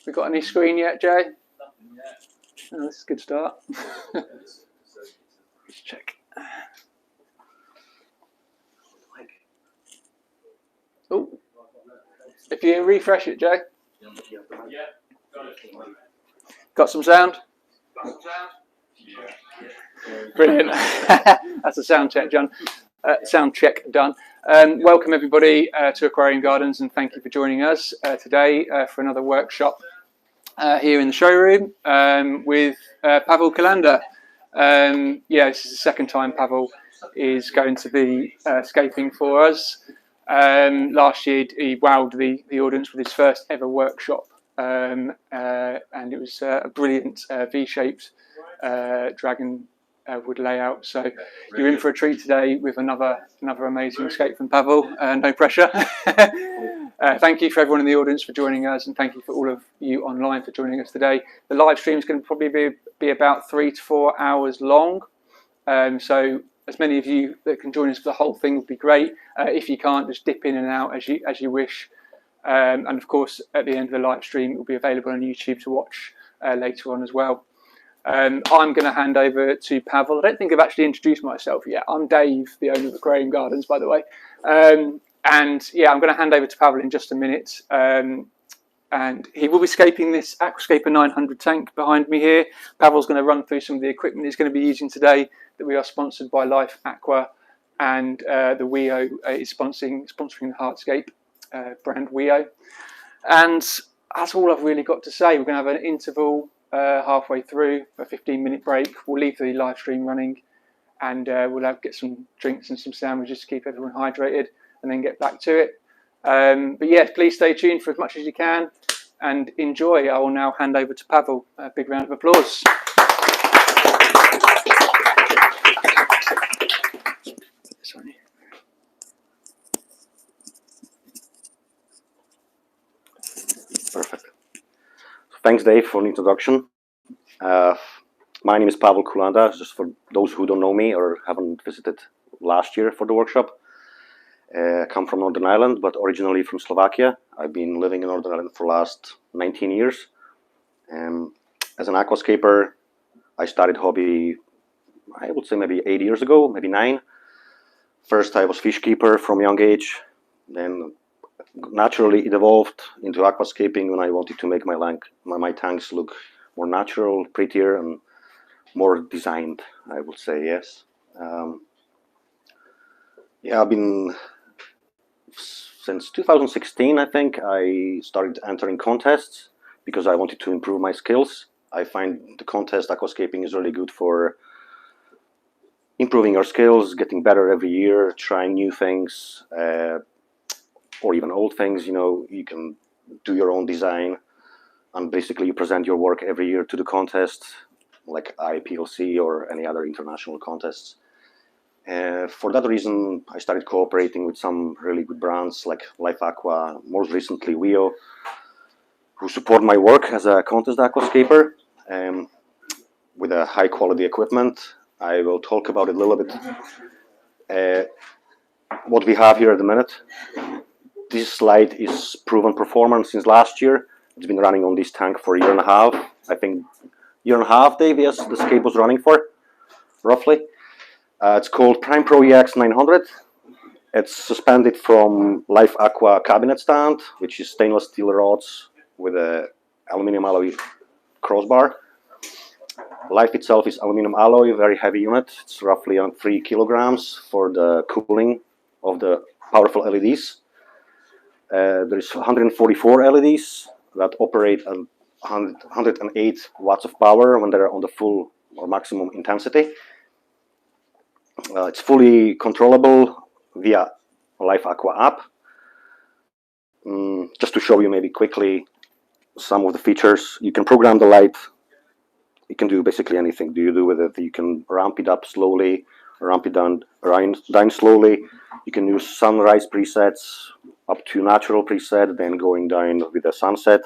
We got any screen yet, Jay? Nothing yet. Oh, this is a good start. Let's check. Oh, if you refresh it, Jay. Yeah. Got some sound? Brilliant. That's a sound check, John. Sound check done. Welcome everybody to Aquarium Gardens, and thank you for joining us today for another workshop here in the showroom with Pavol Kulanda. Yeah, this is the second time Pavol is going to be scaping for us. Last year he wowed the audience with his first ever workshop, and it was a brilliant V-shaped dragon wood layout. So you're in for a treat today with another amazing escape from Pavol. No pressure. Thank you for everyone in the audience for joining us, and thank you for all of you online for joining us today. The live stream is going to probably be about 3 to 4 hours long. So as many of you that can join us for the whole thing would be great. If you can't, just dip in and out as you wish. And of course, at the end of the live stream, it will be available on YouTube to watch later on as well. I'm going to hand over to Pavol. I don't think I've actually introduced myself yet. I'm Dave, the owner of Aquarium Gardens, by the way. And yeah, I'm going to hand over to Pavol in just a minute. And he will be scaping this Aquascaper 900 tank behind me here. Pavol's going to run through some of the equipment he's going to be using today that we are sponsored by Life Aqua, and the WEO is sponsoring the Hardscape brand WEO. And that's all I've really got to say. We're going to have an interval halfway through, a 15-minute break. We'll leave the live stream running, and we'll get some drinks and some sandwiches to keep everyone hydrated, and then get back to it. But yes, please stay tuned for as much as you can and enjoy. I will now hand over to Pavol. A big round of applause. Sorry. Perfect. Thanks, Dave, for the introduction. My name is Pavol Kulanda, just for those who don't know me or haven't visited last year for the workshop. I come from Northern Ireland, but originally from Slovakia. I've been living in Northern Ireland for the last 19 years. As an aquascaper, I started hobby, I would say maybe 8 years ago, maybe 9. First, I was fish keeper from a young age. Then naturally it evolved into aquascaping when I wanted to make my tanks look more natural, prettier, and more designed, I would say, yes. Yeah, I've been, since 2016, I think, I started entering contests because I wanted to improve my skills. I find the contest aquascaping is really good for improving your skills, getting better every year, trying new things, or even old things. You know, you can do your own design, and basically you present your work every year to the contest, like IPLC or any other international contests. For that reason, I started cooperating with some really good brands like Life Aqua, most recently WEO, who support my work as a contest aquascaper with a high quality equipment. I will talk about it a little bit. What we have here at the minute. This slide is proven performance since last year. It's been running on this tank for a year and a half. I think year and a half, Dave, yes, the scape was running for, roughly. It's called Prime Pro EX 900. It's suspended from Life Aqua cabinet stand, which is stainless steel rods with a aluminum alloy crossbar. Life itself is aluminum alloy, very heavy unit. It's roughly on 3 kilograms for the cooling of the powerful LEDs. There is 144 LEDs that operate at 108 watts of power when they're on the full or maximum intensity. It's fully controllable via Life Aqua app. Just to show you maybe quickly some of the features, you can program the light. You can do basically anything you do with it. You can ramp it up slowly, ramp it down slowly. You can use sunrise presets up to natural preset, then going down with the sunset.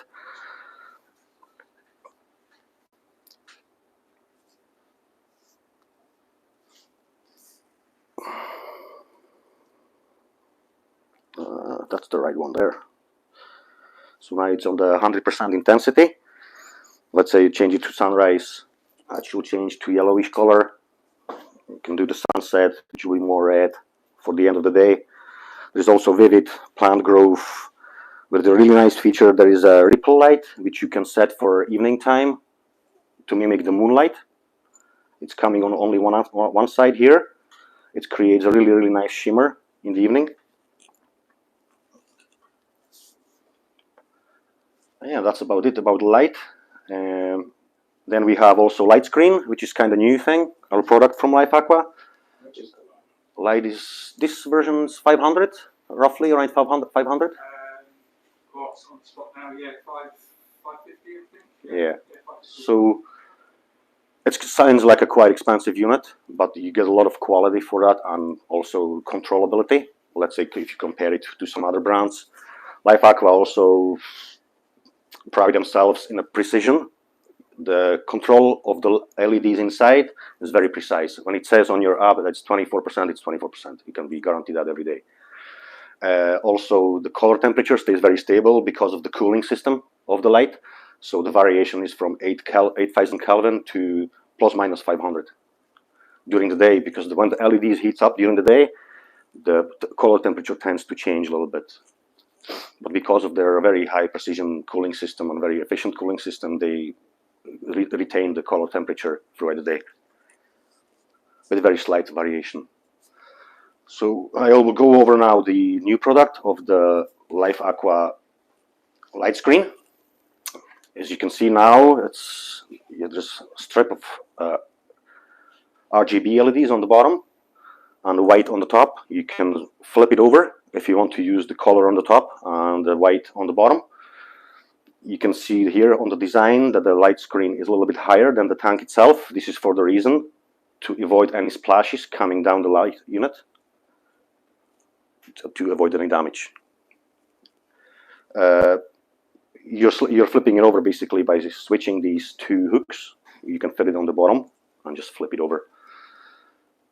That's the right one there. So now it's on the 100% intensity. Let's say you change it to sunrise, it should change to yellowish color. You can do the sunset, which will be more red for the end of the day. There's also vivid plant growth with a really nice feature. There is a ripple light, which you can set for evening time to mimic the moonlight. It's coming on only one side here. It creates a really nice shimmer in the evening. Yeah, that's about it about light. Then we have also light screen, which is kind of new thing, our product from Life Aqua. Light is, this version is 500, roughly around 500. What's on the spot now? Yeah, 550, I think. Yeah. So it sounds like a quite expensive unit, but you get a lot of quality for that and also controllability. Let's say if you compare it to some other brands. Life Aqua also pride themselves in a precision. The control of the LEDs inside is very precise. When it says on your app that it's 24%, it's 24%. You can be guaranteed that every day. Also, the color temperature stays very stable because of the cooling system of the light. So the variation is from 8,000 Kelvin to plus minus 500 during the day, because when the LEDs heats up during the day, the color temperature tends to change a little bit. But because of their very high precision cooling system and very efficient cooling system, they retain the color temperature throughout the day with very slight variation. So I will go over now the new product of the Life Aqua light screen. As you can see now, there's a strip of RGB LEDs on the bottom and white on the top. You can flip it over if you want to use the color on the top and the white on the bottom. You can see here on the design that the light screen is a little bit higher than the tank itself. This is for the reason to avoid any splashes coming down the light unit, to avoid any damage. You're flipping it over basically by switching these two hooks. You can fit it on the bottom and just flip it over.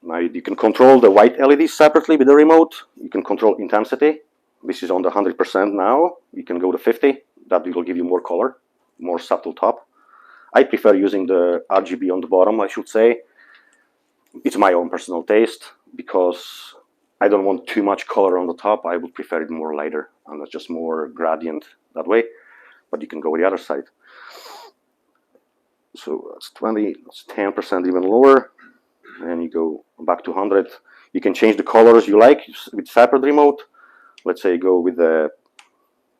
Now you can control the white LEDs separately with the remote. You can control intensity. This is on the 100% now. You can go to 50. That will give you more color, more subtle top. I prefer using the RGB on the bottom, I should say. It's my own personal taste because I don't want too much color on the top. I would prefer it more lighter and just more gradient that way. But you can go with the other side. So that's 20, that's 10% even lower. And you go back to 100. You can change the colors you like with separate remote. Let's say go with the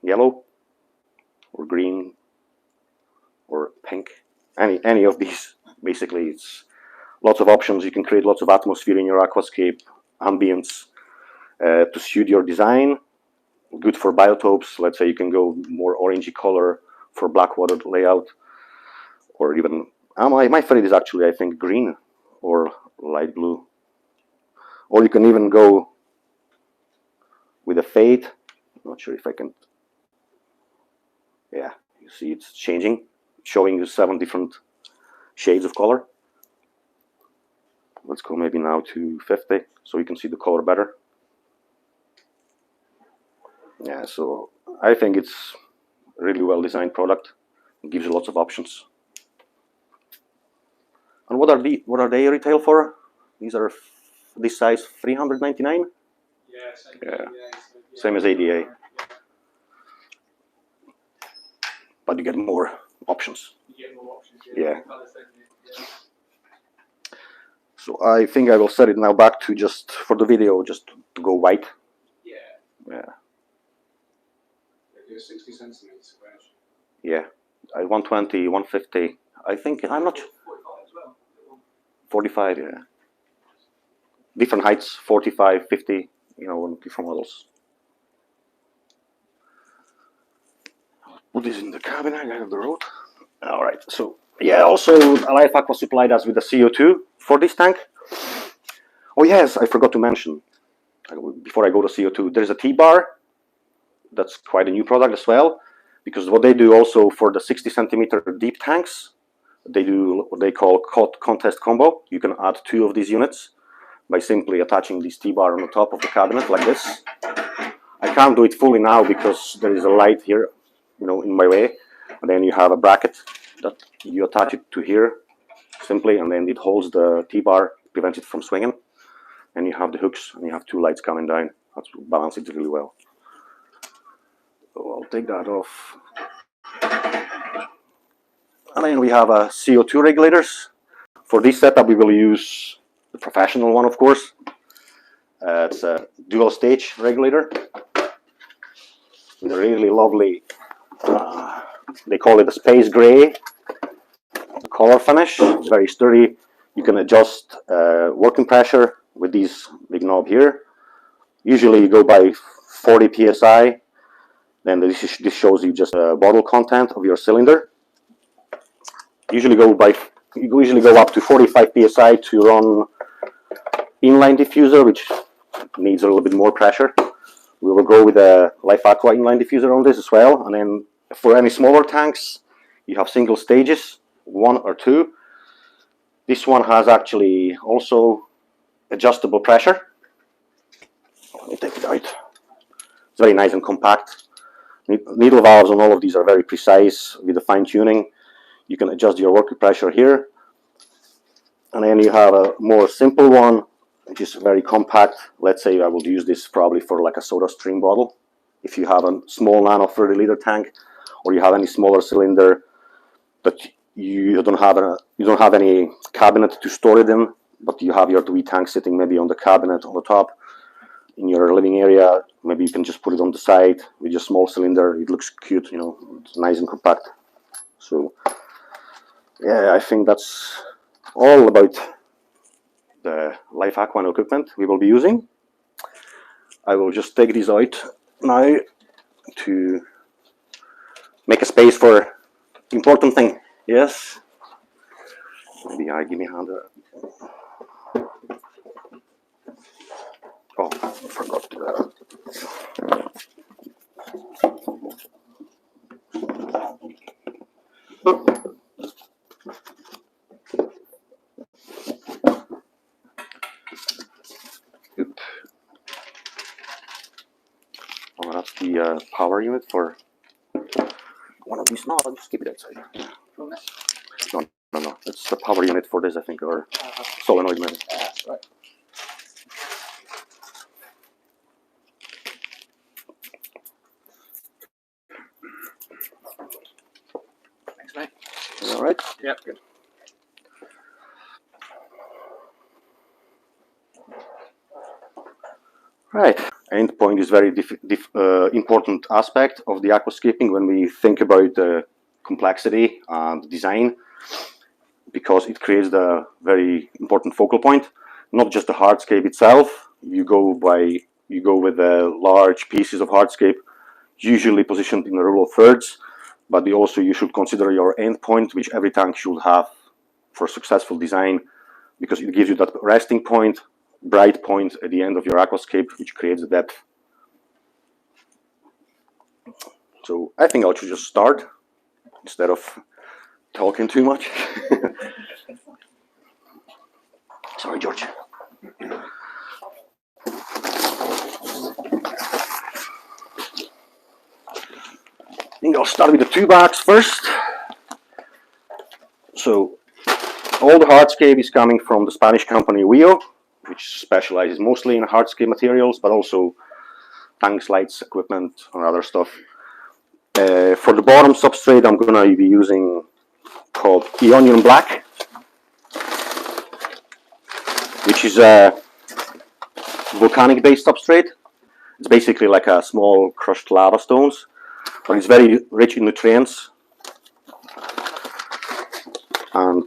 yellow or green or pink, any of these. Basically, it's lots of options. You can create lots of atmosphere in your aquascape, ambience to suit your design. Good for biotopes. Let's say you can go more orangey color for black water layout, or even my favorite is actually, I think, green or light blue. Or you can even go with a fade. I'm not sure if I can. Yeah, you see it's changing, showing you 7 different shades of color. Let's go maybe now to 50 so you can see the color better. Yeah, so I think it's a really well designed product. It gives you lots of options. And what are they retail for? These are this size $399. Yeah, same as ADA. Yeah. But you get more options. Yeah. So I think I will set it now back to just for the video, just to go white. Yeah. Yeah. 60 centimeters. Yeah. 120, 150. I think I'm not. 45 as well. 45, yeah. Different heights, 45, 50, different models. Put this in the cabinet, I have the road. All right, so yeah, also Life Aqua supplied us with the CO2 for this tank. Oh yes, I forgot to mention, before I go to CO2, there's a T-bar. That's quite a new product as well, because what they do also for the 60 centimeter deep tanks, they do what they call contest combo. You can add 2 of these units by simply attaching this T-bar on the top of the cabinet like this. I can't do it fully now because there is a light here in my way. And then you have a bracket that you attach it to here simply, and then it holds the T-bar, prevents it from swinging. And you have the hooks, and you have 2 lights coming down. That's balance it really well. So I'll take that off. And then we have a CO2 regulators. For this setup, we will use the professional one, of course. It's a dual stage regulator with a really lovely, they call it a space gray color finish. It's very sturdy. You can adjust working pressure with this big knob here. Usually you go by 40 psi. Then this shows you just bottle content of your cylinder. You usually go up to 45 psi to run inline diffuser, which needs a little bit more pressure. We will go with a Life Aqua inline diffuser on this as well. And then for any smaller tanks, you have single stages, 1 or 2. This one has actually also adjustable pressure. Let me take it out. It's very nice and compact. Needle valves on all of these are very precise with the fine tuning. You can adjust your working pressure here. And then you have a more simple one, which is very compact. Let's say I will use this probably for like a soda stream bottle. If you have a small nano 30-liter tank, or you have any smaller cylinder that you don't have any cabinet to store it in, but you have your 2 tank sitting maybe on the cabinet on the top in your living area. Maybe you can just put it on the side with your small cylinder. It looks cute, it's nice and compact. So yeah, I think that's all about the Life Aqua equipment we will be using. I will just take these out now to make a space for the important thing. Yes. Maybe give me a hand. Oh, I forgot to Oh, that's the power unit for one of these. No, I'll just keep it outside. No. It's the power unit for this, I think, or solenoid maybe. Right. Thanks, mate. All right. Yeah, good. Right. Endpoint is very important aspect of the aquascaping when we think about the complexity and design, because it creates the very important focal point. Not just the hardscape itself. You go with the large pieces of hardscape, usually positioned in a rule of thirds, but you should consider your endpoint, which every tank should have for successful design, because it gives you that resting point, bright point at the end of your aquascape, which creates the depth. So I think I should just start instead of talking too much. Sorry, George. I think I'll start with the 2 bags first. So all the hardscape is coming from the Spanish company Wio, which specializes mostly in hardscape materials, but also tanks, lights, equipment, and other stuff. For the bottom substrate, I'm going to be using called Ionian Black, which is a volcanic-based substrate. It's basically like a small crushed lava stones, but it's very rich in nutrients and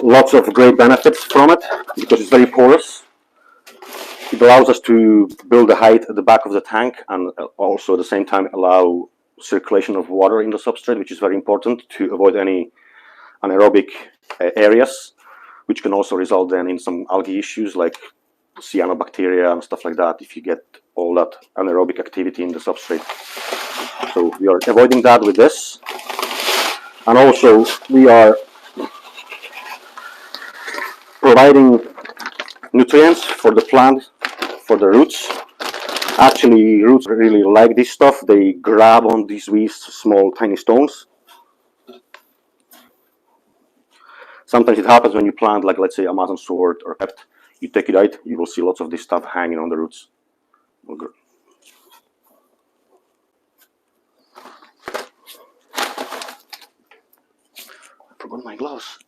lots of great benefits from it because it's very porous. It allows us to build a height at the back of the tank and also at the same time allow circulation of water in the substrate, which is very important to avoid any anaerobic areas, which can also result then in some algae issues like cyanobacteria and stuff like that if you get all that anaerobic activity in the substrate. So we are avoiding that with this. And also we are providing nutrients for the plant, for the roots, Actually, roots really like this stuff. They grab on these wee small tiny stones. Sometimes it happens when you plant, like let's say Amazon sword or kept, you take it out, you will see lots of this stuff hanging on the roots. I forgot my gloves.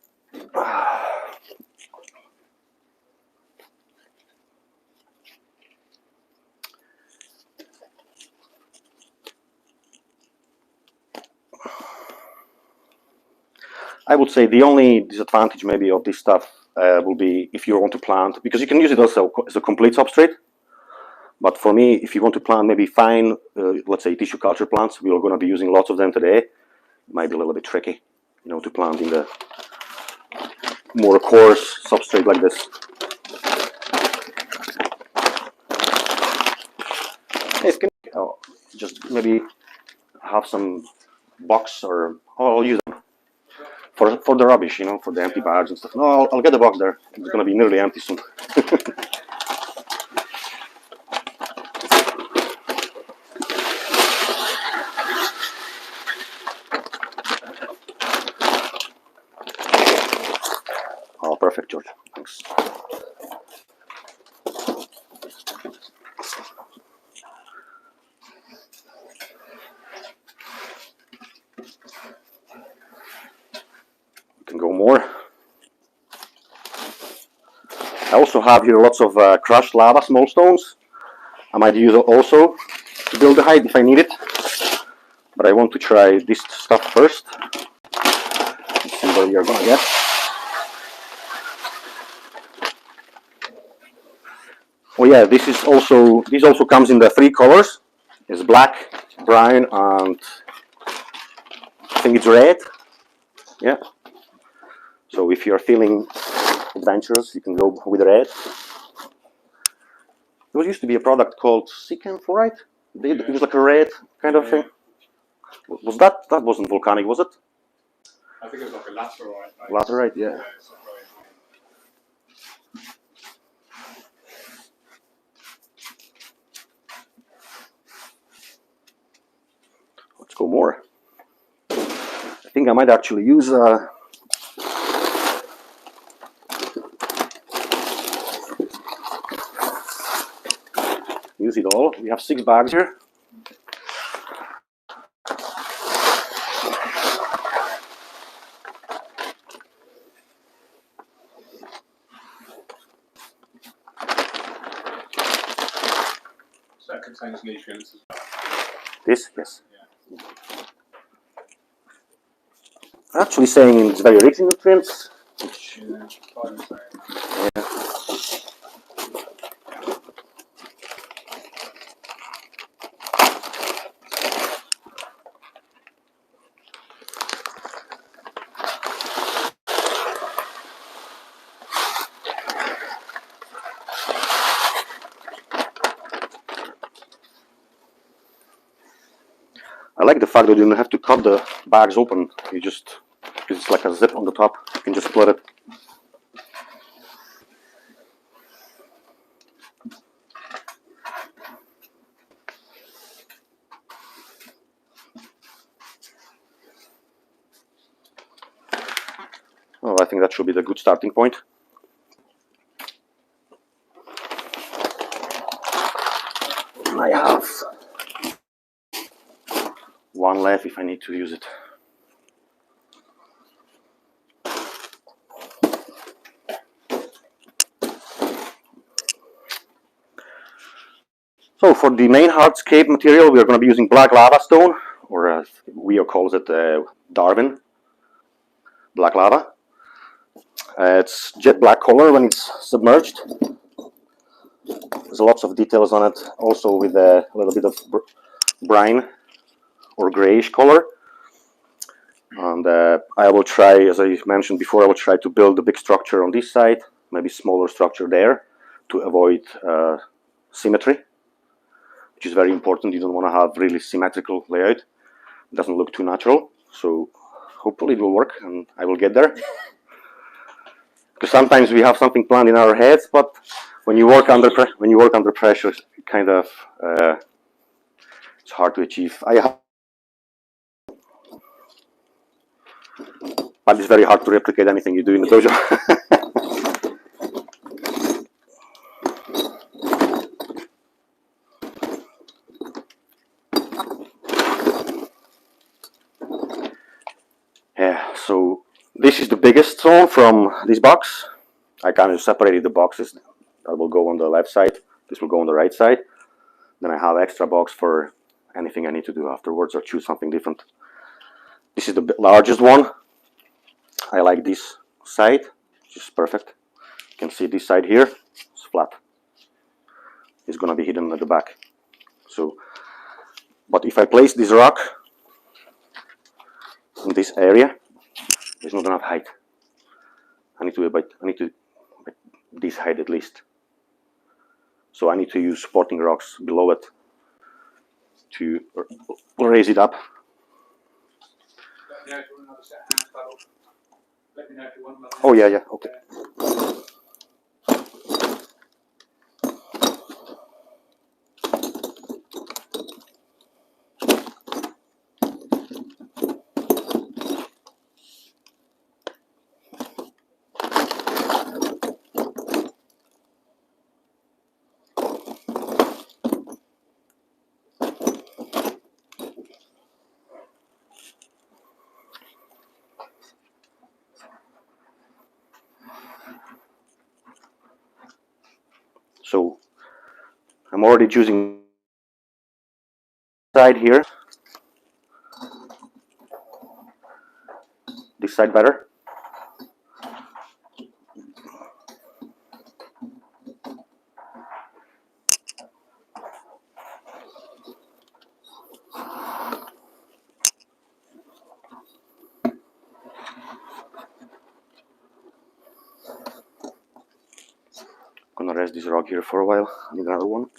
I would say the only disadvantage maybe of this stuff will be if you want to plant, because you can use it also as a complete substrate. But for me, if you want to plant maybe fine, let's say tissue culture plants, we are going to be using lots of them today. It might be a little bit tricky, you know, to plant in the more coarse substrate like this. Yes, can just maybe have some box, or I'll use them for the rubbish, you know, for the empty bags and stuff. No, I'll get the box there. It's going to be nearly empty soon. Oh, perfect, George. Thanks. We can go more. I also have here lots of crushed lava, small stones. I might use it also to build the height if I need it. But I want to try this stuff first. Let's see what we are gonna get. Oh yeah, this also comes in the 3 colors. It's black, brown, and I think it's red. Yeah. So if you're feeling adventurous, you can go with red. There used to be a product called Silicon Fluoride. It was like a red kind of thing. Was that wasn't volcanic, was it? I think it was like a laterite. Laterite, yeah. Let's go more. I think I might actually use use it all. We have 6 bags here. So that contains nutrients as well. This, yes. Yeah. Actually saying it's very rich in nutrients. Yeah, Yeah. I like the fact that you don't have to cut the bags open. You just, because it's like a zip on the top, you can just split it. Oh, I think that should be the good starting point. I have 1 left if I need to use it. So for the main hardscape material, we are going to be using black lava stone, or as Weo calls it, Darwin black lava. It's jet black color when it's submerged. There's lots of details on it, also with a little bit of brine or grayish color. And I will try, as I mentioned before, I will try to build a big structure on this side, maybe smaller structure there, to avoid symmetry, which is very important. You don't want to have really symmetrical layout. It doesn't look too natural. So hopefully it will work, and I will get there. Because sometimes we have something planned in our heads, but when you work under pressure, it kind of it's hard to achieve. But it's very hard to replicate anything you do in the dojo. Yeah, so this is the biggest stone from this box. I kind of separated the boxes. That will go on the left side. This will go on the right side. Then I have extra box for anything I need to do afterwards or choose something different. This is the largest one. I like this side, which is perfect. You can see this side here, it's flat. It's gonna be hidden at the back. So, but if I place this rock in this area, there's not enough height. I need to this height at least. So I need to use supporting rocks below it to raise it up. Oh yeah, okay. So I'm already choosing side here. This side better. Gonna rest this rock here for a while. I need another one.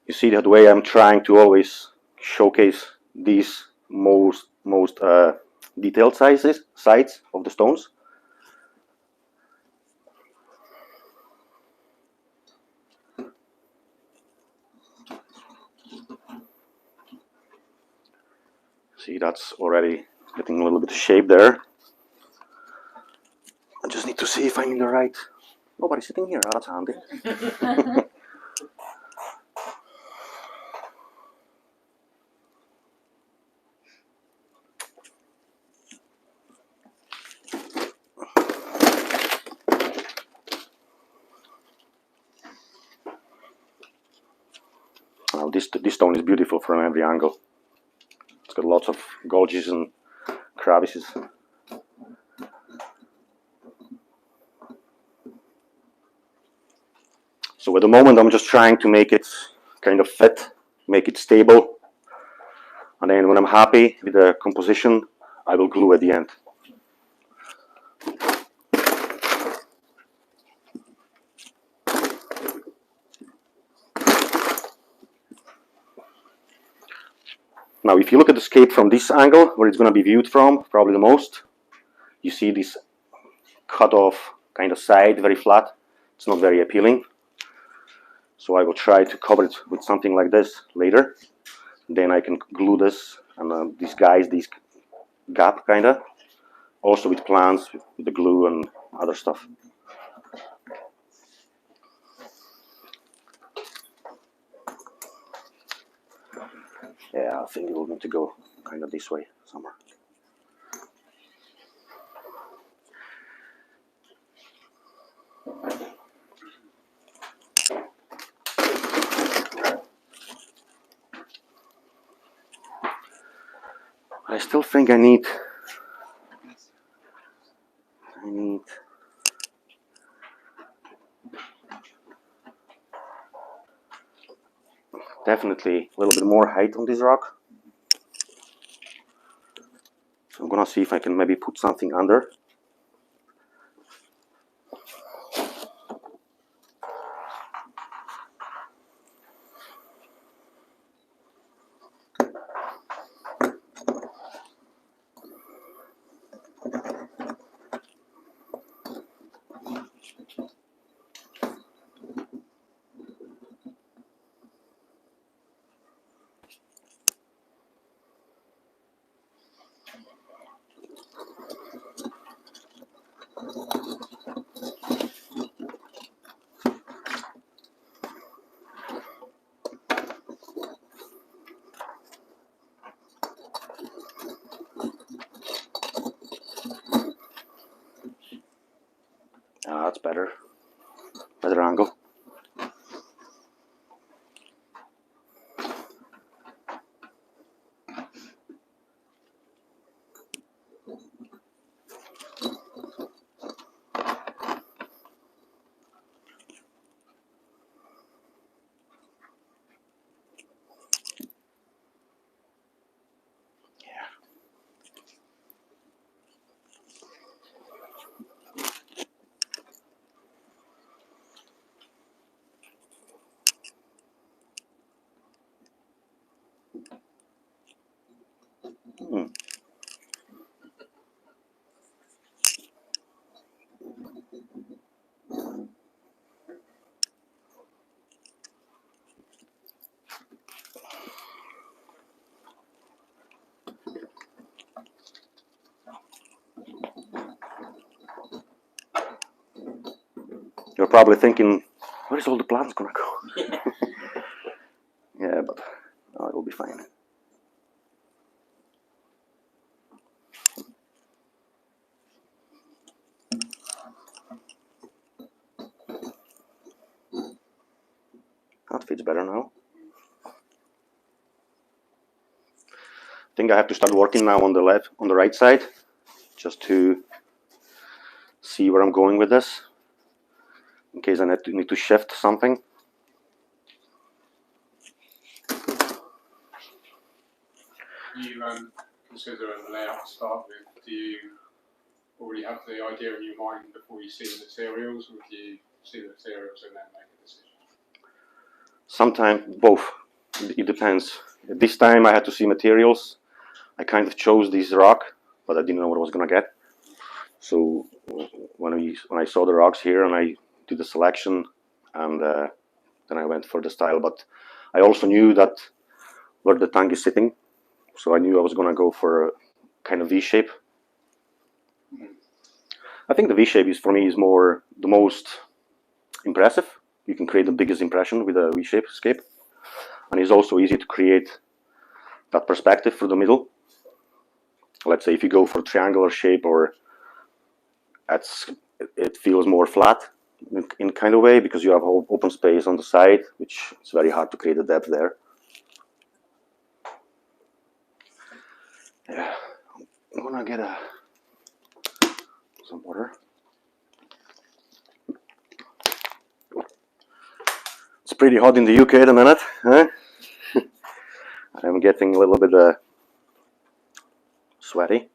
You see that the way I'm trying to always showcase these most detailed sides of the stones. See, that's already getting a little bit of shape there. I just need to see if I'm in the right. Nobody's sitting here. That's handy. Now this stone is beautiful from every angle. It's got lots of gouges and crevices. So at the moment I'm just trying to make it kind of fit, make it stable, and then when I'm happy with the composition, I will glue at the end. Now if you look at the scape from this angle, where it's going to be viewed from, probably the most, you see this cut off kind of side, very flat. It's not very appealing. So I will try to cover it with something like this later. Then I can glue this and this gap kind of, also with plants, with the glue and other stuff. Yeah, I think we're going to go kind of this way somewhere. I still think I need definitely a little bit more height on this rock. So I'm gonna see if I can maybe put something under. That's better. Better angle. You're probably thinking, where's all the plants gonna go? Yeah, but it will be fine. That fits better now. I think I have to start working now on the right side, just to see where I'm going with this, in case I need to shift something. You consider a layout to start with. Do you already have the idea in your mind before you see the materials, or do you see the materials and then make a decision? Sometimes both. It depends. This time I had to see materials. I kind of chose this rock, but I didn't know what I was gonna get. So when I saw the rocks here and I did the selection, and then I went for the style. But I also knew that where the tank is sitting, so I knew I was gonna go for a kind of V shape. I think the V shape is, for me, is the most impressive. You can create the biggest impression with a V shape scape, and it's also easy to create that perspective through the middle. Let's say if you go for triangular shape, or it feels more flat in kind of way, because you have open space on the side, which is very hard to create a depth there. Yeah, I'm gonna get some water. It's pretty hot in the UK at the minute, huh? I'm getting a little bit sweaty.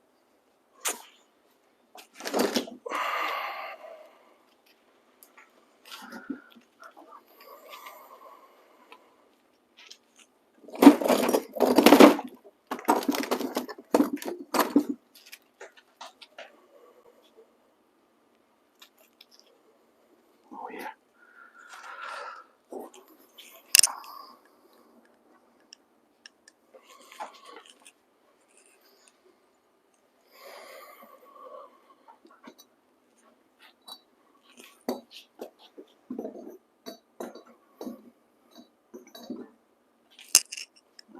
Oh yeah.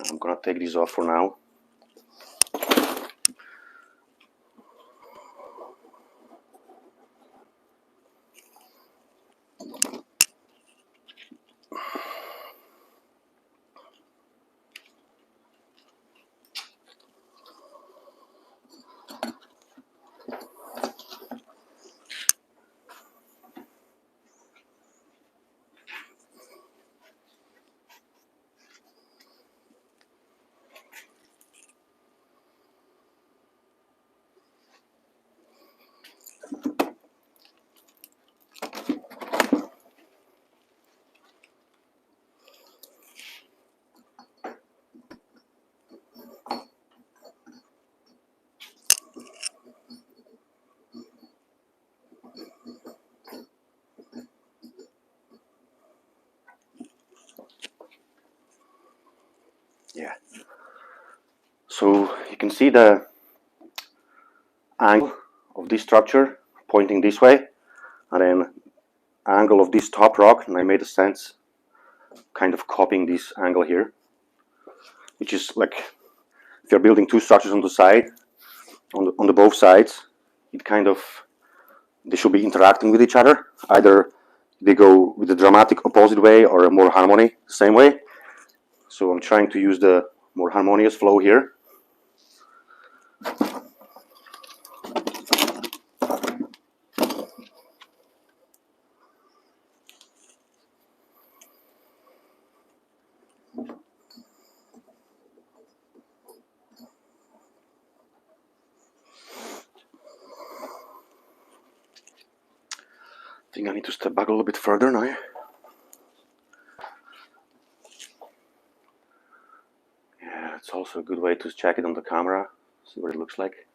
I'm gonna take these off for now. So you can see the angle of this structure pointing this way, and then angle of this top rock, and I made a sense kind of copying this angle here, which is like if you're building two structures on the side, on the both sides, it kind of, they should be interacting with each other. Either they go with the dramatic opposite way or a more harmony, same way. So I'm trying to use the more harmonious flow here. I think I need to step back a little bit further now. Yeah, it's also a good way to check it on the camera, see what it looks like.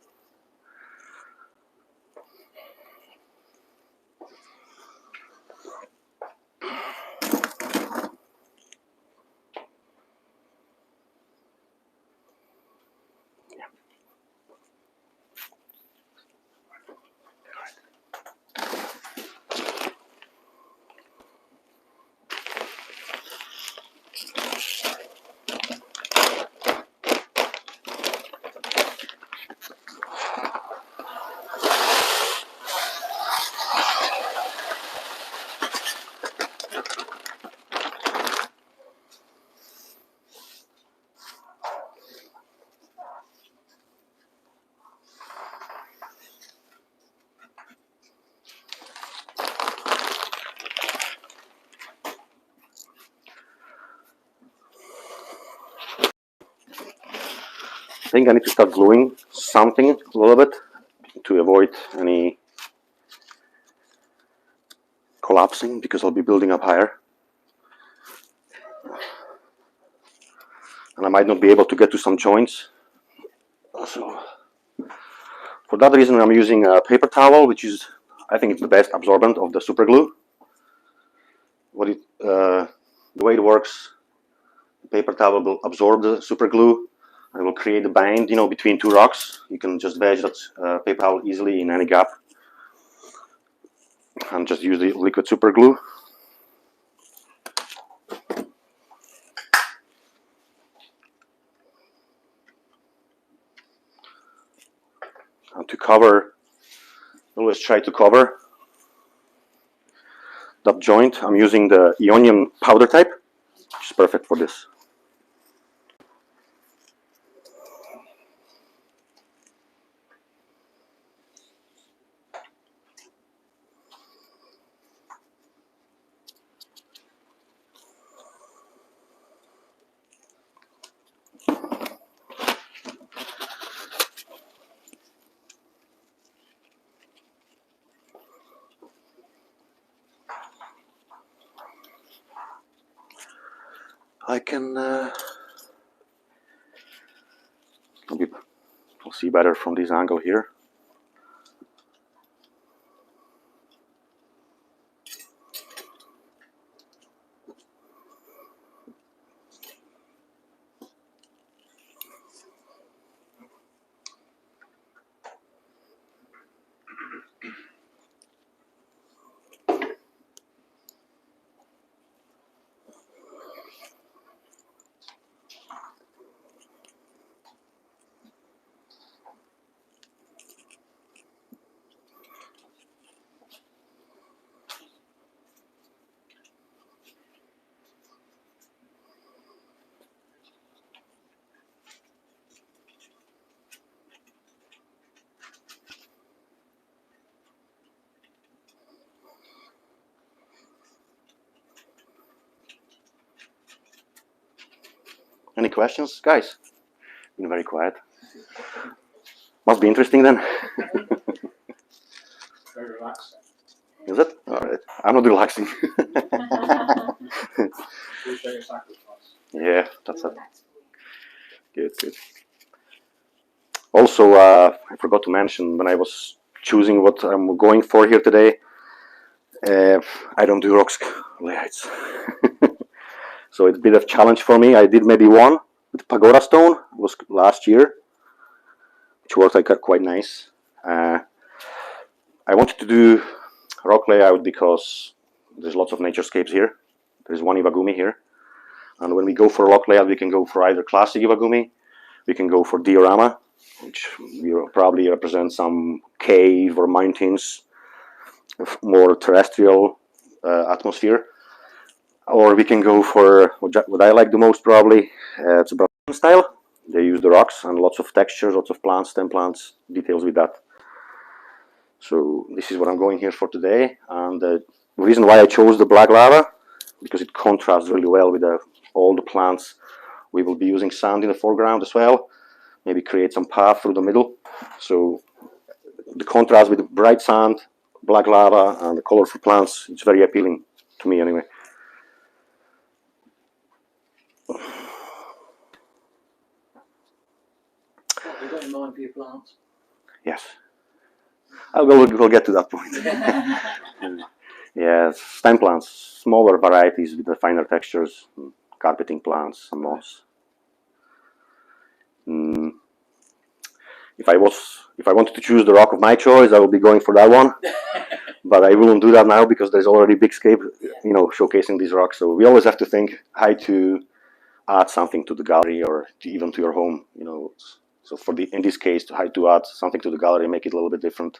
I think I need to start gluing something a little bit to avoid any collapsing, because I'll be building up higher. And I might not be able to get to some joints. So for that reason, I'm using a paper towel, which is, I think it's the best absorbent of the super glue. The way it works, the paper towel will absorb the super glue and will create a bind, you know, between two rocks. You can just wedge that paper towel easily in any gap and just use the liquid super glue. And to cover, always try to cover that joint. I'm using the Ionian powder type, which is perfect for this. I can I'll see better from this angle here. Any questions, guys? Been very quiet. Must be interesting then. Very relaxing. Is it? All right. I'm not relaxing. Appreciate your sacrifice. Yeah, that's it. Good, good. Also, I forgot to mention when I was choosing what I'm going for here today, I don't do rocks layouts. So it's a bit of a challenge for me. I did maybe one with pagoda stone. It was last year, which worked like quite nice. I wanted to do rock layout because there's lots of naturescapes here. There's one Iwagumi here, and when we go for rock layout, we can go for either classic Iwagumi, we can go for diorama, which probably represents some cave or mountains, more terrestrial atmosphere, or we can go for what I like the most probably. It's a Brazilian style. They use the rocks and lots of textures, lots of plants, stem plants, details with that. So this is what I'm going here for today, and the reason why I chose the black lava, because it contrasts really well with all the plants. We will be using sand in the foreground as well, maybe create some path through the middle. So the contrast with the bright sand, black lava, and the colorful plants, it's very appealing to me anyway. Have you got in mind for your plants? Yes. We'll get to that point. Yeah, stem plants, smaller varieties with the finer textures, carpeting plants, some moss. If I wanted to choose the rock of my choice, I would be going for that one. But I wouldn't do that now because there's already big scape, showcasing these rocks. So we always have to think how to add something to the gallery or even to your home. So in this case, how to add something to the gallery, make it a little bit different.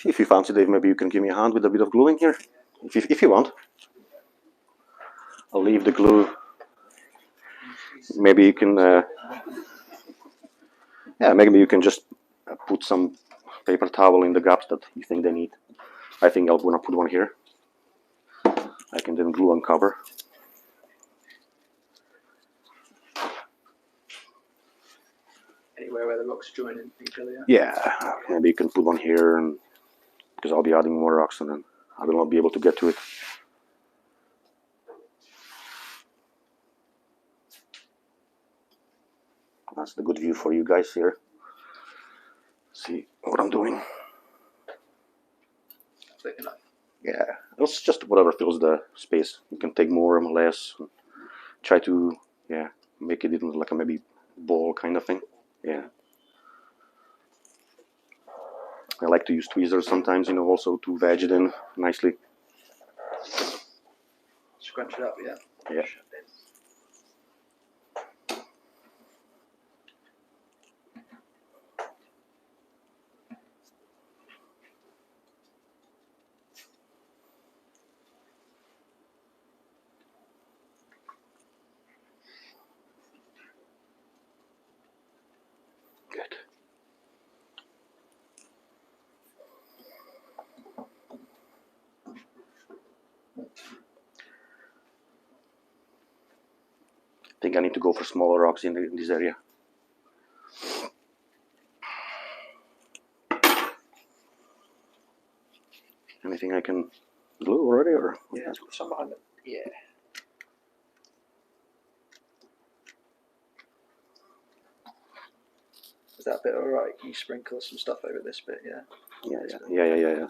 If you fancy, Dave, maybe you can give me a hand with a bit of gluing here, if you want. I'll leave the glue. Maybe you can, maybe you can just put some paper towel in the gaps that you think they need. I think I'm gonna put one here. I can then glue and cover. Anywhere where the rocks join in each other. Yeah, maybe you can put one here, and because I'll be adding more rocks, and then I will not be able to get to it. That's the good view for you guys here. See what I'm doing. Yeah, it's just whatever fills the space. You can take more or less. Try to make it into like a maybe ball kind of thing. Yeah. I like to use tweezers sometimes, also to wedge it in nicely. Scrunch it up, yeah. Yeah. Good. I think I need to go for smaller rocks in this area. Anything I can glue already, or? Yeah, let's put some behind it. Yeah. Is that bit alright? Can you sprinkle some stuff over this bit? Yeah. Yeah.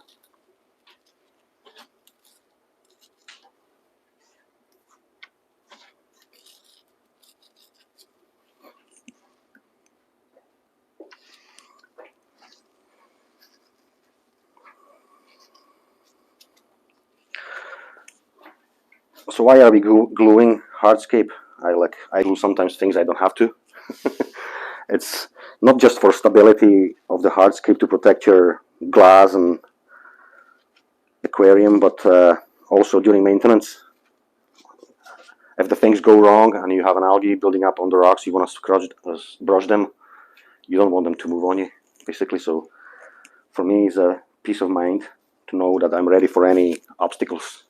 So why are we gluing Hardscape? I glue sometimes things I don't have to. It's not just for stability of the Hardscape to protect your glass and aquarium, but also during maintenance. If the things go wrong and you have an algae building up on the rocks, you want to brush them. You don't want them to move on you, basically. So for me, it's a peace of mind to know that I'm ready for any obstacles.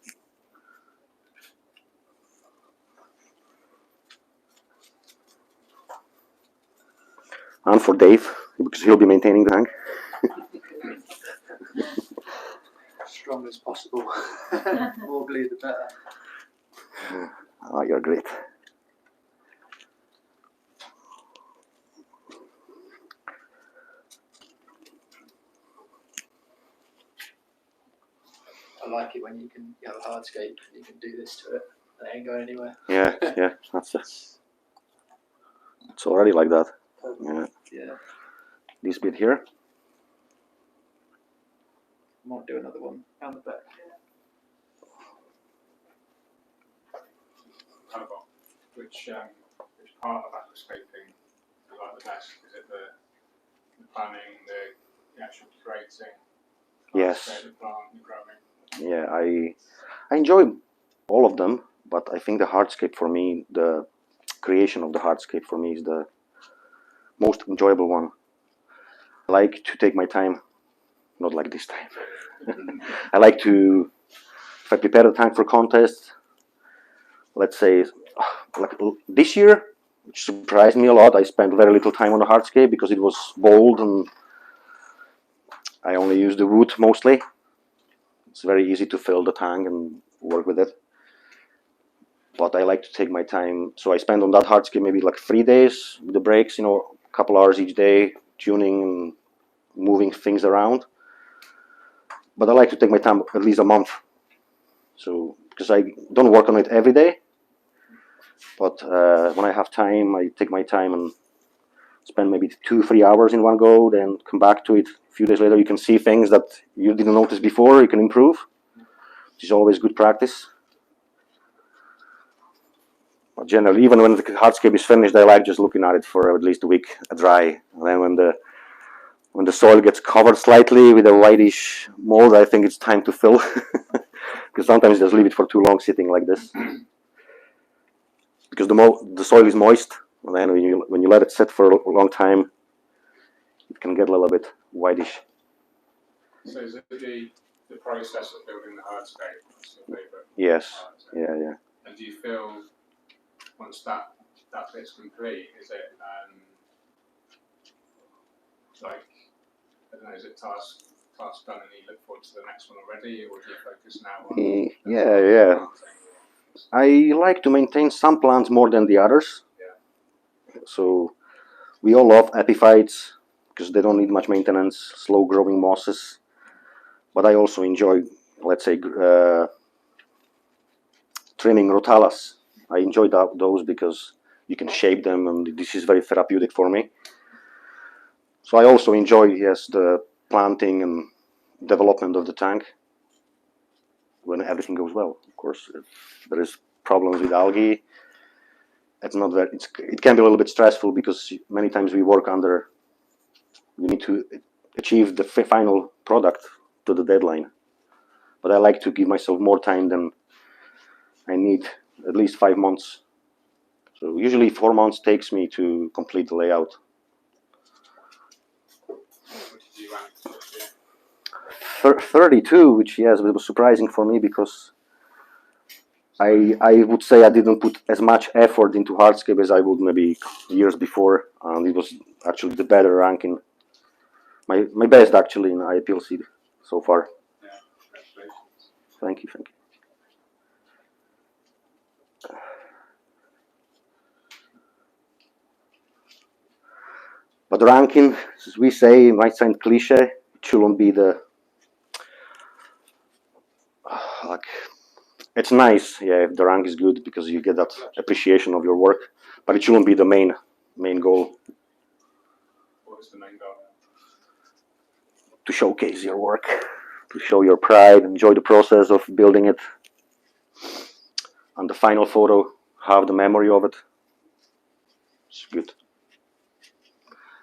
And for Dave, because he'll be maintaining the tank. Strong as possible. More glue the better. Oh, you're great. like it when you have a hardscape, you can do this to it, and it ain't going anywhere. Yeah, yeah, it's already like that. Yeah. Yeah. This bit here. Might do another one down the back. Pavol, which part of aquascaping you like the best? Is it the planning, the actual creating? Yes. The plant, the growing? Yeah, I enjoy all of them, but I think the hardscape for me, the creation of the hardscape for me is the most enjoyable one. I like to take my time, not like this time. I like to, if I prepare the tank for contest, let's say, like this year, which surprised me a lot, I spent very little time on the hardscape because it was bold and I only used the wood mostly. It's very easy to fill the tank and work with it. But I like to take my time, so I spend on that hardscape maybe like 3 days with the breaks, you know, a couple hours each day, tuning and moving things around. But I like to take my time at least a month. So, because I don't work on it every day, but when I have time, I take my time and spend maybe 2-3 hours in one go, then come back to it a few days later. You can see things that you didn't notice before, you can improve, which is always good practice. But generally, even when the hardscape is finished, I like just looking at it for at least a week dry. And then when the soil gets covered slightly with a whitish mold, I think it's time to fill. Because sometimes just leave it for too long sitting like this. Because the soil is moist, and then when you let it sit for a long time, it can get a little bit whitish. So is it the process of building the hardscape that's your favourite? Yes. Part, Yeah, yeah. And do you feel once that bit's complete, is it like, I don't know, is it task done and you look forward to the next one already, or do you focus now on Yeah. I like to maintain some plants more than the others. Yeah. So we all love epiphytes because they don't need much maintenance, slow growing mosses. But I also enjoy, let's say, trimming rotalas. I enjoy those because you can shape them, and this is very therapeutic for me. So I also enjoy, yes, the planting and development of the tank when everything goes well. Of course, if there is problems with algae, it's not very. It can be a little bit stressful because many times we work under. We need to achieve the final product to the deadline. But I like to give myself more time than I need, at least 5 months. So usually 4 months takes me to complete the layout. What did you rank this year? 32, which yes, it was surprising for me because I would say I didn't put as much effort into hardscape as I would maybe years before, and it was actually the better ranking. My best actually in IPLC so far. Yeah, congratulations. Thank you, thank you. But ranking, as we say, might sound cliche. It shouldn't be the like. It's nice, yeah, if the rank is good because you get that appreciation of your work. But it shouldn't be the main goal. What is the main goal? To showcase your work, to show your pride, enjoy the process of building it, and the final photo, have the memory of it. It's good.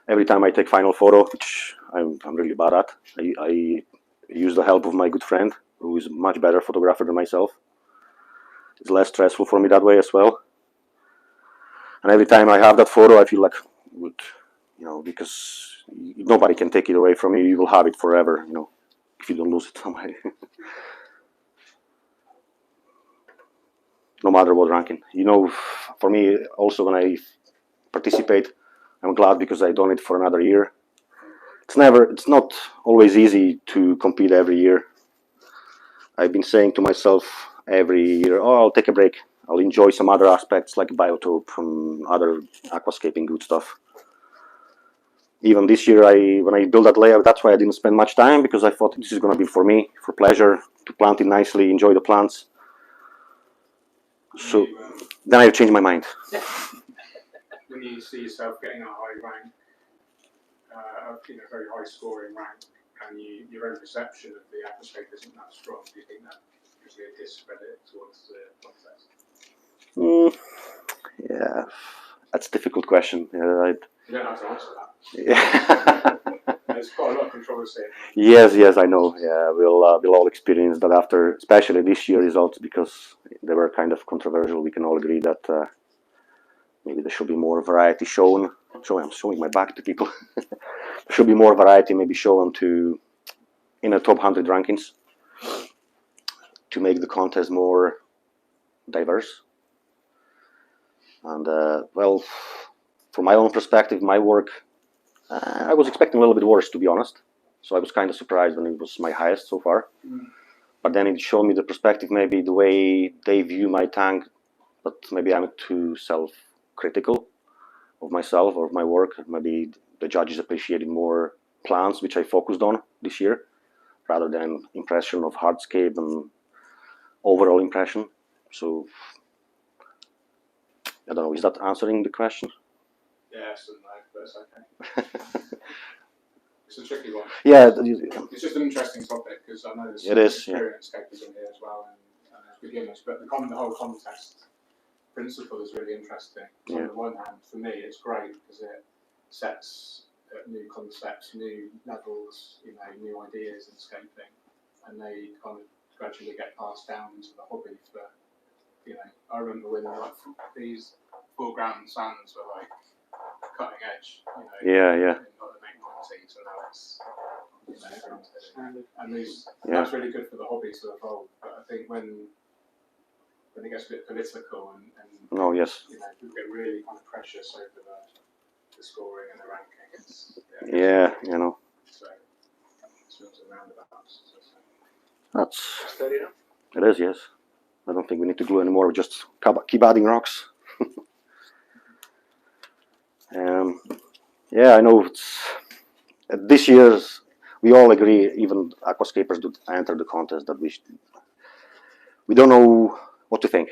Every time I take final photo, which I'm really bad at, I use the help of my good friend, who is a much better photographer than myself. It's less stressful for me that way as well. And every time I have that photo, I feel like good, you know, because nobody can take it away from you. You will have it forever, you know, if you don't lose it somehow. No matter what ranking. You know, for me, also when I participate, I'm glad because I've done it for another year. It's not always easy to compete every year. I've been saying to myself every year, oh, I'll take a break. I'll enjoy some other aspects like biotope and other aquascaping good stuff. even this year, when I built that layout, that's why I didn't spend much time, because I thought this is going to be for me, for pleasure, to plant it nicely, enjoy the plants. So then I changed my mind. When you see yourself getting a high rank, very high scoring rank, and your own perception of the Aquascape isn't that strong, do you think that gives you a discredit towards the contest? Yeah, that's a difficult question. You don't have to answer that. Yeah. There's quite a lot of controversy. Yes, I know. Yeah, we'll all experience that after, especially this year results, because they were kind of controversial. We can all agree that maybe there should be more variety shown. So I'm showing my back to people. There should be more variety maybe shown in the top 100 rankings to make the contest more diverse. And well, from my own perspective, my work, I was expecting a little bit worse, to be honest. So I was kind of surprised when it was my highest so far. But then it showed me the perspective, maybe the way they view my tank, but maybe I'm too self-critical of myself or of my work. Maybe the judges appreciated more plants, which I focused on this year, rather than impression of Hardscape and overall impression. So I don't know, is that answering the question? Yes and no, but it's okay. It's a tricky one. Yeah, it's just an interesting topic, because I know there's some experienced scapers in here as well, and as beginners, but the whole contest principle is really interesting. So on the one hand, for me, it's great because it sets new concepts, new levels, new ideas in scaping, and they kind of gradually get passed down into the hobby. For I remember when these foreground sands were like cutting edge. Yeah. In like the late 90s, and now it's everyone's doing it. And that's really good for the hobby to evolve. But I think when it gets a bit political and oh yes, people get really kind of precious over the scoring and the rankings. Yeah, So swings and roundabouts. That's Steady enough? it is, yes. I don't think we need to glue anymore. We just keep adding rocks. Yeah, I know. This year's, we all agree, even aquascapers that enter the contest, that we don't know what to think.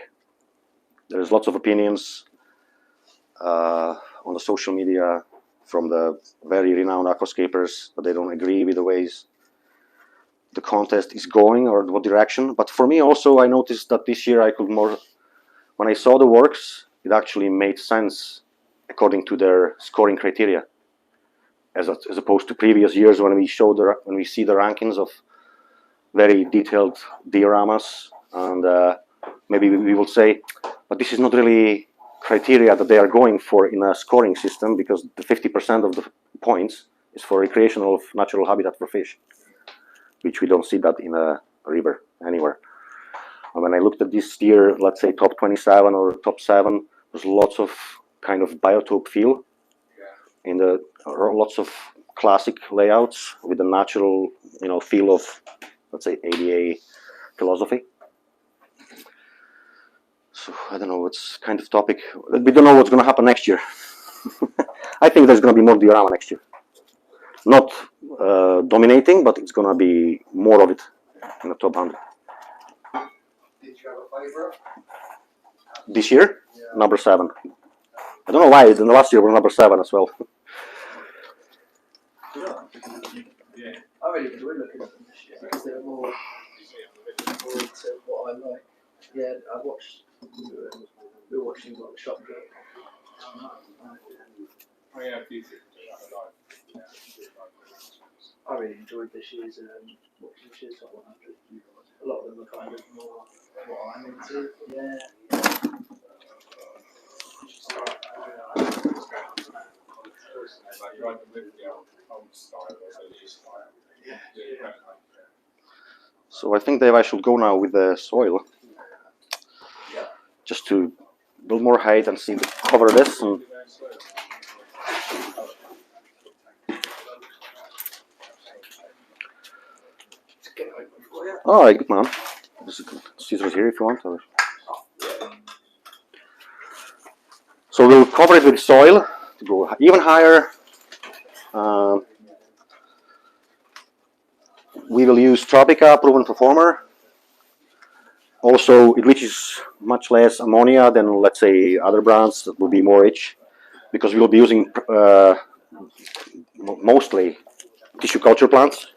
There's lots of opinions on the social media from the very renowned aquascapers, but they don't agree with the ways the contest is going or what direction. But for me also, I noticed that this year I could more, when I saw the works, it actually made sense according to their scoring criteria, as opposed to previous years when we see the rankings of very detailed dioramas, and maybe we will say, but this is not really criteria that they are going for in a scoring system, because the 50% of the points is for recreational of natural habitat for fish, which we don't see that in a river anywhere. And when I looked at this year, let's say top 27 or top 7, there's lots of kind of biotope feel, in lots of classic layouts with the natural, feel of, let's say, ADA philosophy. So I don't know, it's kind of topic. We don't know what's going to happen next year. I think there's going to be more diorama next year. Not dominating, but it's going to be more of it in the top 100. Did you have a favourite? This year, number 7. I don't know why. In the last year, we're number 7 as well. Yeah. I really enjoyed looking at them this year because they were more to what I like. Yeah, I watched. We were watching like the shop girl. Oh yeah, a few people do that. I really enjoyed this year's watching this year's top 100. A lot of them are kind of more what I'm into. Yeah. You either live the old style or the new style. Yeah. So I think, Dave, I should go now with the soil. Yeah. Just to build more height and see cover this. And oh, good man. There's scissors here if you want. Or... So we'll cover it with soil to go even higher. We will use Tropica Proven Performer. Also, it leaches much less ammonia than, let's say, other brands that will be more rich, because we will be using mostly tissue culture plants.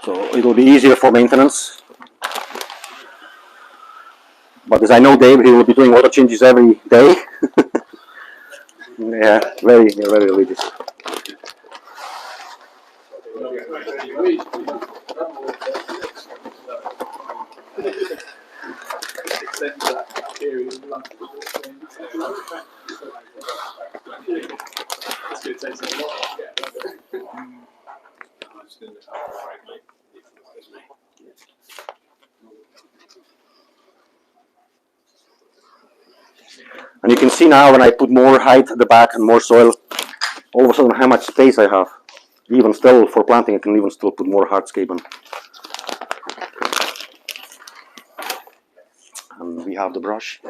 So it will be easier for maintenance. But as I know Dave, he will be doing water changes every day. Yeah, very religious. And you can see now when I put more height at the back and more soil, all of a sudden how much space I have. Even still for planting, I can even still put more hardscape on. And we have the brush.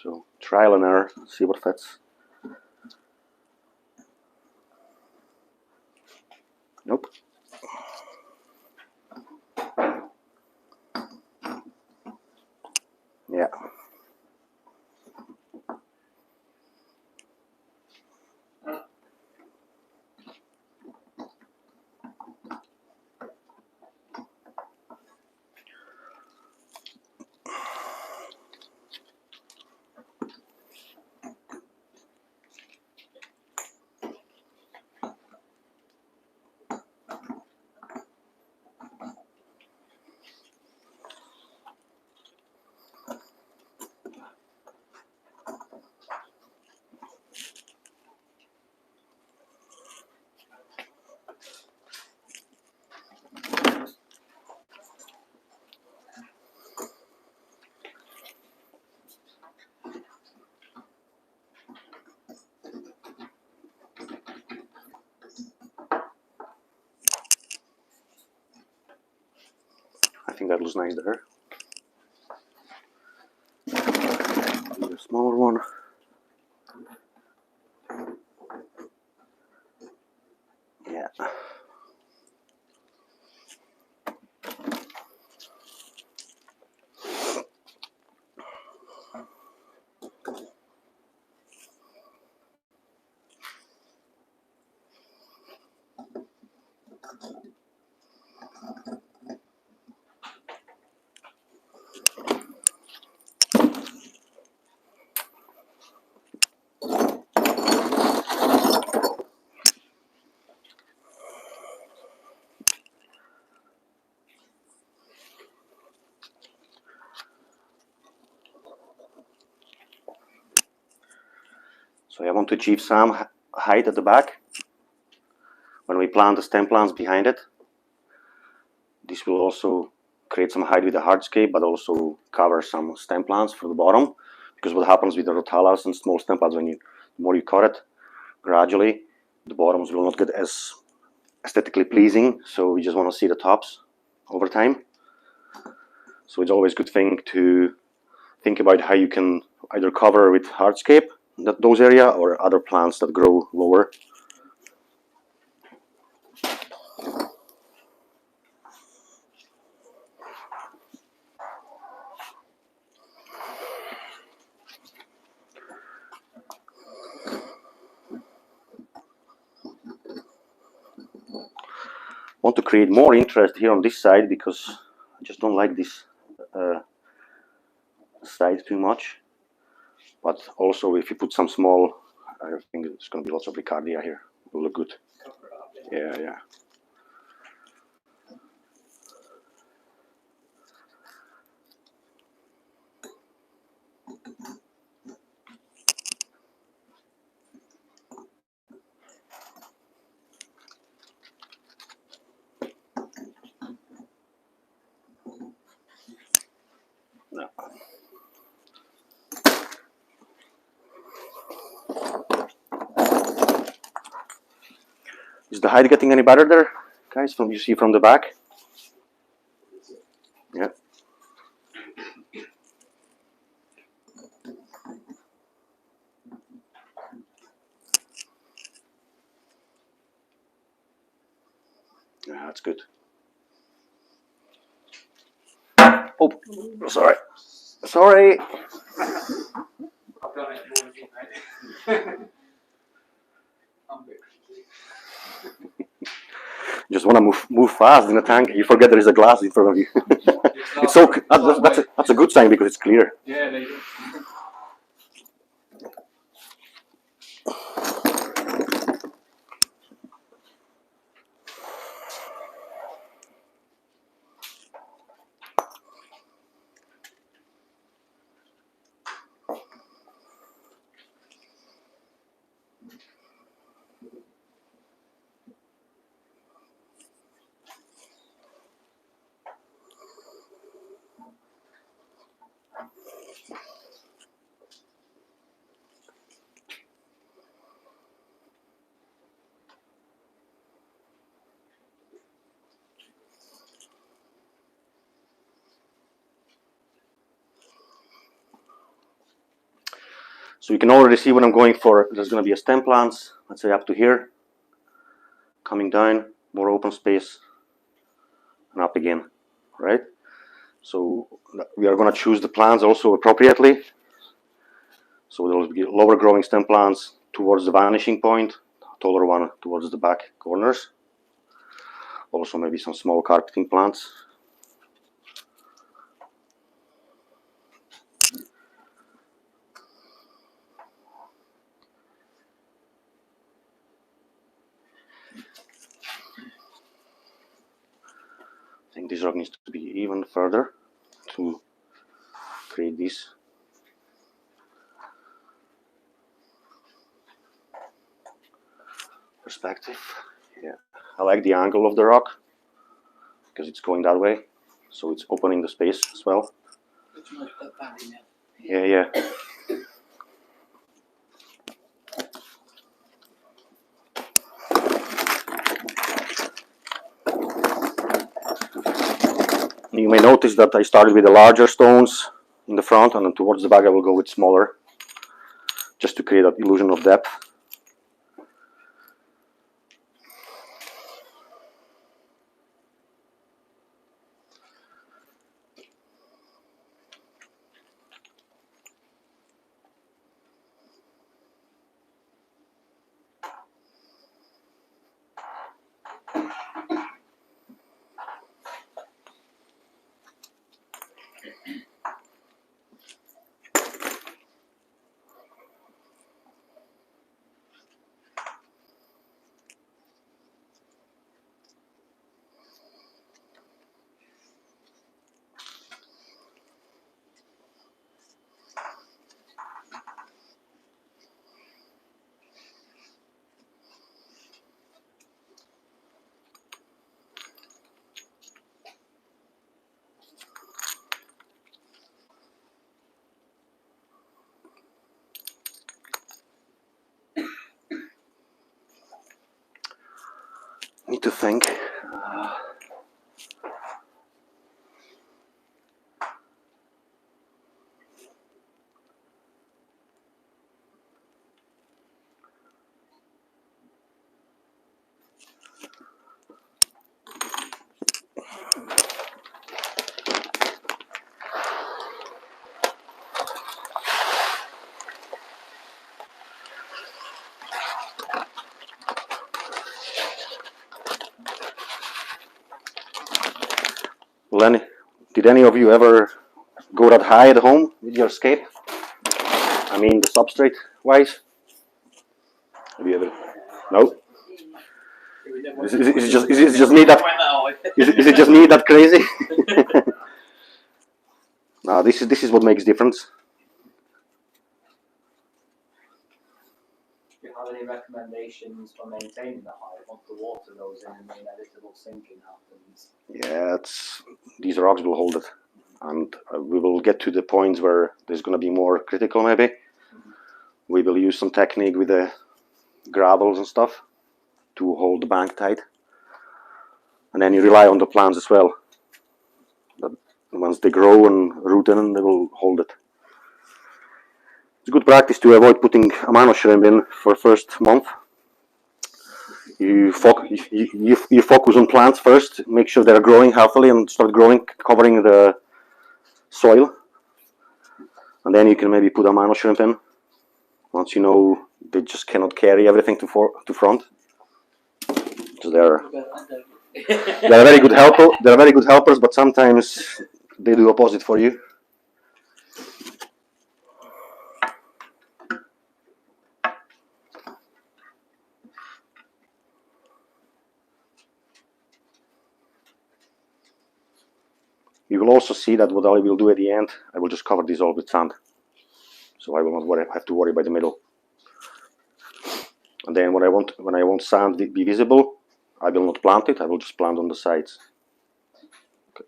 So trial and error, see what fits. Nope. Yeah. I think that looks nice there. A smaller one. Yeah. So I want to achieve some height at the back when we plant the stem plants behind it. This will also create some height with the hardscape, but also cover some stem plants for the bottom. Because what happens with the rotalas and small stem plants, the more you cut it gradually, the bottoms will not get as aesthetically pleasing, so we just want to see the tops over time. So it's always a good thing to think about how you can either cover with hardscape those area or other plants that grow lower. Want to create more interest here on this side because I just don't like this side too much. But also, if you put some small, I think it's going to be lots of Ricardia here. It will look good. Yeah, yeah. No. Is the height getting any better there, guys? From you see from the back? Yeah. Yeah, that's good. Oh, sorry. Sorry. I've done it more than you, mate. I'm a bit tricky. Just want to move fast in the tank. You forget there is a glass in front of you. It's so that's a good sign because it's clear. Yeah, there you go. So you can already see what I'm going for. There's going to be a stem plants, let's say up to here, coming down, more open space, and up again, right? So we are going to choose the plants also appropriately. So there will be lower growing stem plants towards the vanishing point, taller one towards the back corners. Also maybe some small carpeting plants. I think this rock needs to be even further to create this. Perspective. Yeah, I like the angle of the rock because it's going that way, so it's opening the space as well. Yeah, yeah. You may notice that I started with the larger stones in the front, and then towards the back I will go with smaller, just to create that illusion of depth. Need to think. Well, did any of you ever go that high at home with your scape? I mean, the substrate wise? Have you ever? No? Is it just me that? Is it just me that crazy? No, this is what makes difference. Do you have any recommendations for maintaining the hive once the water goes in and the inevitable sinking happens? Yeah, these rocks will hold it, and we will get to the points where there's going to be more critical. Maybe we will use some technique with the gravels and stuff to hold the bank tight, and then you rely on the plants as well. But once they grow and root in, they will hold it. It's good practice to avoid putting amino shrimp in for first month. You focus on plants first, make sure they're growing healthily and start growing, covering the soil. And then you can maybe put amino shrimp in, once you know they just cannot carry everything to front. So they're a very good helper. They're very good helpers, but sometimes they do opposite for you. You will also see that what I will do at the end, I will just cover this all with sand. So I will not have to worry by the middle. And then when I want sand to be visible, I will not plant it, I will just plant on the sides. Okay.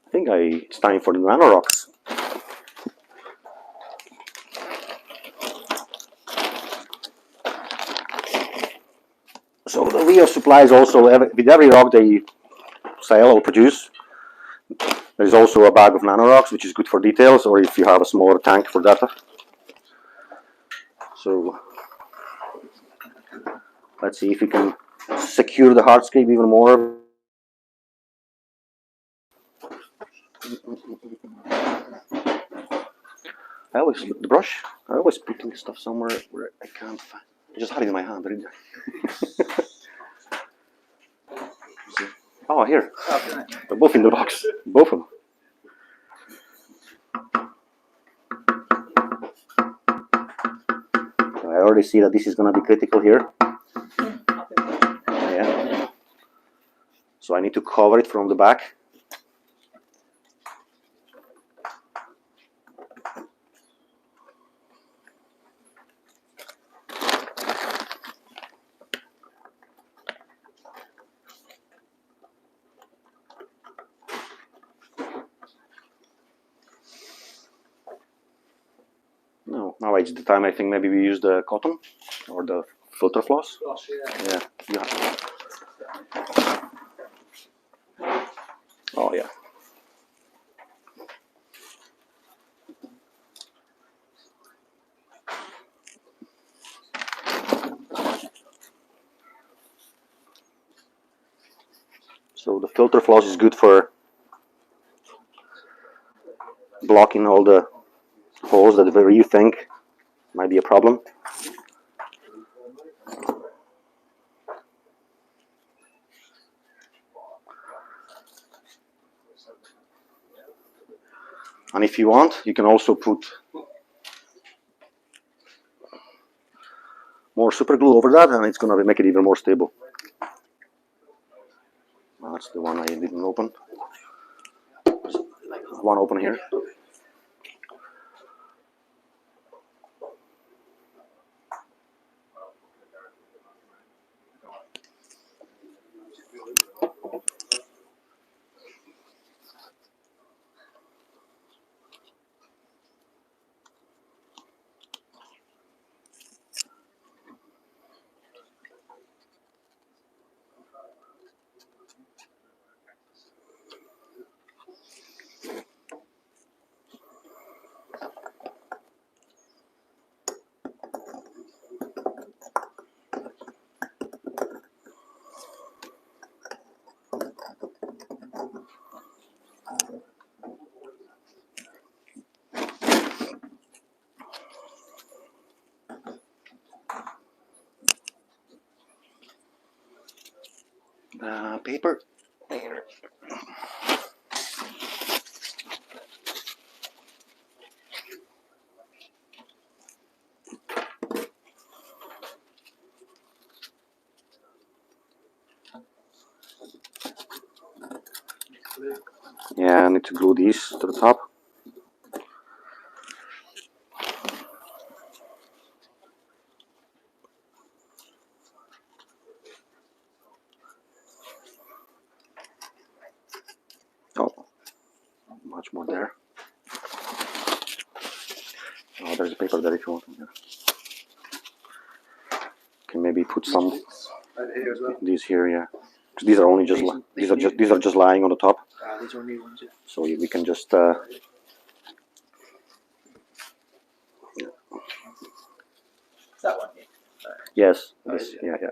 I think it's time for the nano rocks. So the Rio supplies also, with every rock they sell or produce, there's also a bag of nano rocks, which is good for details, or if you have a smaller tank for data. So let's see if we can secure the hardscape even more. The brush, I always putting stuff somewhere where I can't find. I just had it in my hand, didn't I? Oh, here. They're both in the box. Both of them. I already see that this is going to be critical here. Yeah. So I need to cover it from the back. No, now it's the time. I think maybe we use the cotton or the filter floss. Yeah. Oh yeah. So the filter floss is good for blocking all the holes that where you think might be a problem. And if you want, you can also put more super glue over that, and it's going to make it even more stable. That's the one I didn't open. There's one open here. Paper. Here. Yeah, I need to glue these to the top. Oh, much more there. Oh, there's a paper there if you want. Yeah. Can maybe put some Here as well. these here, yeah. 'Cause these are only just these are just lying on the top. These are new ones. Yeah. So we can just. That one. Yeah. Yes. Oh, This, yeah. yeah.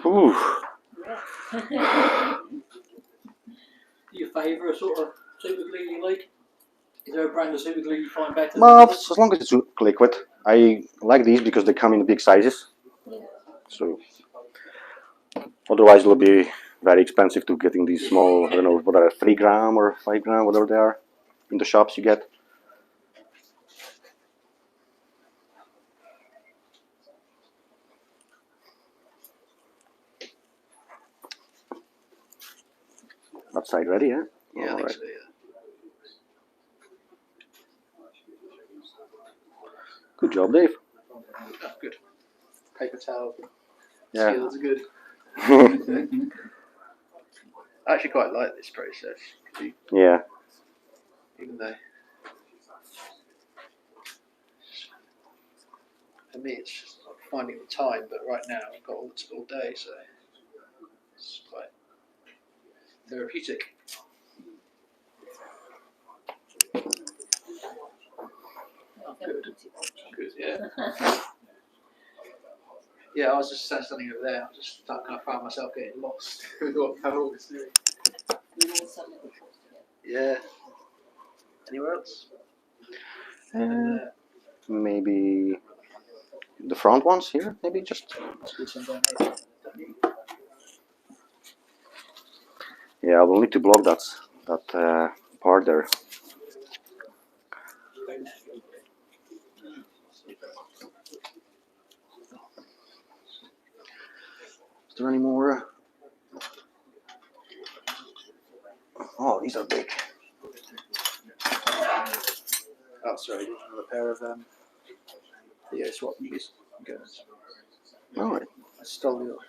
Ooh. Your favourite sort of super glue you like? Is there a brand of super glue you find better? Well, as long as it's liquid. I like these because they come in big sizes. So otherwise it'll be very expensive to getting these small, I don't know, what are 3 gram or 5 gram, whatever they are, in the shops you get. That side ready, yeah? Yeah, I All think right. so, yeah. Good job, Dave. That's good. Paper towel. Yeah. Skills are good. I actually quite like this process. Yeah. Even though for me it's just like finding the time, but right now I've got all day, so it's quite therapeutic. Good, yeah. Yeah, I was just standing over there. I found myself getting lost with what Pavol was doing. Yeah. Anywhere else? Maybe the front ones here, maybe just. Yeah, we'll need to block that part there. Is there any more? Oh, these are big. Oh, sorry, another pair of yeah, swap these. All right. I stole yours.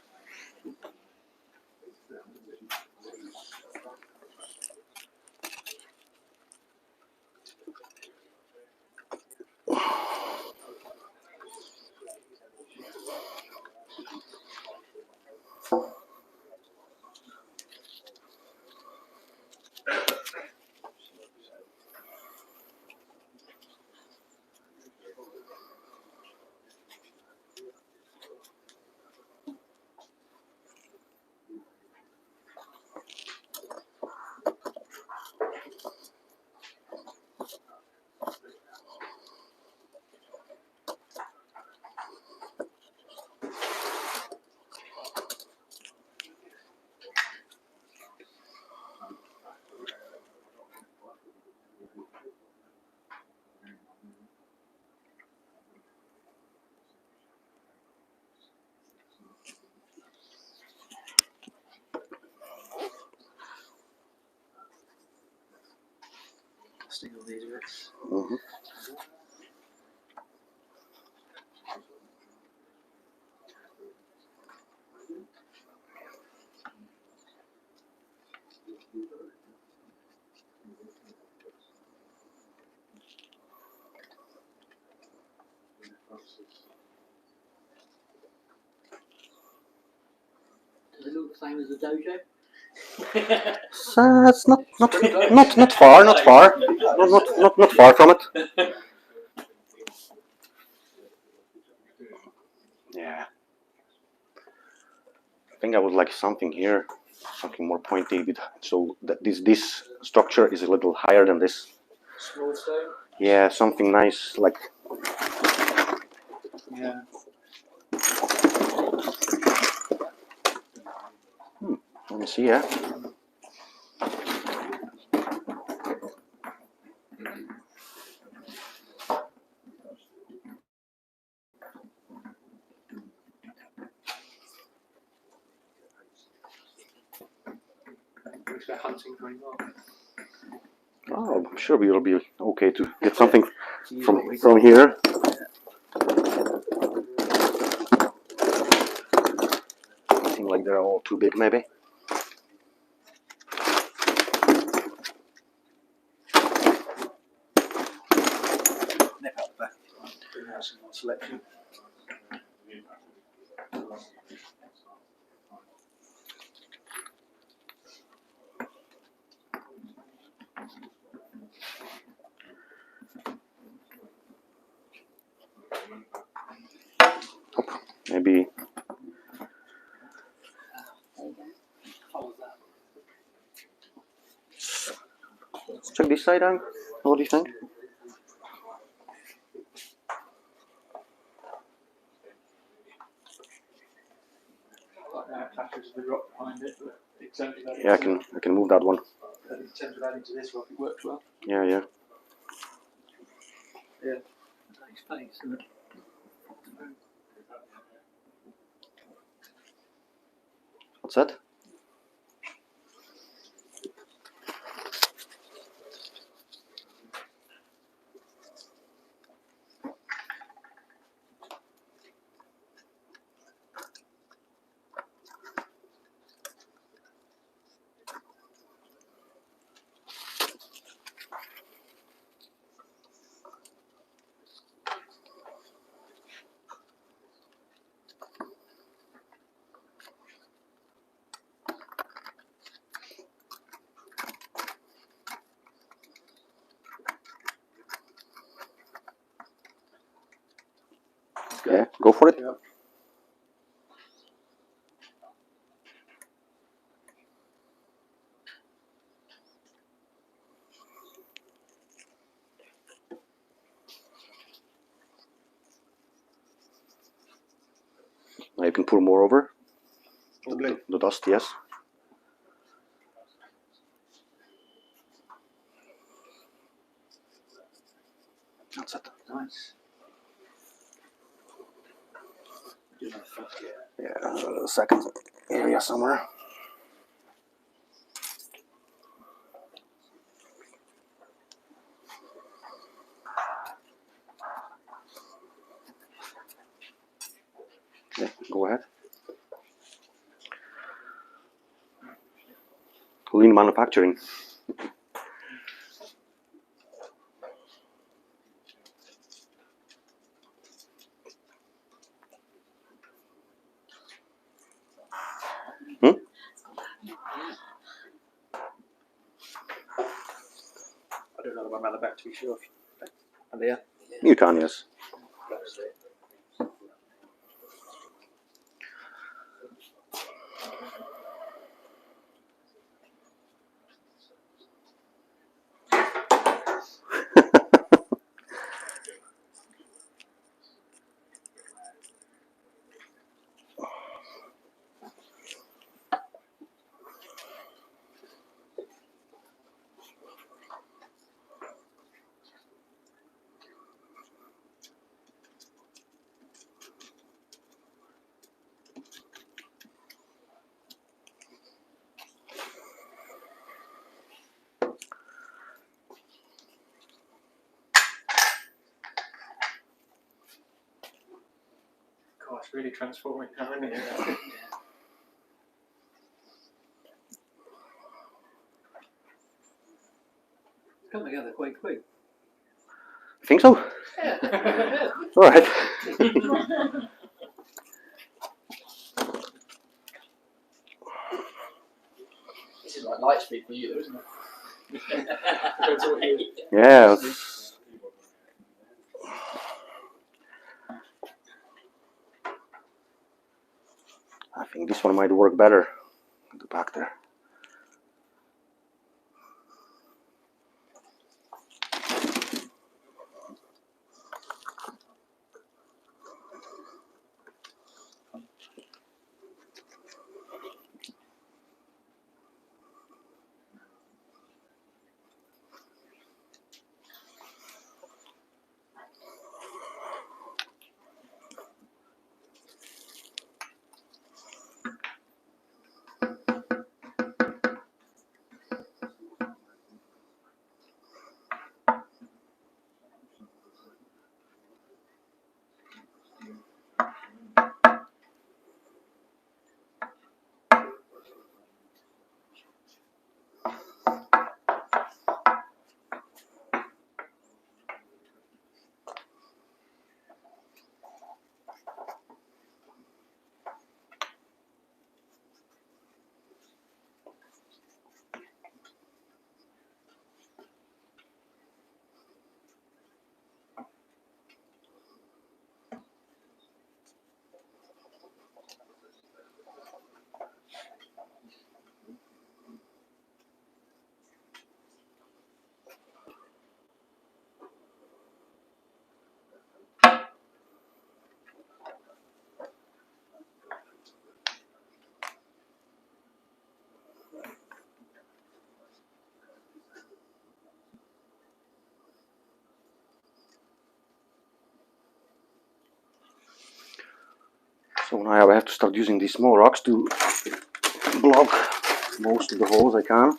casting on these bits. Mm-hmm. Does it look the same as the dojo? So it's not far, not far from it. Yeah. I think I would like something here, something more pointy. So that this structure is a little higher than this. Small stone? Yeah, something nice like. Yeah. Let me see. Yeah. Looks like hunting for any more. Oh, I'm sure we will be okay to get something from here. I think like they're all too big, maybe. Nip out the back. Bring out some more selection. Maybe. Let's check this side out. What do you think? Attaches the rock behind it, but it's only that. Yeah, I can move that one. In terms of adding to this rock, it works well. Yeah, yeah. Yeah. Nice face, isn't it? What's that? Yeah, go for it. Yeah. Now you can pour more over. Probably. The dust, yes. That's it. Nice. Do that first, yeah. Yeah, second area somewhere. Yeah, go ahead. Lean manufacturing. I don't know about the back to be sure. And there. You can, yes. That's it. rock's really transforming now, isn't it? It's come together quite quick. Think so? Yeah. All right. This is like light speed for you, though, isn't it? Yeah. I think this one might work better at the back there. So now I have to start using these small rocks to block most of the holes I can.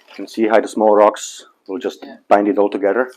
You can see how the small rocks will just bind it all together.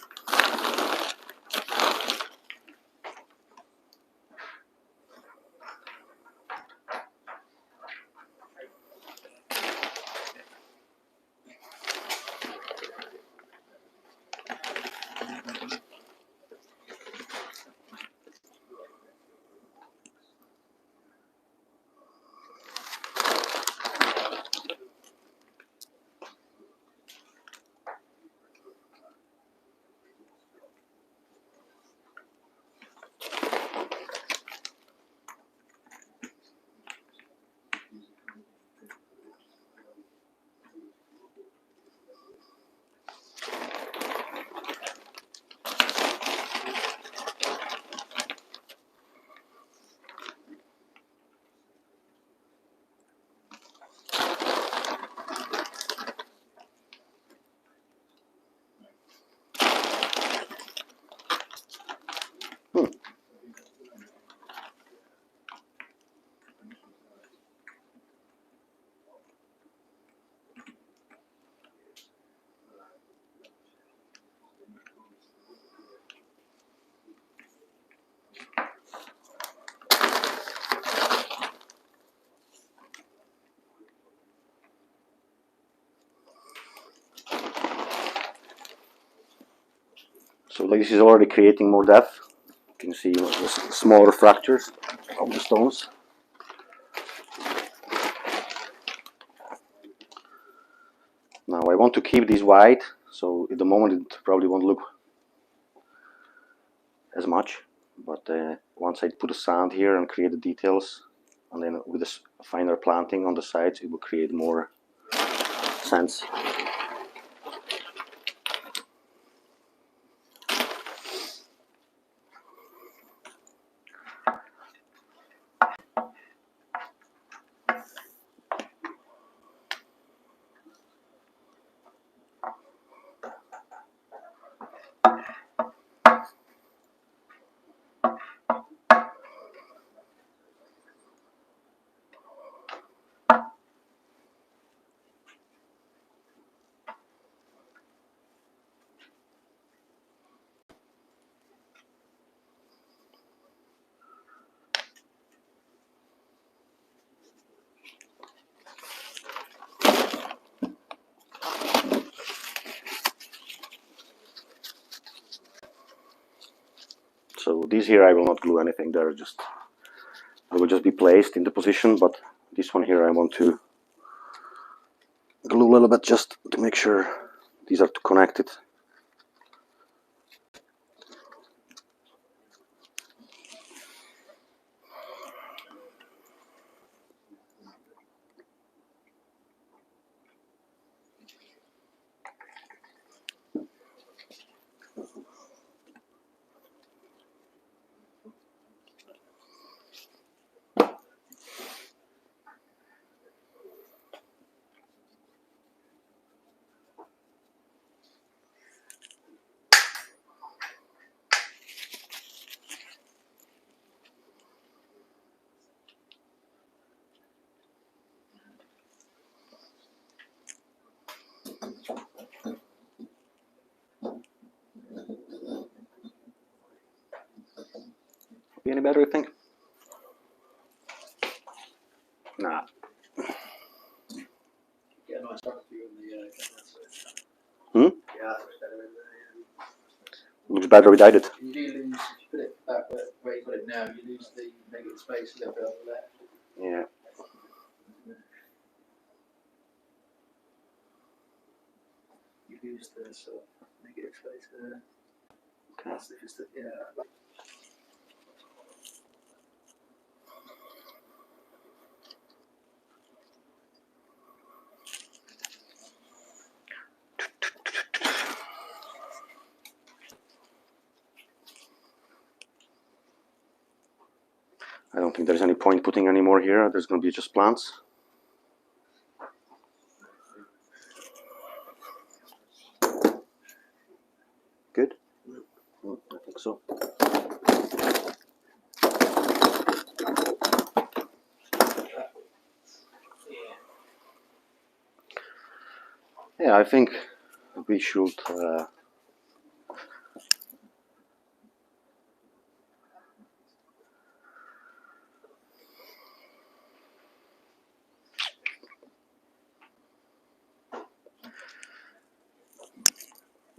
So this is already creating more depth. You can see the smaller fractures of the stones. Now I want to keep these white, so at the moment it probably won't look as much, but once I put the sand here and create the details, and then with this finer planting on the sides, it will create more sense. So these here I will not glue anything, they will just be placed in the position, but this one here I want to glue a little bit just to make sure these are connected. Be any better, you think? Nah. Get a nice front view in the Hmm? yeah, that's better in the, Looks better without it. you do lose, if you put it back where you got it now, you lose the negative space a little bit on the left. Yeah. You lose the sort of negative space there. Okay. That's if it's the, yeah. I don't think there's any point putting any more here. There's going to be just plants. Good? I think so. Yeah, I think we should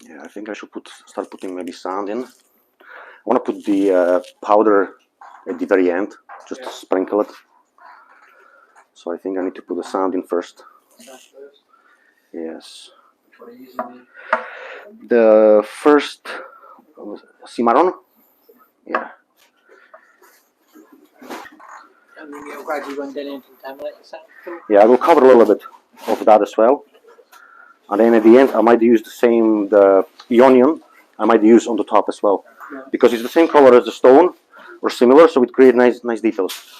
yeah, I think I should start putting maybe sand in. I want to put the powder at the very end, just to sprinkle it. So I think I need to put the sand in first. Yes. Which one are you using? The first cimarron. Yeah. And then you'll gradually run down and contaminate the sand. Yeah, I will cover a little bit of that as well. And then at the end, I might use the onion, I might use on the top as well. Yeah. Because it's the same color as the stone, or similar, so it creates nice details.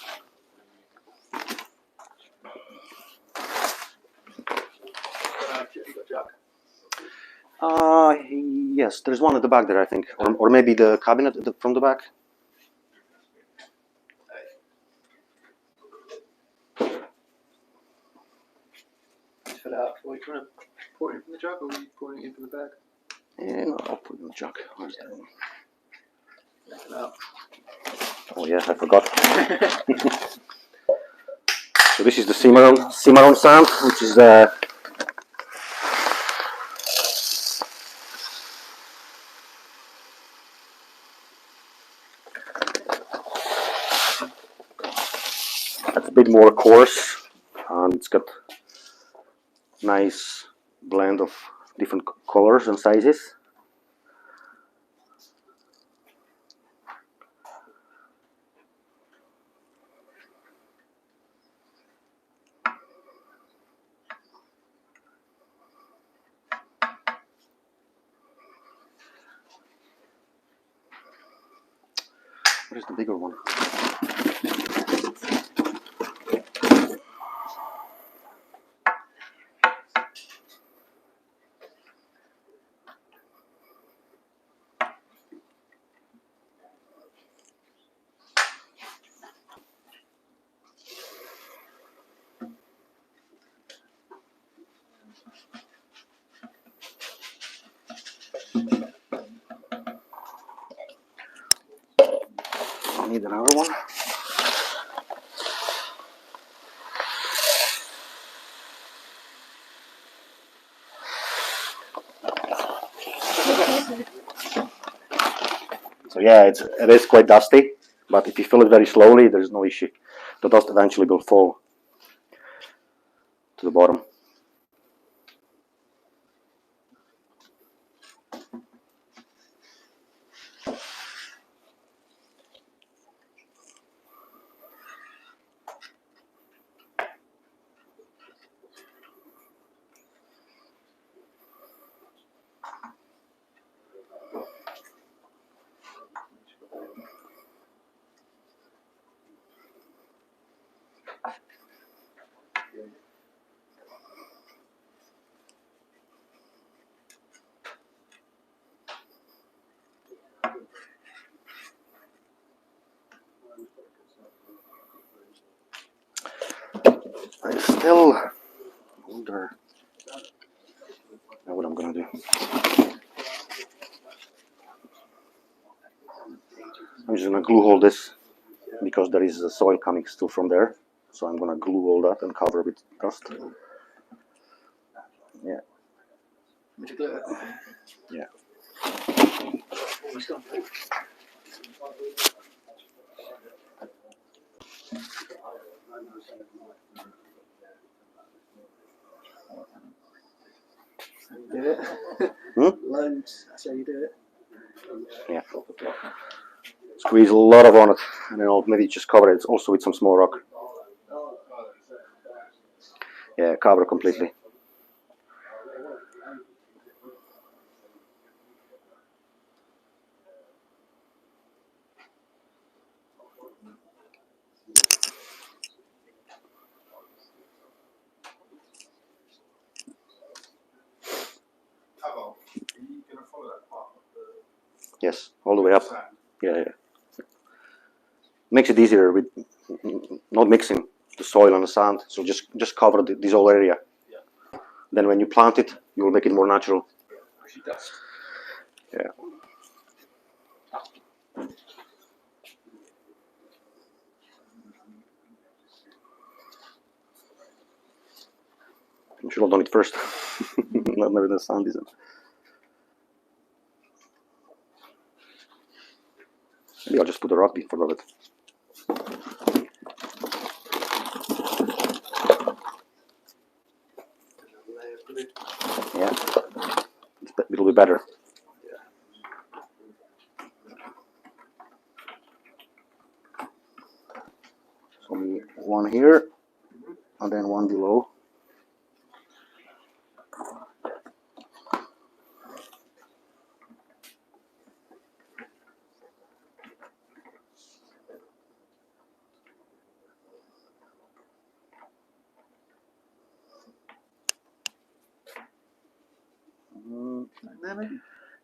Yes, there's one at the back there, I think. Or maybe the cabinet from the back. Fill it out for you. Do you want to pour it in from the jug, or are you pouring it in from the bag? Yeah, no, I'll put it in the jug. Where's that one? Fill it out. Oh yeah, I forgot. So this is the cimarron sand, which is That's a bit more coarse, and it's got nice blend of different colors and sizes. What is the bigger one? I need another one. So yeah, it is quite dusty, but if you fill it very slowly, there's no issue. The dust eventually will fall to the bottom. I still wonder what I'm gonna do. I'm just gonna glue hold this because there is soil coming still from there. So I'm gonna glue all that and cover with dust. Yeah. Would you glue it? Yeah. Do it. Loads. That's how you do it. Yeah. Squeeze a lot of on it, and then I'll maybe just cover it also with some small rock. Yeah, cover completely. Pavol, are you going to follow that part of the... Yes, all the way up. Yeah. Makes it easier with not mixing the soil and the sand. So just cover this whole area. Yeah. Then when you plant it, you will make it more natural. Dust. Yeah. I should have done it first. Not maybe the sand isn't. Maybe I'll just put a rock in front of it. Yeah, it'll be better. So one here, and then one below.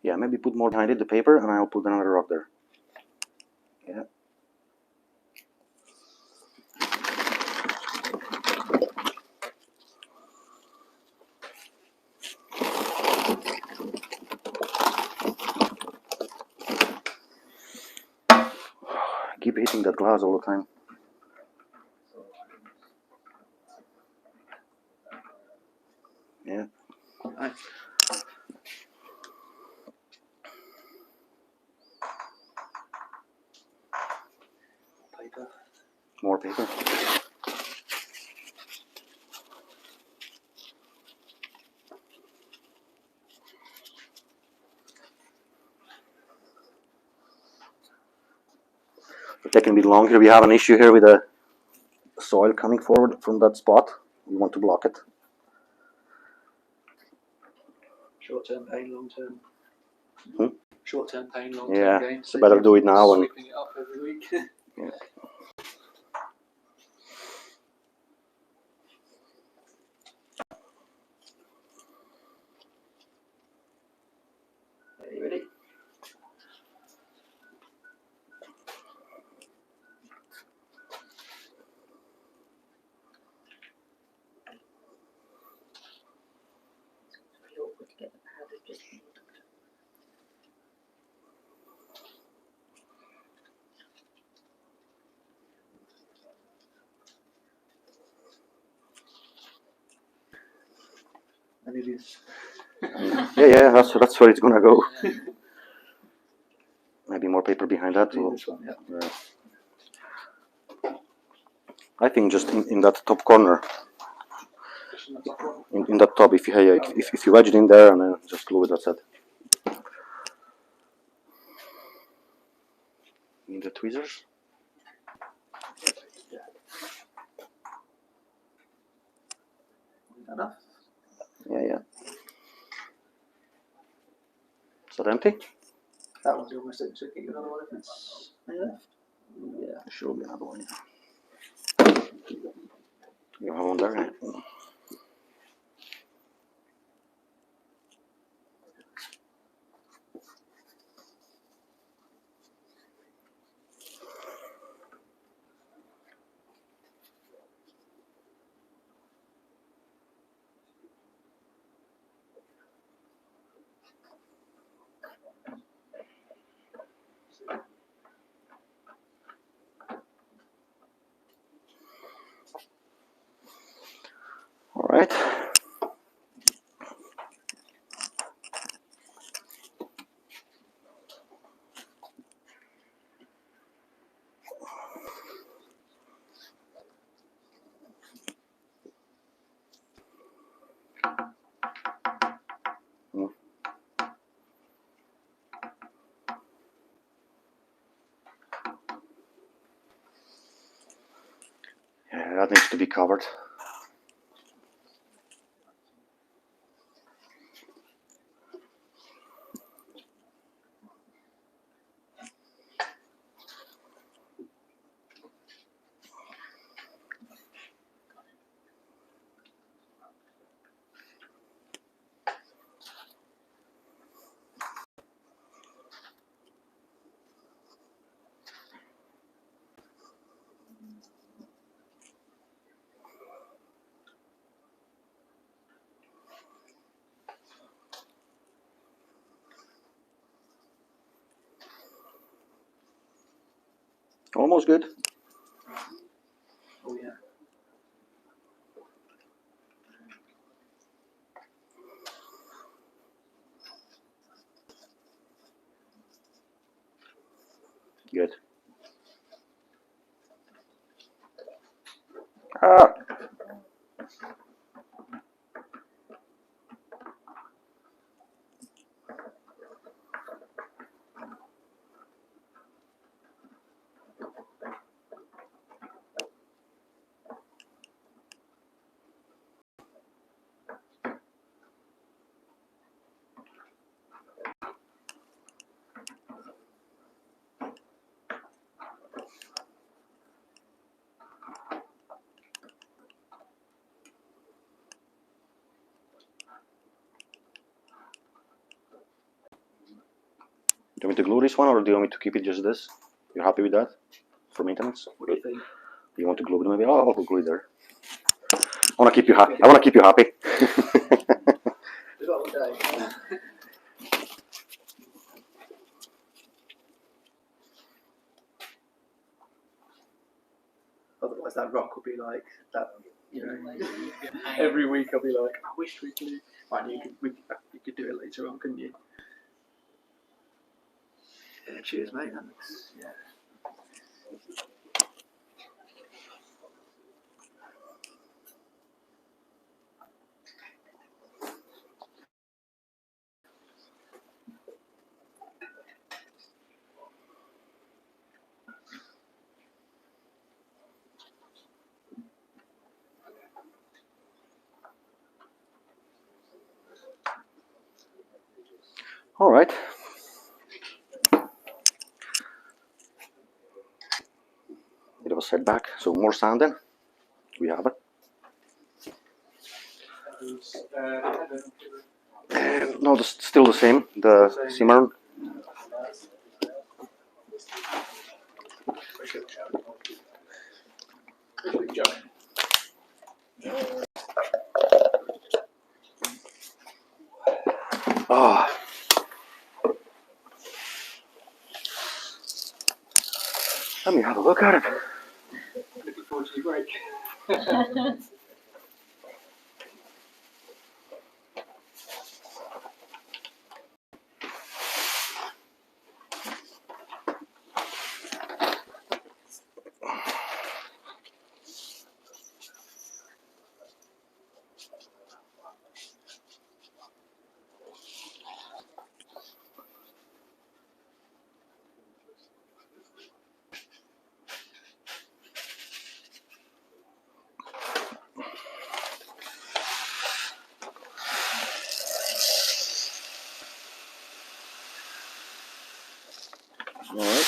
Yeah, maybe put more behind it, the paper, and I'll put another rock there. Yeah. I keep hitting that glass all the time. Yeah. Nice. Paper. More paper. for taking a bit longer. We have an issue here with the soil coming forward from that spot. We want to block it. Short-term pain, long-term. Hmm? Short-term pain, long-term Yeah, gain. so better do it now. And Sweeping it up every week. yeah. Are you ready? And it is. Yeah, that's where it's gonna go. Maybe more paper behind that. Or, This one, yeah. I think just in that top corner, in that top, if you wedge it in there and then just glue it, that's it. Need the tweezers? Enough? Yeah. Is that empty? That one's almost empty. Get you another one if it's left. Yeah. There should be another one. You have one there, right? All right. Yeah, that needs to be covered. Almost good. Oh yeah. Good. Ah. Do you want me to glue this one, or do you want me to keep it just this? You're happy with that for maintenance? What do you think? Do you want to glue it? Maybe I'll glue it there. I want to keep you happy. I want to keep you happy. We've got all day. Otherwise, that rock will be like that. You know, every week I'll be like, I wish we could. Right, you could do it later on, couldn't you? Yeah, cheers, mate. That looks, yeah. All right. Bit of a setback, so more sand then. We have it. No, still the same. The simmer. Oh. Let me have a look at it. Looking forward to your break. All right.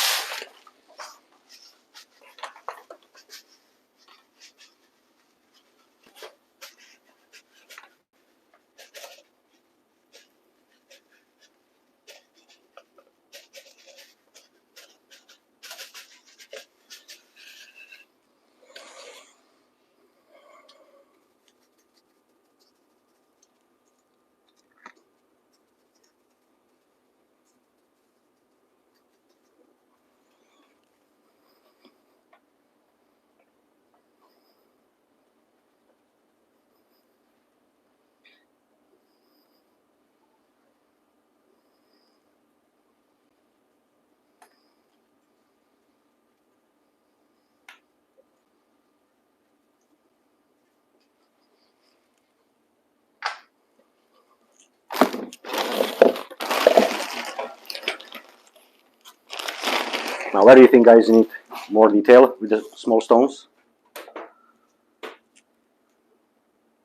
Now, where do you think, guys, you need more detail with the small stones?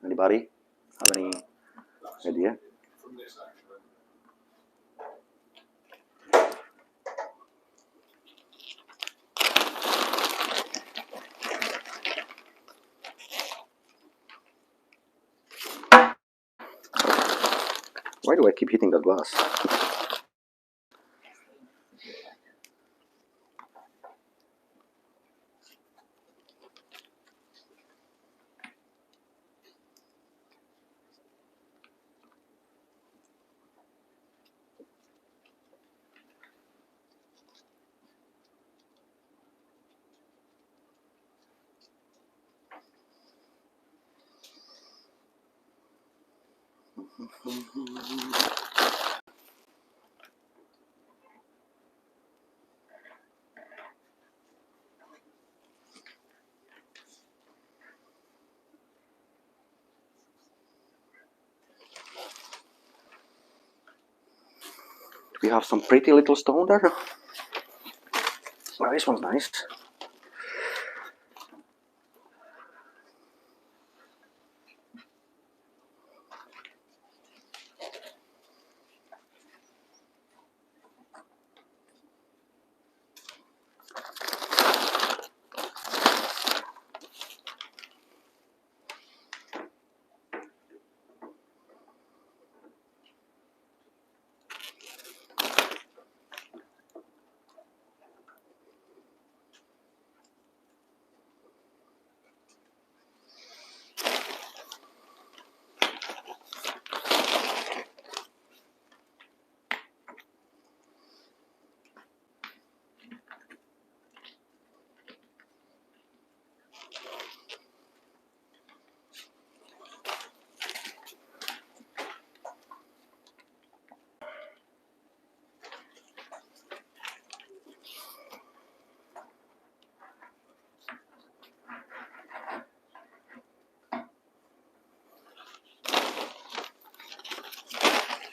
Anybody have any idea? Why do I keep hitting that glass? We have some pretty little stone there. Oh, this one's nice.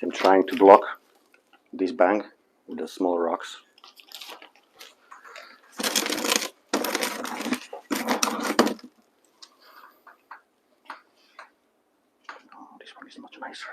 I'm trying to block this bank with the small rocks. Oh, this one is much nicer.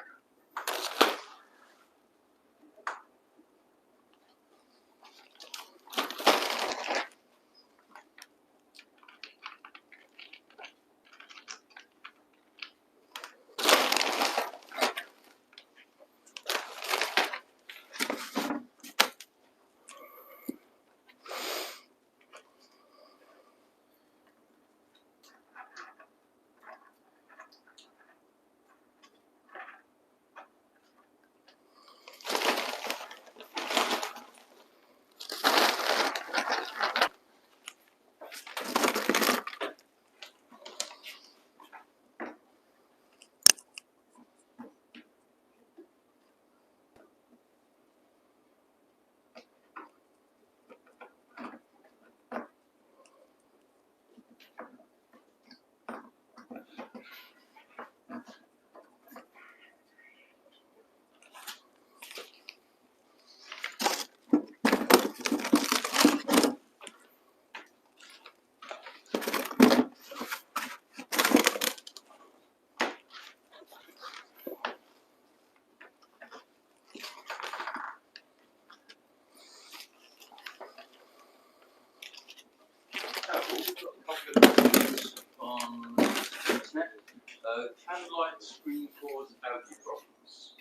Can light screen cause algae problems?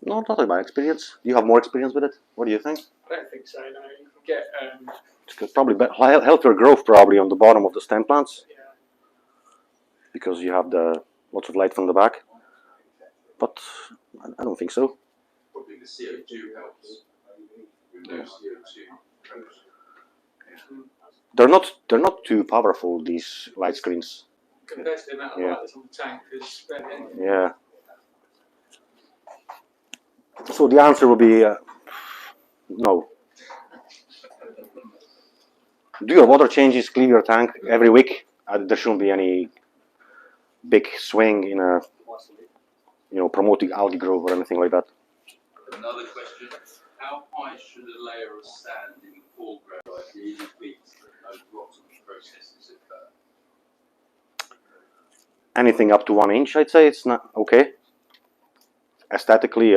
No, not in my experience. You have more experience with it. What do you think? I don't think so. No, you can get It's probably healthier growth probably on the bottom of the stem plants yeah. because you have the lots of light from the back. But I don't think so. Probably the CO2 helps. With no CO2. They're not too powerful, these light screens. Compared to the amount of light that's on the tank, is Yeah. So the answer will be no. Do your water changes, clean your tank every week. There shouldn't be any big swing in a, promoting algae growth or anything like that. Another question: how high should a layer of sand in the foreground ideally be so that no rotting processes occur? Anything up to 1 inch, I'd say it's not okay. Aesthetically,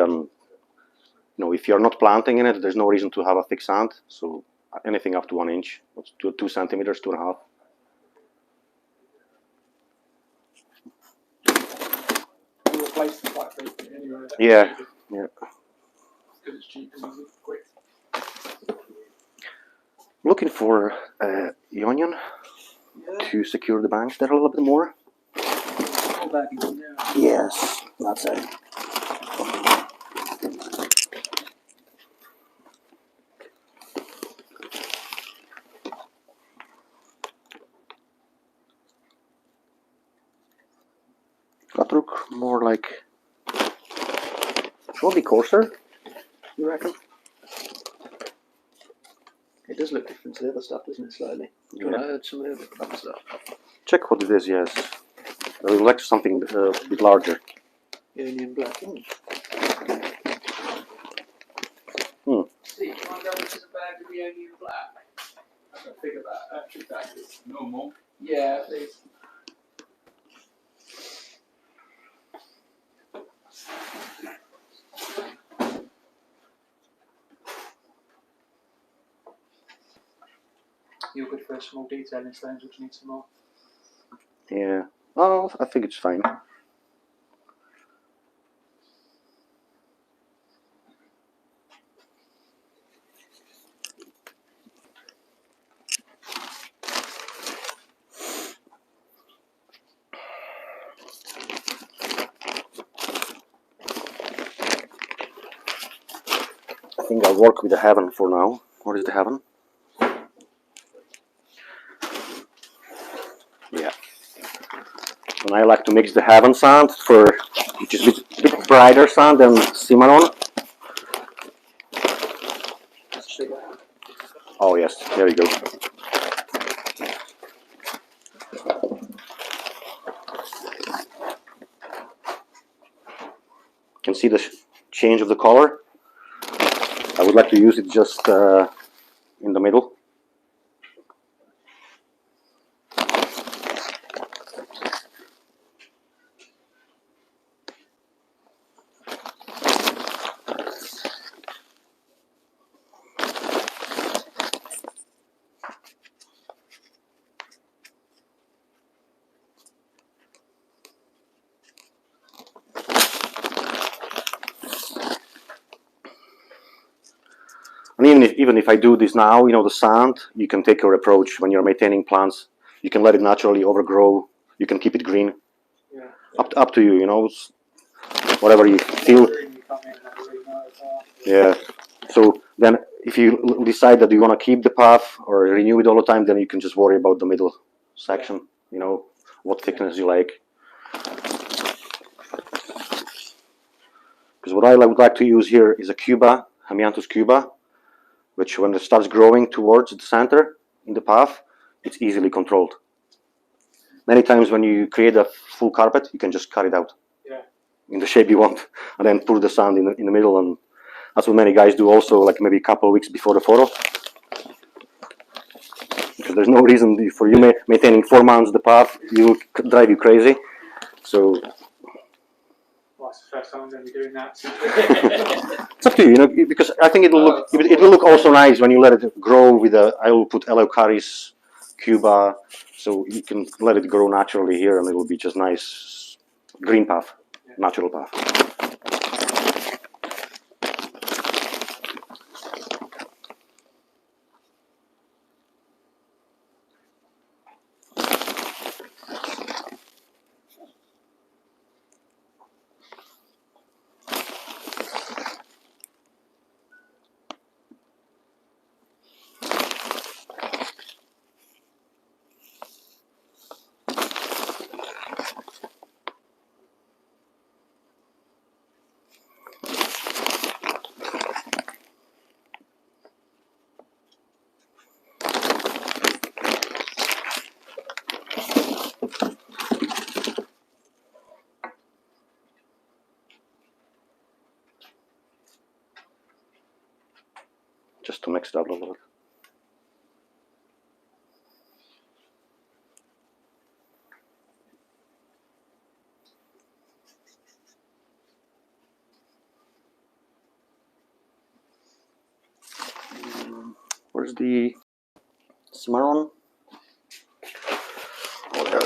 if you're not planting in it, there's no reason to have a thick sand. So anything up to 1 inch, 2 centimeters, 2.5. you replace them quite frequently anyway. Yeah. Because it's cheap and easy, quick. Looking for onion to secure the banks there a little bit more. Yes, that's it. That look more like, should be coarser, you reckon? It does look different to the other stuff, doesn't it, slightly? Do you want to add some of the other stuff? Check what it is, yes. I would like something a bit larger. Union black. Steve, do you want to go into the bag of the onion black? I don't think about that. Actually, that is Normal. yeah, please. You're good for a small detail in stones, which need some more. Yeah. Oh, I think it's fine. I think I'll work with the heaven for now. What is the heaven? Yeah. And I like to mix the heaven sand which is a bit brighter sand than cinnamon. Oh yes, there you go. You can see the change of the color. I would like to use it just in the middle. And even if I do this now, the sand, you can take your approach when you're maintaining plants. You can let it naturally overgrow. You can keep it green. Yeah. Up to you, whatever you feel. Yeah. So then if you decide that you want to keep the path or renew it all the time, then you can just worry about the middle section, what thickness you like. Because what I would like to use here is a Cuba, Hamianthus Cuba, which when it starts growing towards the center in the path, it's easily controlled. Many times when you create a full carpet, you can just cut it out in the shape you want, and then put the sand in the middle, and that's what many guys do also, like maybe a couple of weeks before the photo. Because there's no reason for you maintaining 4 months the path, it will drive you crazy. So Well, that's the first time I'm going to be doing that. it's up to you, because I think it will look also nice when you let it grow with I will put Eleucharis, Cuba, So you can let it grow naturally here, and it will be just nice green path, natural path. Just to mix it up a little bit. Where's the cimarron? Oh, there.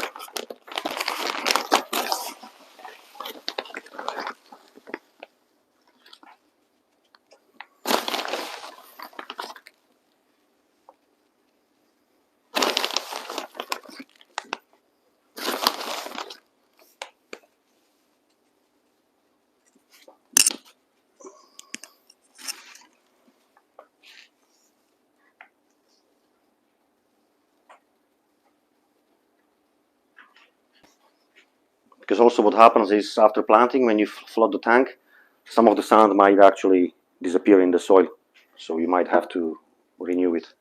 Because also what happens is after planting, when you flood the tank, some of the sand might actually disappear in the soil. So you might have to renew it.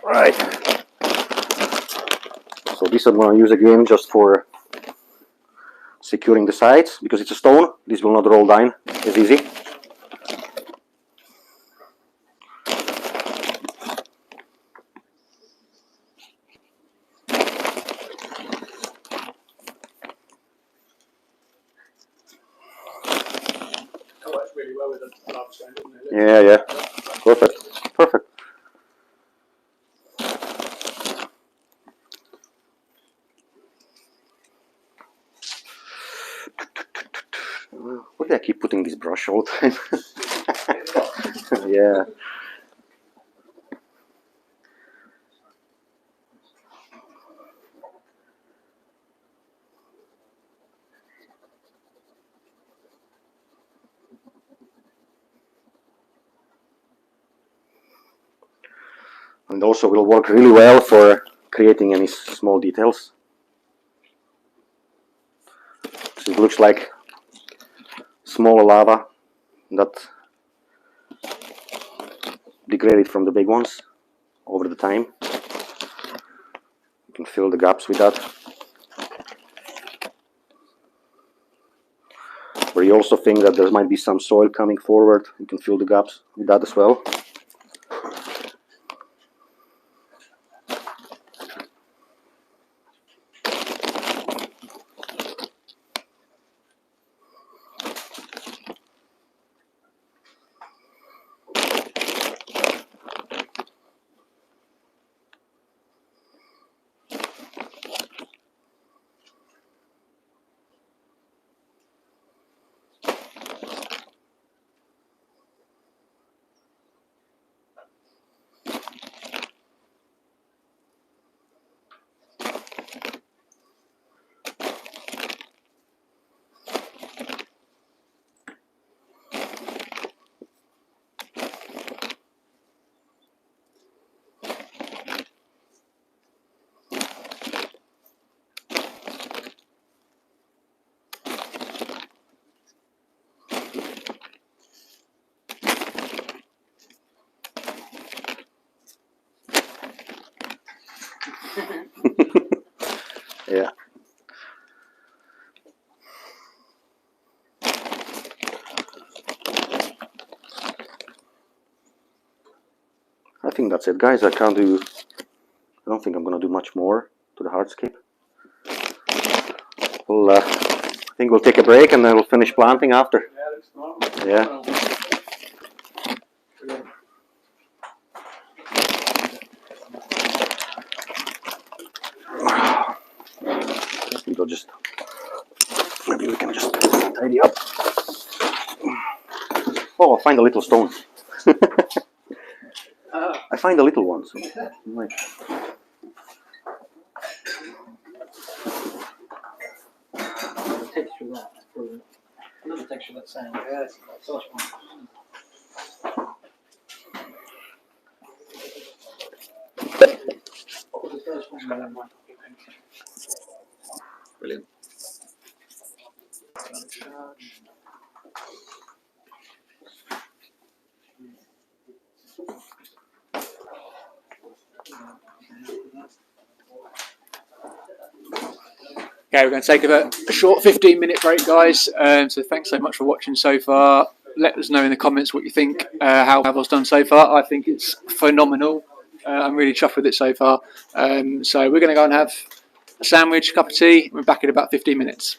Right. So this I'm going to use again just for securing the sides, because it's a stone. This will not roll down as easy. That works really well with the large stone, doesn't it? Yeah, yeah. Perfect. Perfect. Why do I keep putting this brush all the time? Yeah. And also will work really well for creating any small details. So it looks like small lava that degraded from the big ones over the time. You can fill the gaps with that. Where you also think that there might be some soil coming forward, you can fill the gaps with that as well. Yeah. I think that's it, guys. I don't think I'm gonna do much more to the hardscape. I think we'll take a break and then we'll finish planting after. Yeah, looks normal. Yeah. Brilliant. We'll just, maybe we can just tidy up. Oh, I find a little stone. I find a little one. So. Right. The texture of that, brilliant. I love the texture of that sand. Yeah, it's so much fun. What was the first one? Brilliant. Okay, we're going to take a short 15-minute break, guys. So thanks so much for watching so far. Let us know in the comments what you think, how Pavol's done so far. I think it's phenomenal. I'm really chuffed with it so far. So we're going to go and have a sandwich, a cup of tea. We're back in about 15 minutes.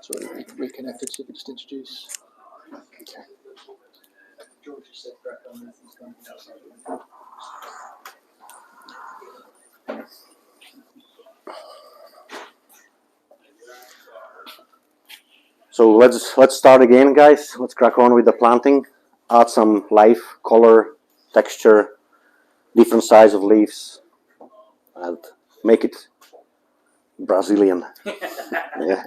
So we reconnected, so we just introduce. Okay. George said crack on this, he's going outside. So let's start again, guys. Let's crack on with the planting. Add some life, color, texture, different size of leaves, and make it Brazilian. Yeah.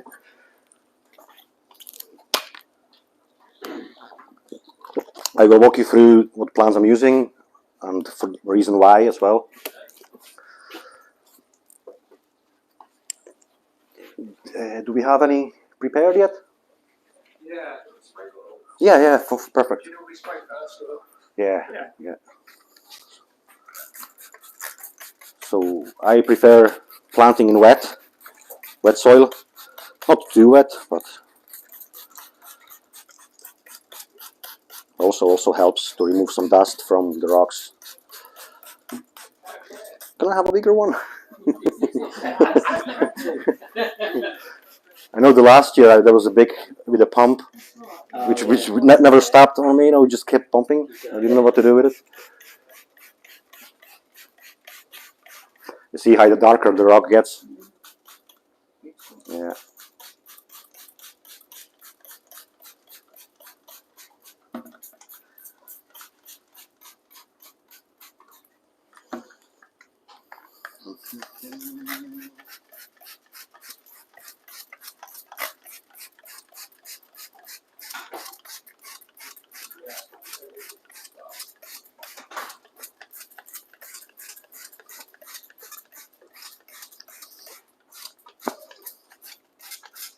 I will walk you through what plants I'm using and for the reason why as well. Do we have any prepared yet? Yeah. Yeah, perfect. Do you normally spray first or? Yeah. So I prefer planting in wet soil, not too wet, but also helps to remove some dust from the rocks. Can I have a bigger one? I know the last year there was a big with a pump, which never stopped on me. You know, just kept pumping. I didn't know what to do with it. You see how the darker the rock gets. Yeah.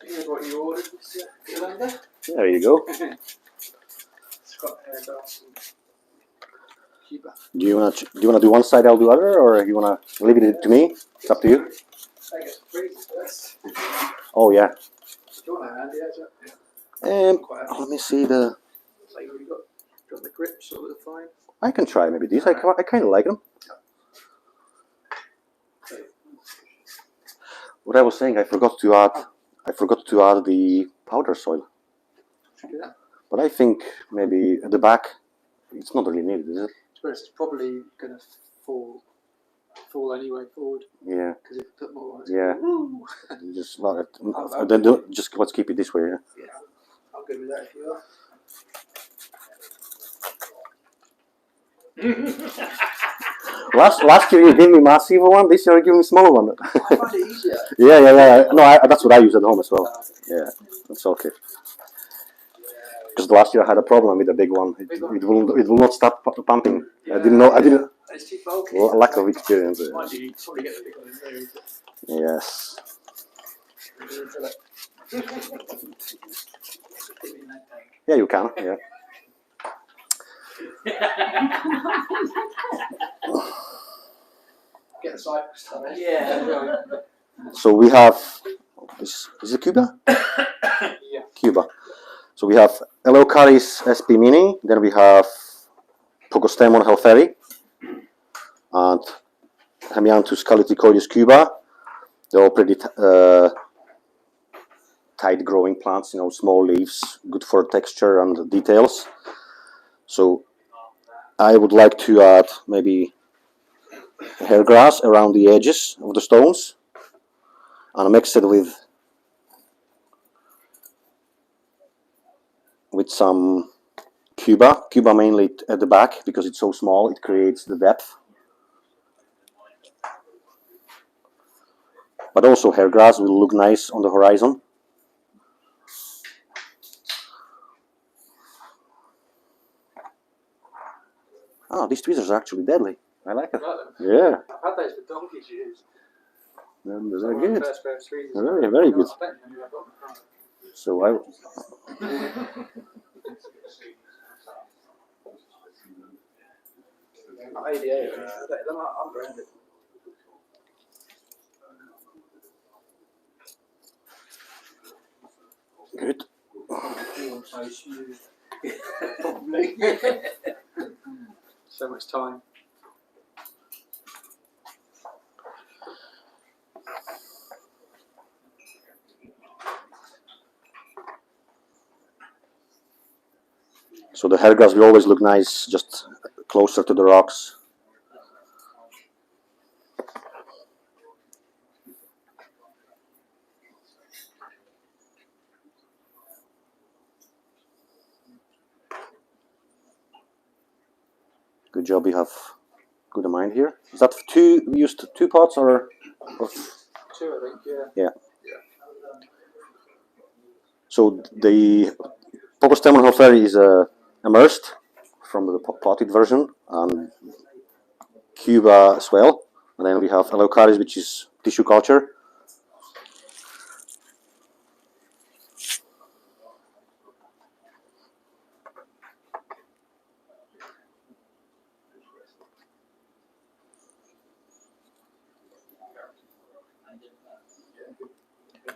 Here's what you ordered, Mr. Kulanda. There you go. Scott Hairgrass and Cuba. Do you wanna do one side? I'll do other, or you wanna leave it to me? It's up to you. I guess freeze first. Oh yeah. Do you want a hand? Yeah. Let me see the. So you already got the grips sort of fine. I can try maybe these. I kind of like them. What I was saying, I forgot to add the powder soil. Yeah. But I think maybe at the back, it's not really needed, is it? It's probably going to fall anyway forward. Yeah. Because if you put more on, Yeah. Just not it. Then just let's keep it this way. Yeah. I'm good with that if you are. Last year you gave me massive one. This year you give me smaller one. I find it easier. Yeah. No, that's what I use at home as well. Yeah, that's okay. Because last year I had a problem with the big one. It will not stop pumping. Yeah. I didn't. It's too bulky. Well, lack of experience. Mind you, probably get the big one in there. Yes. Yeah, you can. Yeah. Get the cypress done. Yeah. So we have. Is it Cuba? Yeah. Cuba. So we have Eleucharis SP Mini. Then we have Pogostemon Helferi and Hemianthus calliticoides Cuba. They're all pretty tight growing plants, small leaves, good for texture and details. So I would like to add maybe hair grass around the edges of the stones and mix it with some Cuba mainly at the back because it's so small, it creates the depth. But also hair grass will look nice on the horizon. Oh, these tweezers are actually deadly. I like it. Yeah. I've had those for donkeys used. They're good. First pair of tweezers. Very, very good. So ADA, they're not unbranded. good. Probably. So much time. So the hair grass will always look nice, just closer to the rocks. Good job, you have good amount here. Is that we used 2 pots or 2, I think, yeah. yeah. So the Pavol Kulanda is immersed from the potted version, and Cuba as well. And then we have Alocaris, which is tissue culture.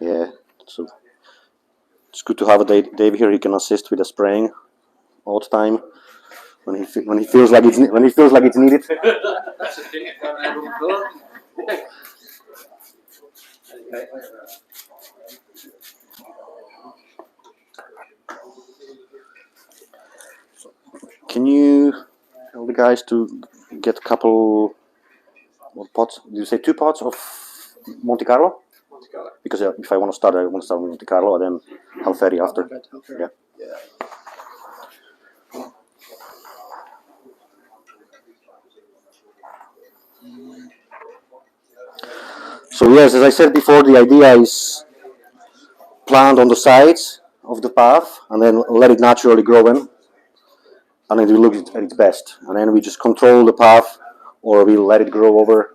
Yeah, so it's good to have a Dave here. He can assist with the spraying all the time when he feels like it's needed. That's a thing. I can't have on the floor. Can you tell the guys to get a couple more pots? Did you say 2 pots of Monte Carlo? Monte Carlo. Because if I want to start with Monte Carlo and then Halferi after. Yeah. So yes, as I said before, the idea is plant on the sides of the path and then let it naturally grow in, and it will look at its best. And then we just control the path, or we let it grow over.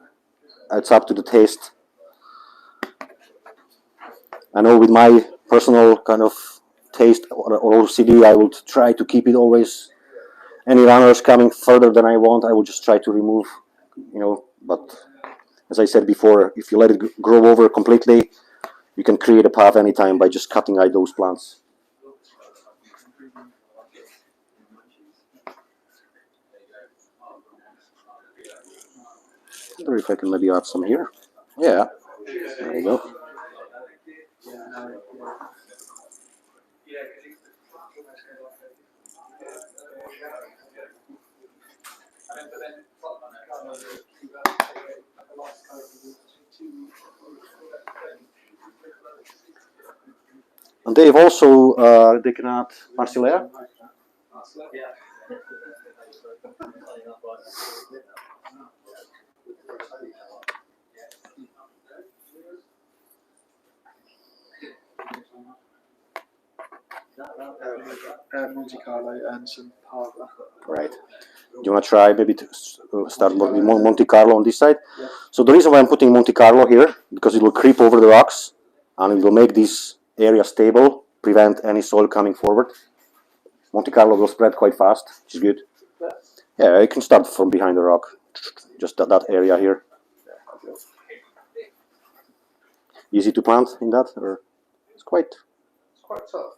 It's up to the taste. I know with my personal kind of taste or OCD, I would try to keep it always. Any runners coming further than I want, I will just try to remove, but as I said before, if you let it grow over completely, you can create a path anytime by just cutting out those plants. I wonder if I can maybe add some here. Yeah, there you go. And they've also taken out Marsilea. Monte Carlo and some Parva. Right. Do you want to try maybe to start with Monte Carlo on this side? Yeah. So the reason why I'm putting Monte Carlo here, because it will creep over the rocks and it will make this area stable, prevent any soil coming forward. Monte Carlo will spread quite fast, which is good. Yeah, you can start from behind the rock, just that area here. Easy to plant in that, or it's quite tough.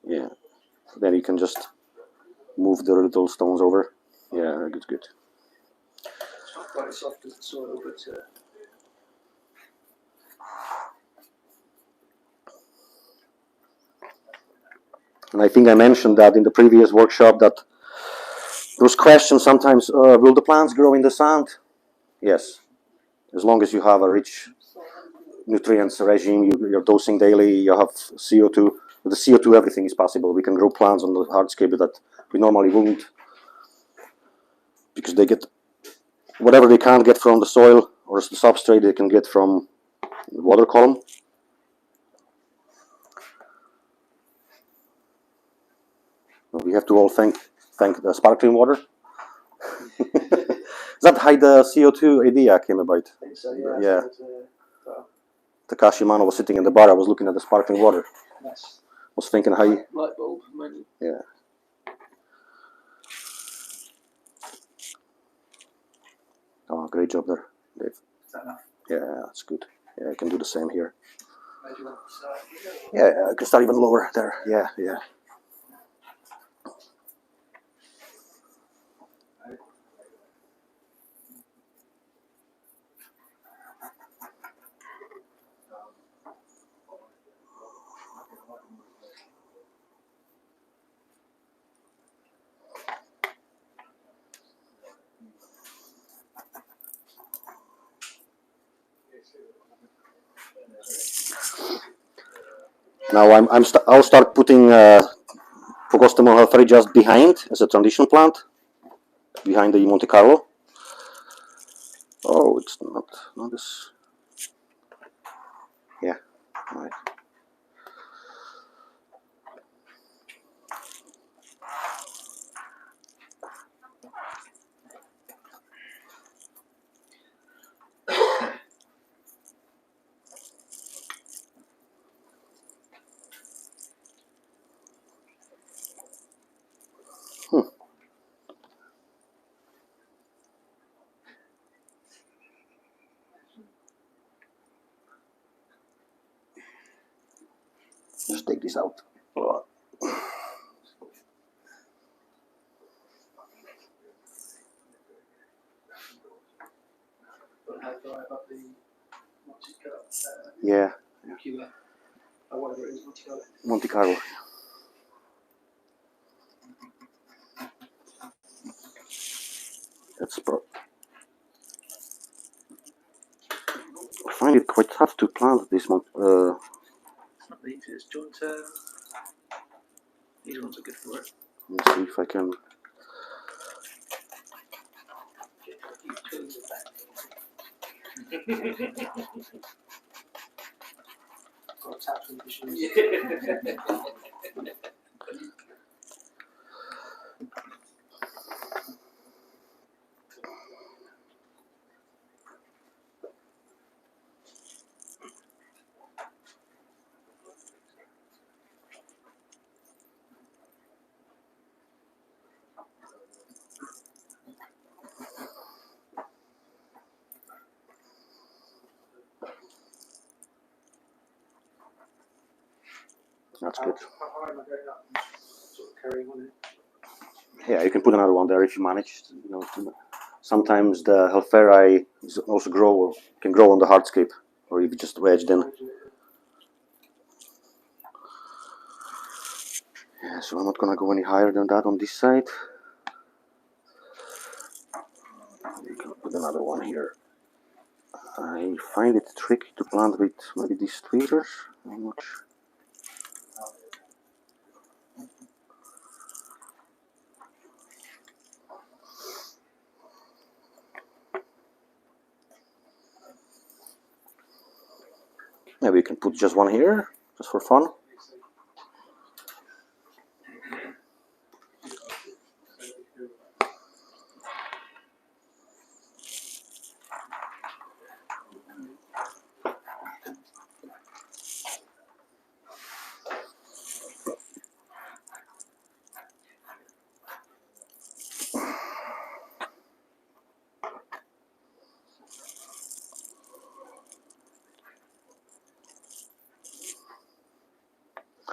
Yeah. Then you can just move the little stones over. Yeah, good. It's not quite as soft as the soil, but and I think I mentioned that in the previous workshop that there was questions sometimes, will the plants grow in the sand? Yes, as long as you have a rich nutrients regime, you're dosing daily, you have CO2. With the CO2, everything is possible. We can grow plants on the hardscape that we normally wouldn't, because they get whatever they can't get from the soil or the substrate, they can get from the water column. We have to all thank the sparkling water. Is that how the CO2 idea came about? I think so, yeah. Takashi Mano was sitting in the bar. I was looking at the sparkling water. Nice. Was thinking how you... Light bulb moment. Yeah. Oh, great job there, Dave. Is that enough? Yeah, that's good. Yeah, I can do the same here. Where do you want to start? Yeah, I can start even lower there. Yeah. Now I'll start putting Pogostemon Halfari just behind as a transition plant, behind the Monte Carlo. Oh, it's not this. Yeah, all right. Just take this out. But how do I about the Monte Carlo? Yeah, Cuba, or whatever it is, Monte Carlo. Monte Carlo. I find it quite tough to plant this one. It's not the easiest. Do you want these ones are good for it. Let's see if I can. Got taps and machines. That's good. How high am I going up? Sort of carrying on it. Yeah, you can put another one there if you manage. You know, sometimes the Halfari also can grow on the hardscape, or if you just wedged in. Yeah, so I'm not gonna go any higher than that on this side. You can put another one here. I find it tricky to plant with maybe these tweezers. I'm not sure. Maybe you can put just one here, just for fun.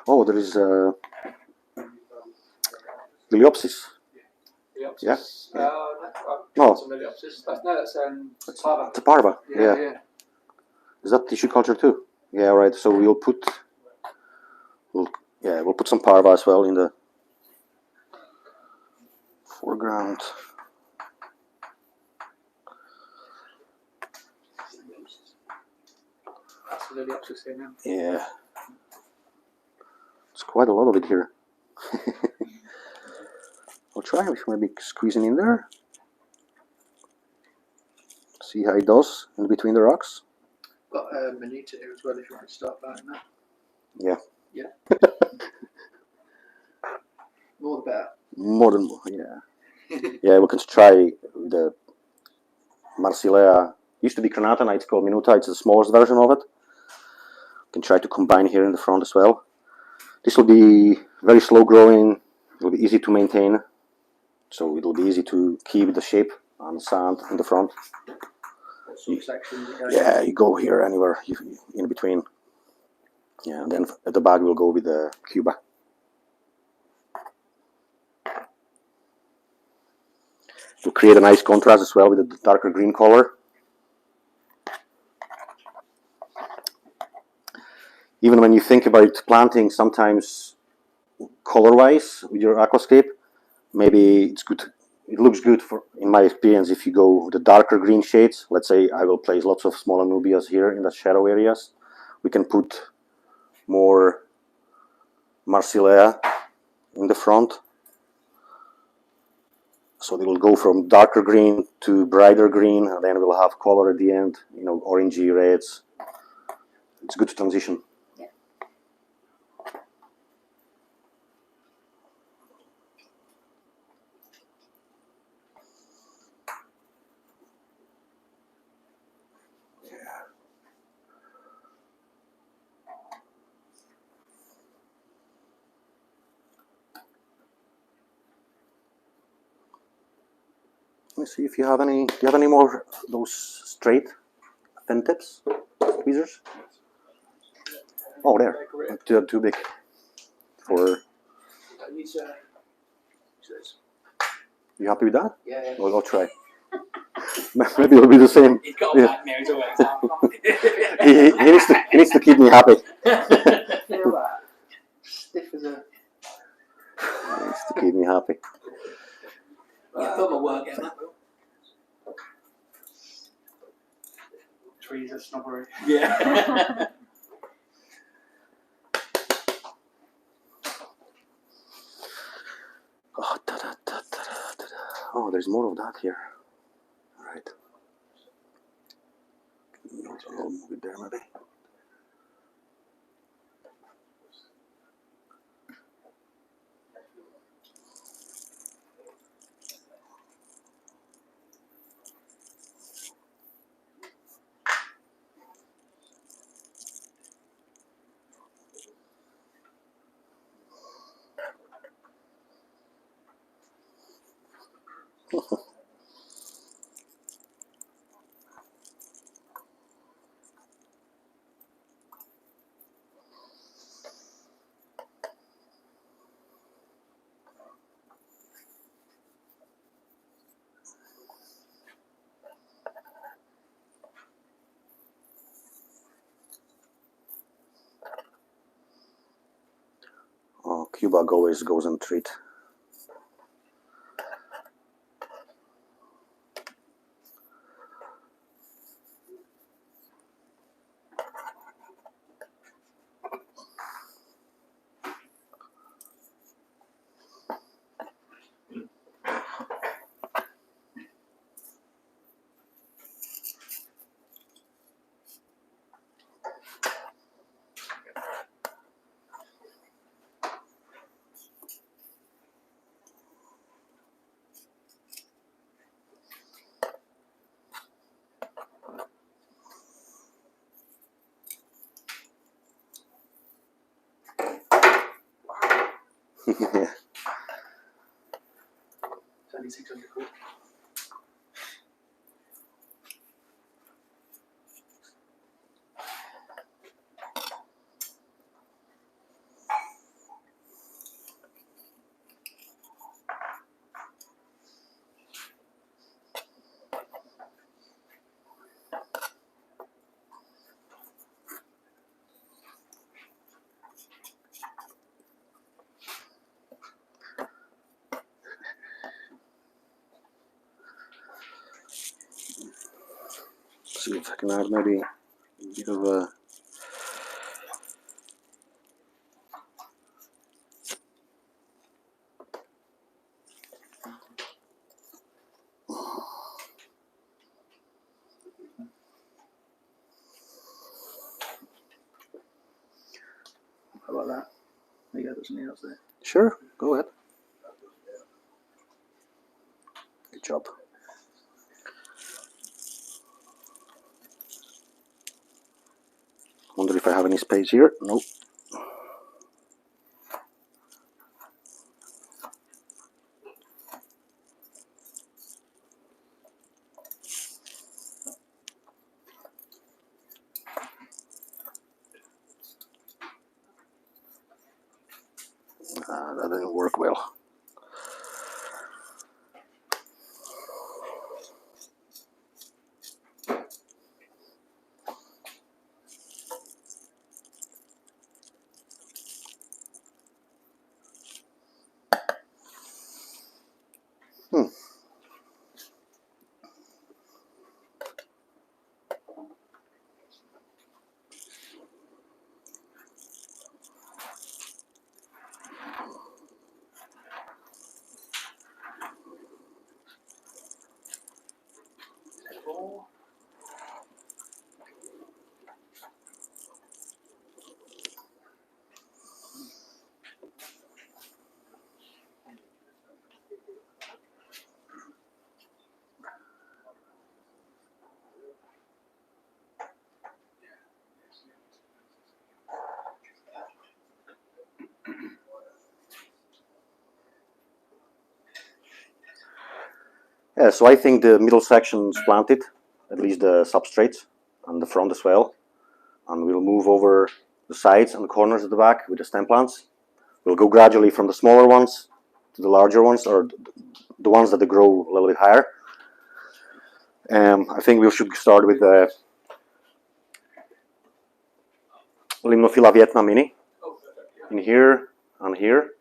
Oh, there is Liliopsis. Yeah. No, No, that's Parva. it's a Parva. Yeah, Yeah. yeah. Is that tissue culture too? Yeah, right. So we'll put some Parva as well in the foreground. That's Liliopsis here now. Yeah. It's quite a lot of it here. I'll try maybe squeezing in there. See how it does in between the rocks. Got a Manita here as well if you want to start buying that. Yeah. Yeah. More the better. More than yeah. Yeah, we can try the Marsilea. Used to be Granata, now it's called Minuta. It's the smallest version of it. We can try to combine here in the front as well. This will be very slow growing. It will be easy to maintain. So it will be easy to keep the shape and sand in the front. What sort of sections are going? Yeah, you go here anywhere in between. Yeah, and then at the back we'll go with the Cuba. To create a nice contrast as well with the darker green color. Even when you think about planting, sometimes color-wise with your aquascape, maybe it's good. It looks good in my experience, if you go with the darker green shades. Let's say I will place lots of small anubias here in the shadow areas. We can put more Marsilea in the front. So they will go from darker green to brighter green, and then we'll have color at the end, you know, orangey reds. It's good to transition. Let me see if you have any. Do you have any more those straight thin tips, tweezers? Oh, there. Too big for. You happy with that? Yeah. Well, I'll try. Maybe it'll be the same. He's got a bag now, he's always He needs to keep me happy. Feel that stiff as a. He needs to keep me happy. You put my work in that, Will. Trees are snobbery. Yeah. Oh, oh, there's more of that here. All right. I'll move it there, maybe. Oh, Q-Bug always goes on treat. Yeah. It's only 600 quid. See if I can add maybe a bit of a. How about that? There you go, put something else there. Sure, go ahead. Good job. Wonder if I have any space here. Nope. That didn't work well. 4. Yeah, so I think the middle section is planted, at least the substrates, and the front as well. And we'll move over the sides and the corners at the back with the stem plants. We'll go gradually from the smaller ones to the larger ones, or the ones that they grow a little bit higher. I think we should start with the Limnophila Vietnam Mini in here and here.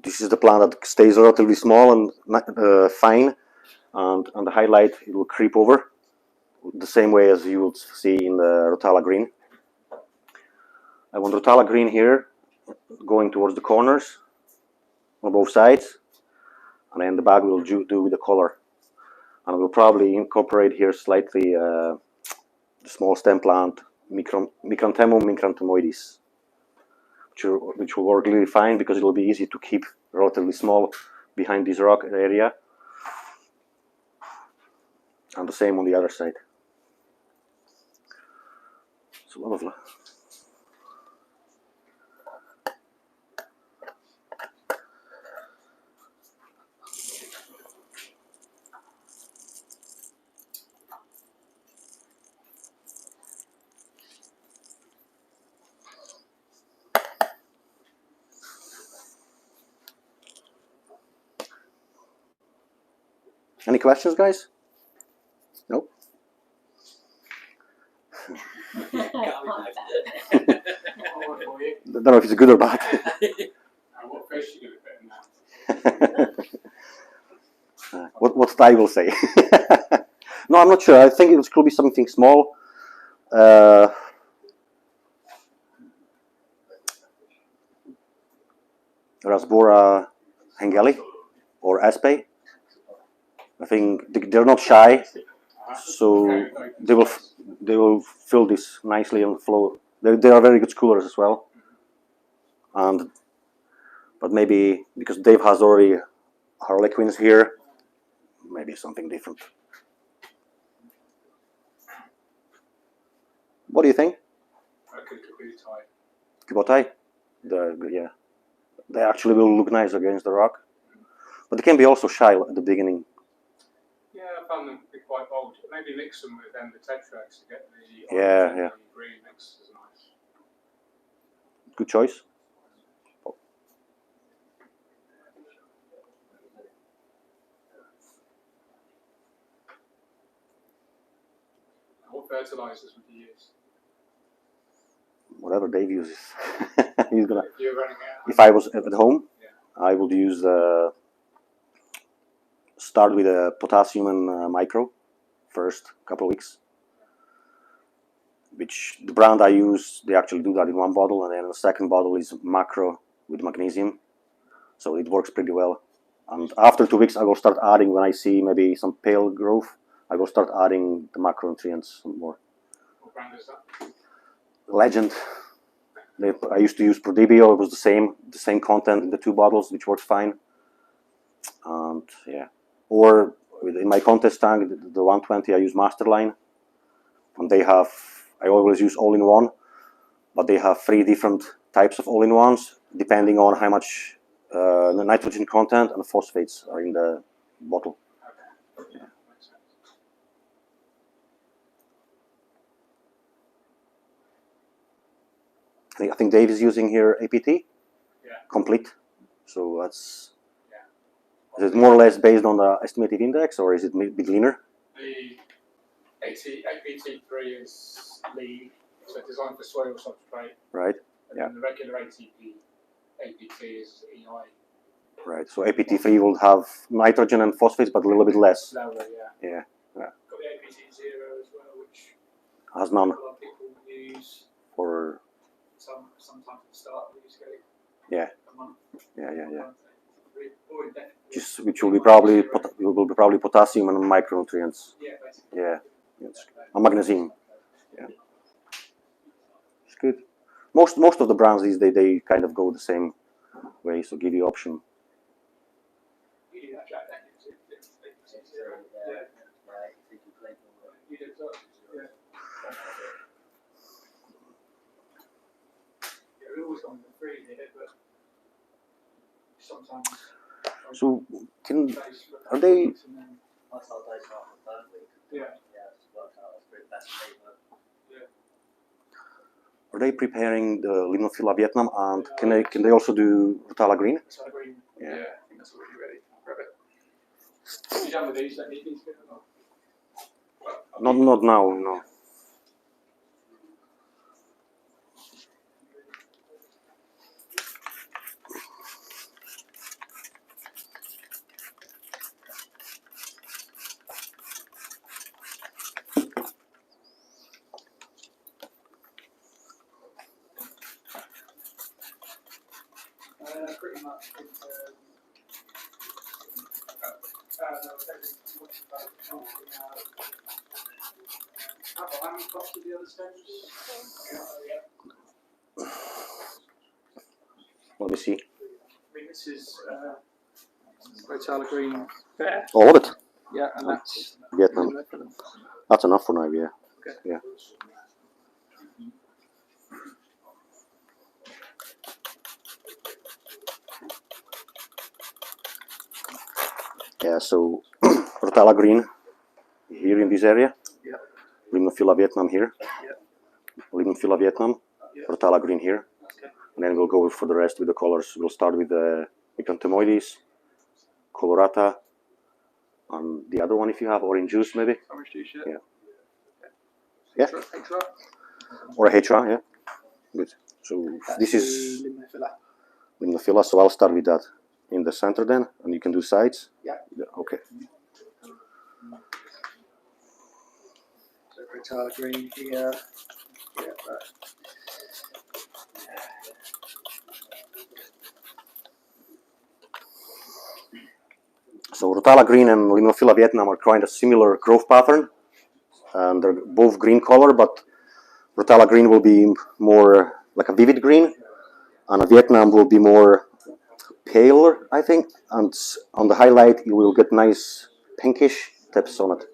This is the plant that stays relatively small and fine, and on the highlight it will creep over the same way as you will see in the Rotala green. I want Rotala green here going towards the corners on both sides, and then the back we'll do with the color. And we'll probably incorporate here slightly the small stem plant Micranthemum micranthomoides, which will work really fine because it will be easy to keep relatively small behind this rock area. And the same on the other side. So lovely. Any questions, guys? Nope. Don't know if it's good or bad. What fish are you going to put in that? What I will say. No, I'm not sure. I think it could be something small. Rasbora hengeli or aspe. I think they're not shy, so they will fill this nicely and flow. They are very good schoolers as well. But maybe because Dave has already harlequins here, maybe something different. What do you think? Kubotai? Yeah. They actually will look nice against the rock. But they can be also shy at the beginning. Yeah, I found them to be quite bold. Maybe mix them with the tetrax to get the the green mix is nice. Good choice. What fertilizers would you use? Whatever Dave uses. He's gonna. If you're running out. If I was at home, yeah. I would use start with a potassium and micro first couple of weeks. Which the brand I use, they actually do that in one bottle, and then the second bottle is macro with magnesium, so it works pretty well. And after 2 weeks, I will start adding, when I see maybe some pale growth, I will start adding the macronutrients some more. What brand is that? Legend. I used to use Prodibio. It was the same content in the 2 bottles, which works fine. And yeah, or in my contest tank, the 120, I use Masterline, and they have. I always use all-in-one, but they have 3 different types of all-in-ones depending on how much the nitrogen content and the phosphates are in the bottle. Okay. Yeah. I think Dave is using here APT, complete. So that's. Is it more or less based on the estimated index, or is it a bit leaner? The APT3 is lead, so designed for soil substrate. Right. And then the regular APT is EI. Right. So APT3 will have nitrogen and phosphates, but a little bit less. Lower, yeah. Yeah. Got the APT0 as well, which Has none. a lot of people use. For. Sometimes at the start we use Yeah. a month. Yeah. Or indefinitely. which will be probably potassium and micronutrients. Yeah, and magnesium. Yeah, it's good. Most of the brands these days they kind of go the same way, so give you option. So are they? Are they preparing the Limnophila Vietnam, and can they also do Rotala Green? Yeah, I think that's already ready. Grab it. You done with these? Don't need these? Not now, no. Pretty much. How many pots with the other stems? Let me see. I mean, this is Rotala Green there. All of it? Yeah, and that's Vietnam. That's enough for now, yeah. Okay. Yeah. Yeah, so Rotala Green here in this area. Yeah. Limnophila Vietnam here. Yeah. Limnophila Vietnam. Yeah. Rotala Green here. Okay. And then we'll go for the rest with the colors. We'll start with the Micanthomoides, Colorata, and the other one if you have orange juice maybe. Orange juice, Yeah. Yeah. Yeah. Or a Hydra, yeah. Good. So this is Limnophila, so I'll start with that in the center then, and you can do sides. Yeah. Okay. So Rotala Green here. Yeah, right. So Rotala Green and Limnophila Vietnam are kind of similar growth pattern, and they're both green color, but Rotala Green will be more like a vivid green, and Vietnam will be more paler, I think, and on the highlight you will get nice pinkish tips on it.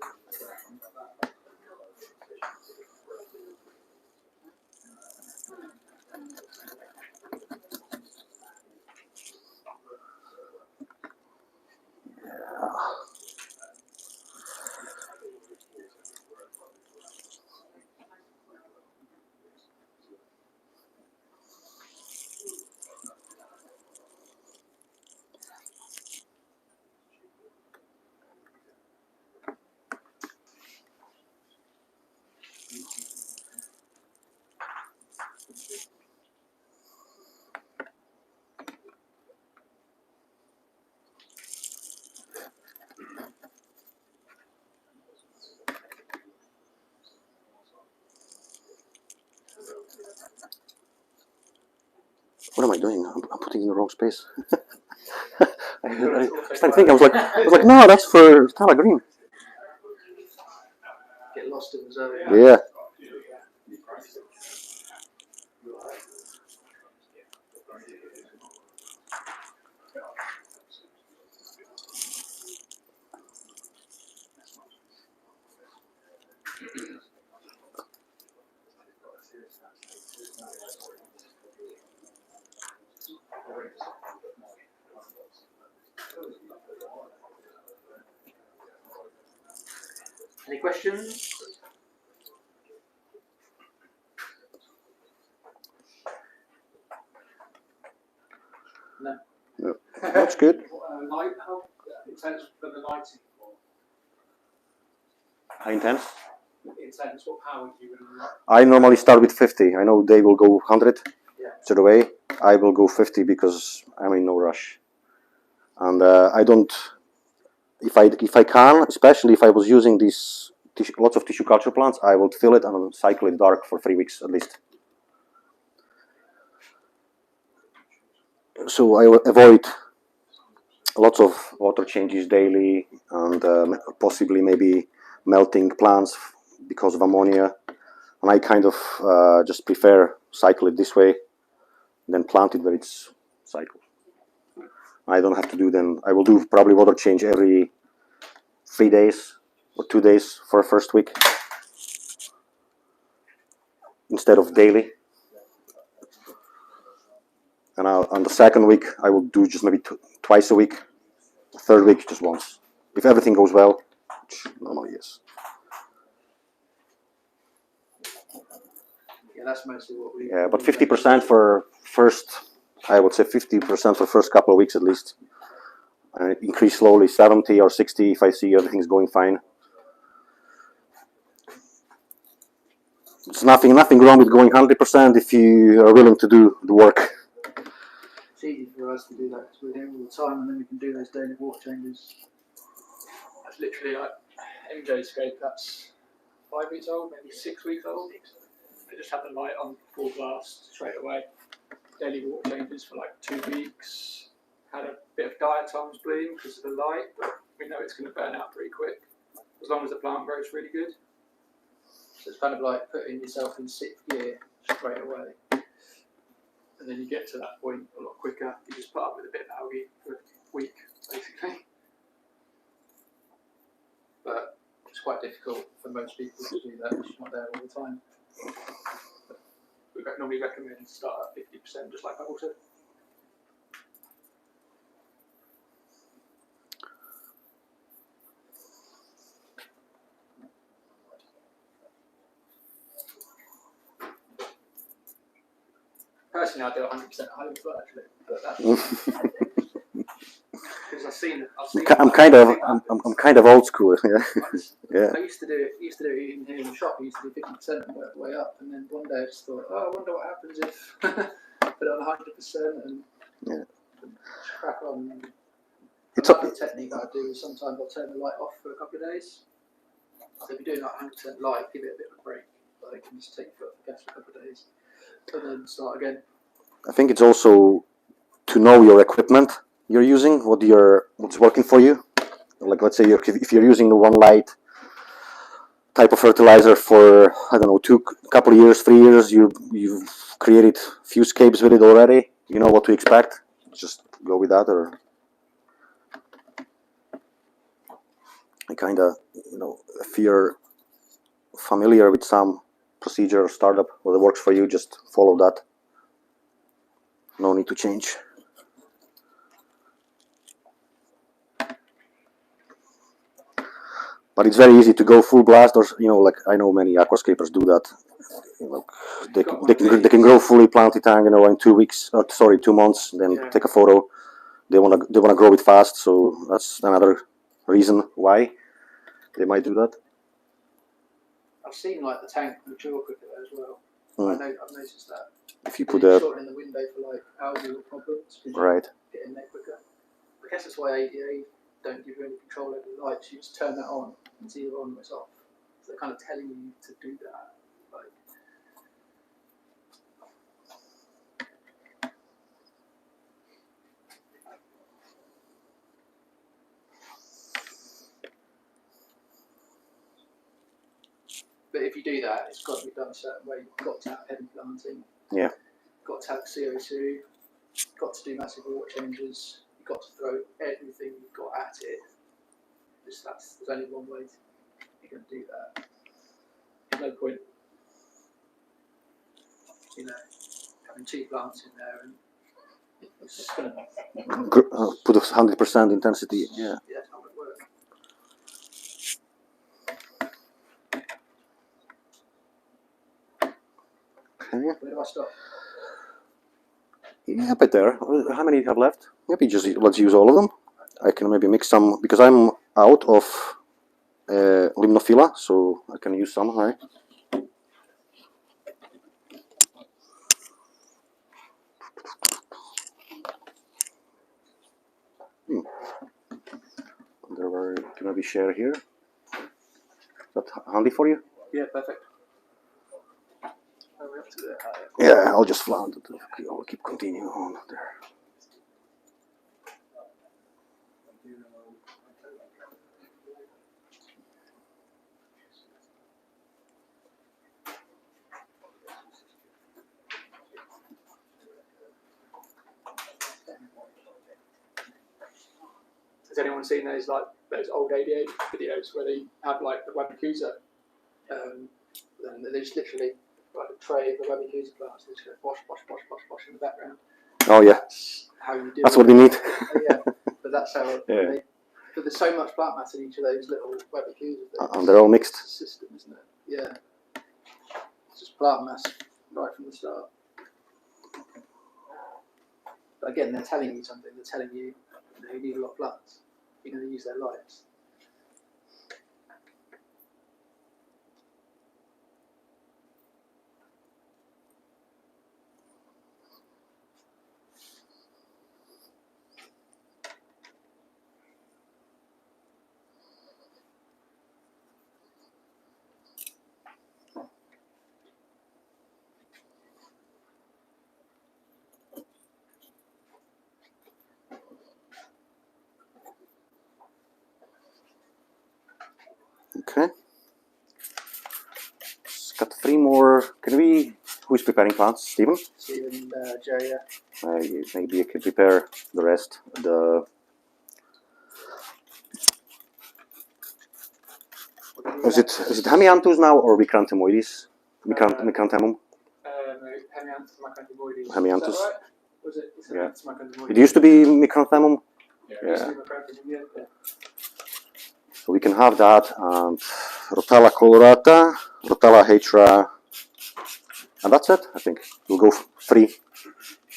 What am I doing? I'm putting in the wrong space. I started thinking, I was like, no, that's for Rotala Green. Get lost in the zone. Yeah. Any questions? No. No. That's good. Light, how intense for the lighting? How intense? Intense, what power do you really like? I normally start with 50. I know they will go 100 Yeah. straight away. I will go 50 because I'm in no rush. And I don't, if I can, especially if I was using these lots of tissue culture plants, I would fill it and cycle it dark for 3 weeks at least. So I will avoid lots of water changes daily, and possibly maybe melting plants because of ammonia. And I kind of just prefer cycle it this way, then plant it where it's cycled. I don't have to do then. I will do probably water change every 3 days or 2 days for a first week instead of daily. And on the second week, I will do just maybe twice a week. The third week, just once. If everything goes well, which normally is. Yeah, that's mostly what we. Yeah, but 50% for first, I would say 50% for first couple of weeks at least. And increase slowly, 70 or 60 if I see everything's going fine. It's nothing wrong with going 100% if you are willing to do the work. It's easy for us to do that because we're here all the time, and then we can do those daily water changes. That's literally like MJ's scape. That's 5 weeks old, maybe 6 weeks old. They just had the light on full blast straight away. Daily water changes for like 2 weeks. Had a bit of diatoms bloom because of the light, but we know it's going to burn out pretty quick as long as the plant grows really good. So it's kind of like putting yourself in sixth gear straight away. And then you get to that point a lot quicker. You just put up with a bit of algae for a week, basically. But it's quite difficult for most people to do that because you're not there all the time. We normally recommend start at 50%, just like Pavol said. Personally, I do 100% at home as well, actually. But that's because I've seen. I'm kind of old school. Yeah. Yeah. I used to do it even here in the shop. I used to do 50% and work the way up. And then one day I just thought, oh, I wonder what happens if I put it on 100% and crack on. It's Another technique I do is sometimes I'll turn the light off for a couple of days. So if you're doing like 100% light, give it a bit of a break. Like you can just take your foot off the gas for a couple of days and then start again. I think it's also to know your equipment you're using, what's working for you. Like let's say if you're using the one light type of fertilizer for I don't know couple of years, 3 years, you've created few scapes with it already. You know what to expect. Just go with that. Or I kind of if you're familiar with some procedure or startup whether it works for you, just follow that. No need to change. But it's very easy to go full blast, or like I know many aquascapers do that. They can grow fully planted tank, in 2 weeks, 2 months. Then take a photo. They wanna grow it fast, so that's another reason why they might do that. I've seen like the tank mature quicker as well. I've noticed that. If you put shortening the window for like algal problems, right, getting there quicker. I guess that's why ADA don't give you any control over the lights. You just turn that on and it's either on or it's off. So they're kind of telling you to do that. Like, but if you do that, it's got to be done a certain way. You've got to have heavy planting. Yeah. Got to have CO2. Got to do massive water changes. You've got to throw everything you've got at it. There's only one way you're going to do that. There's no point, having 2 plants in there and it's just going to put 100% intensity. Yeah. Yeah, that's not going to work. Okay. Where do I stop? Yeah, but there. How many do you have left? Maybe let's use all of them. I can maybe mix some because I'm out of limnophila, so I can use some, right? Can maybe share here. Is that handy for you? Yeah, perfect. Yeah, I'll just flounder. I'll keep continuing on there. Has anyone seen those old ADA videos where they have like the Webmacusa, and they just literally like a tray of the Webmacusa plants, they just go bosh bosh bosh bosh bosh in the background. Oh yeah. That's how you do. That's what we need. Yeah, but that's how. Yeah. But there's so much plant matter in each of those little Webmacusas. And they're all mixed. It's a system, isn't it? Yeah. It's just plant mass right from the start. But again, they're telling you something. They're telling you, you need a lot of plants. You're going to use their lights. Okay. Just got 3 more. Who is preparing plants? Stephen? Stephen, Jerry, yeah. Maybe you could prepare the rest. Is it Hemianthus now or Micranthemoides? Micranthemum? Hemianthus, Micranthemoides. Hemianthus. Is that right? Was it? Yeah. Micranthemoides. It used to be Micranthemum. Yeah. So we can have that, and Rotella colorata, Rotella hydra, and that's it. I think we'll go 3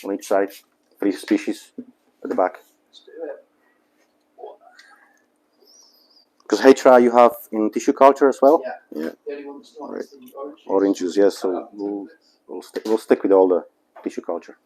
on each side, 3 species at the back. Let's do it. Because hydra you have in tissue culture as well. Yeah. The only one that's not is the orange. Orange juice, yes. So we'll stick with all the tissue culture.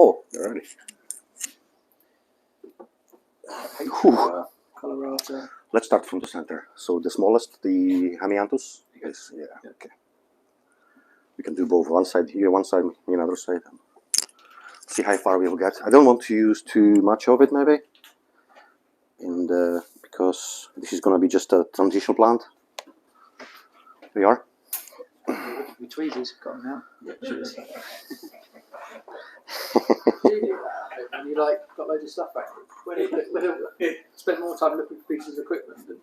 Oh, you're ready. Colorata. Let's start from the center. So the smallest, the Hemianthus. Yes. Yeah. Okay. We can do both. One side here, one side, another side. See how far we'll get. I don't want to use too much of it, maybe, because this is going to be just a transition plant. Here we are. The tweezers have got them out. And you got loads of stuff back. When you spend more time looking for pieces of equipment than.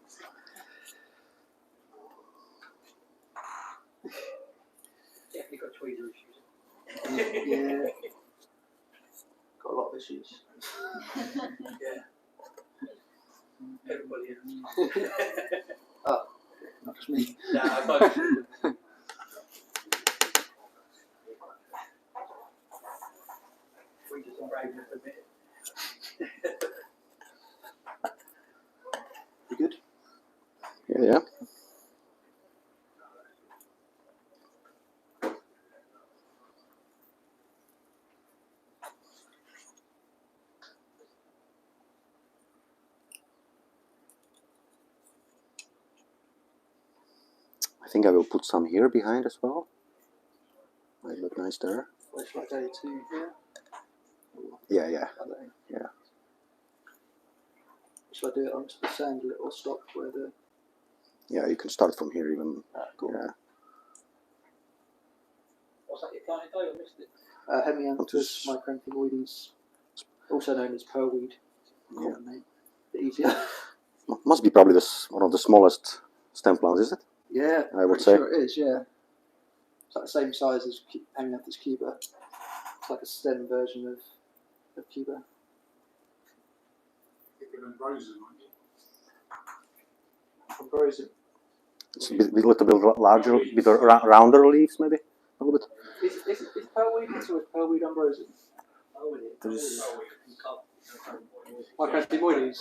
Definitely got tweezer issues. Yeah. Got a lot of issues. Yeah. Everybody else. Oh, not just me. No, I thought we just brave it a bit. You good? Yeah. I think I will put some here behind as well. Might look nice there. Where's my day to here? Yeah. Should I do it onto the sand little stop where the. Yeah, you can start from here even. Cool. Yeah. What's that, your planting title? I missed it. Hemianthus micranthemoides, also known as pearlweed. Common name. Bit easier. Must be probably one of the smallest stem plants, is it? Yeah, I would say. Sure it is, yeah. It's like the same size as Hemianthus cuba. It's like a stem version of cuba. Ambrosia. It's a little bit larger, bit rounder leaves, maybe a little bit. Is pearlweed this or is pearlweed ambrosia? There's Micranthemoides.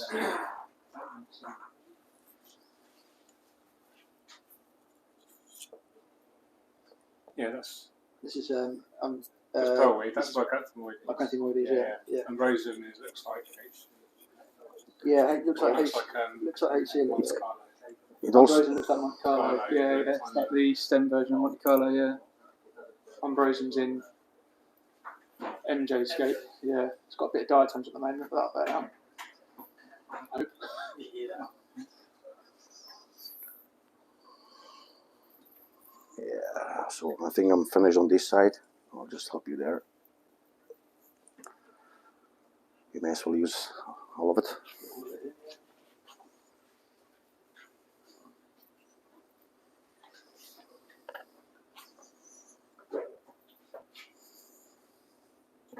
Yeah, that's This is pearlweed. That's Lycanthemum. Lycanthemum, yeah. And rosin looks like H. Yeah, it looks like looks H. like Looks like HC a little bit. It also Ambrosian looks like Monte Carlo. Yeah, it's like the stem version of Monte Carlo. Yeah, Ambrosian's in MJ scape. Yeah, it's got a bit of diatoms at the moment, but that'll out. yeah. So I think I'm finished on this side. I'll just help you there. You may as well use all of it.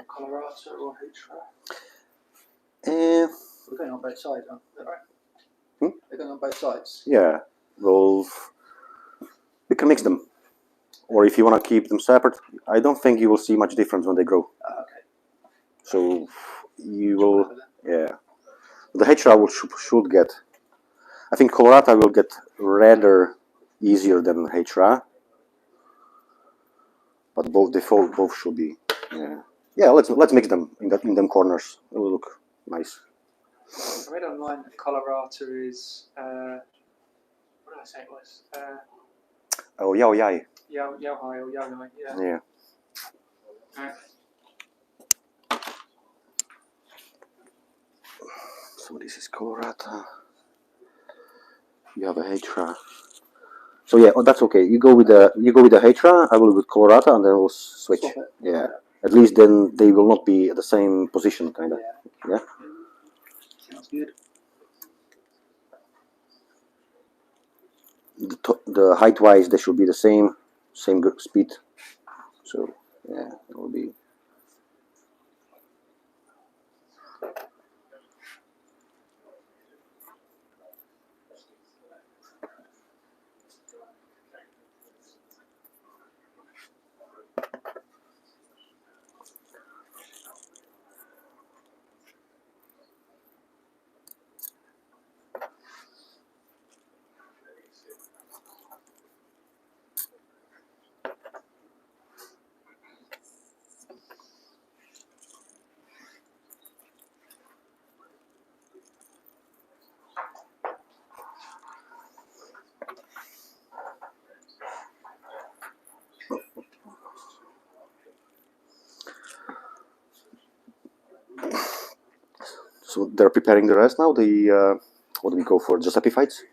Colorado or HRA? We're going on both sides, aren't we? Right? They're going on both sides. Yeah, well, we can mix them. Or if you want to keep them separate, I don't think you will see much difference when they grow. Okay. So you will, yeah. The HRA should get, I think Colorado will get rather easier than HRA. But both should be, yeah. Yeah, let's mix them in them corners. It will look nice. I read online that Colorado is what did I say it was? Oh, Yao Yai. Yao Hai or Yao Nai, yeah. Yeah. So this is Colorado. You have a HRA. So yeah, that's okay. You go with the HRA. I will with Colorado, and then we'll switch. Yeah. At least then they will not be at the same position, kind of. Yeah. Sounds good. The height wise, they should be the same good speed. So yeah, it will be. So they're preparing the rest now. The what do we go for? Just epiphytes?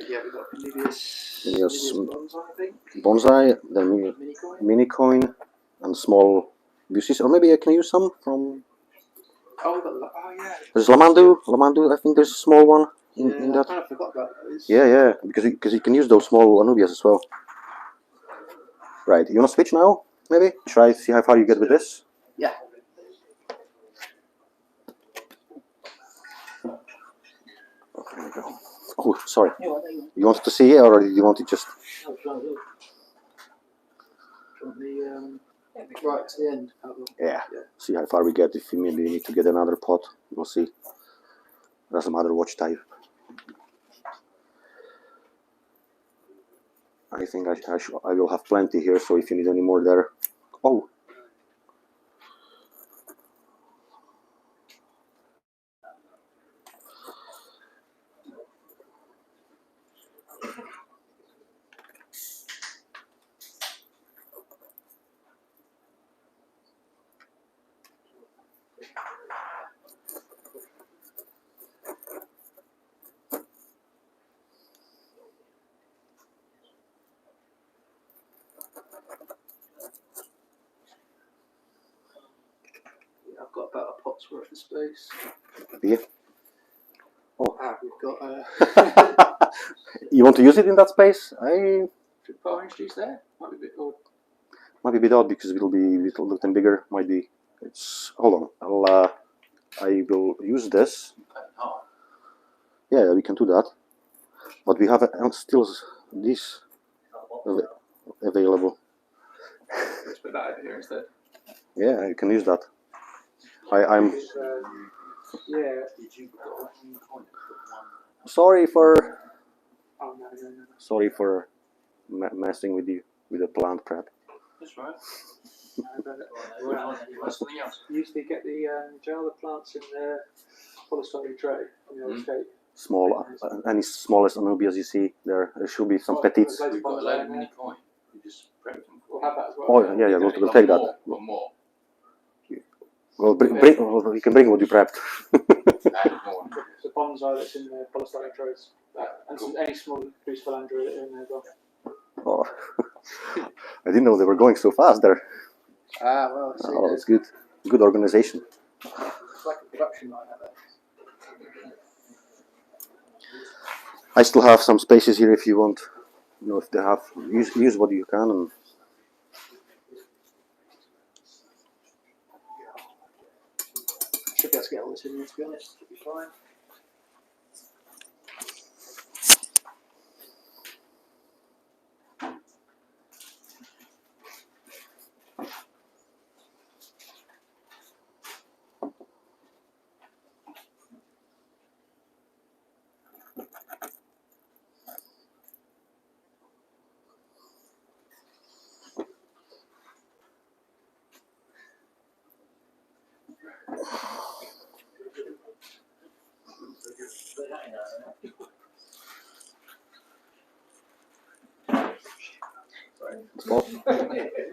Yeah, we've got Livius Bonsai, I think. Bonsai, then mini coin, and small busis. Or maybe I can use some from. Yeah. There's Lamandu. I think there's a small one in that. I kind of forgot about those. Yeah, because you can use those small anubias as well. Right, you want to switch now? Maybe try see how far you get with this. Yeah. There we go. Oh, sorry. You wanted to see it, or did you want to just? Right to the end. Yeah. See how far we get. If you maybe need to get another pot, we'll see. Doesn't matter watch type. I think I will have plenty here. So if you need any more there, oh. I've got about a pot's worth of space. Yeah. Oh, we've got. You want to use it in that space? Should put orange juice there? Might be a bit odd. Might be a bit odd because it will be a little bit bigger. Might be. It's hold on. I will use this. Yeah, we can do that. But we have still this available. Let's put that over here instead. Yeah, you can use that. I'm Yeah. sorry for Oh no. sorry for messing with you. with the plant prep. That's right. Something else. Usually get the gel the plants in the polystyrene tray on the Hardscape. Small, any smallest anubias you see there. There should be some petites. We've got a load of mini coin. We just prep them. We'll have that as well. Oh yeah, we'll take that. More. Well, we can bring what you prepped. And more. The bonsai that's in the polystyrene trays. And any small loose philandra in there as well. Oh, I didn't know they were going so fast there. Ah, well, see, Oh, that's good. Good organization. it's like a production line out there. I still have some spaces here if you want. You know, if they have, use what you can. And Should be able to get all this in there, to be honest. It'll be fine.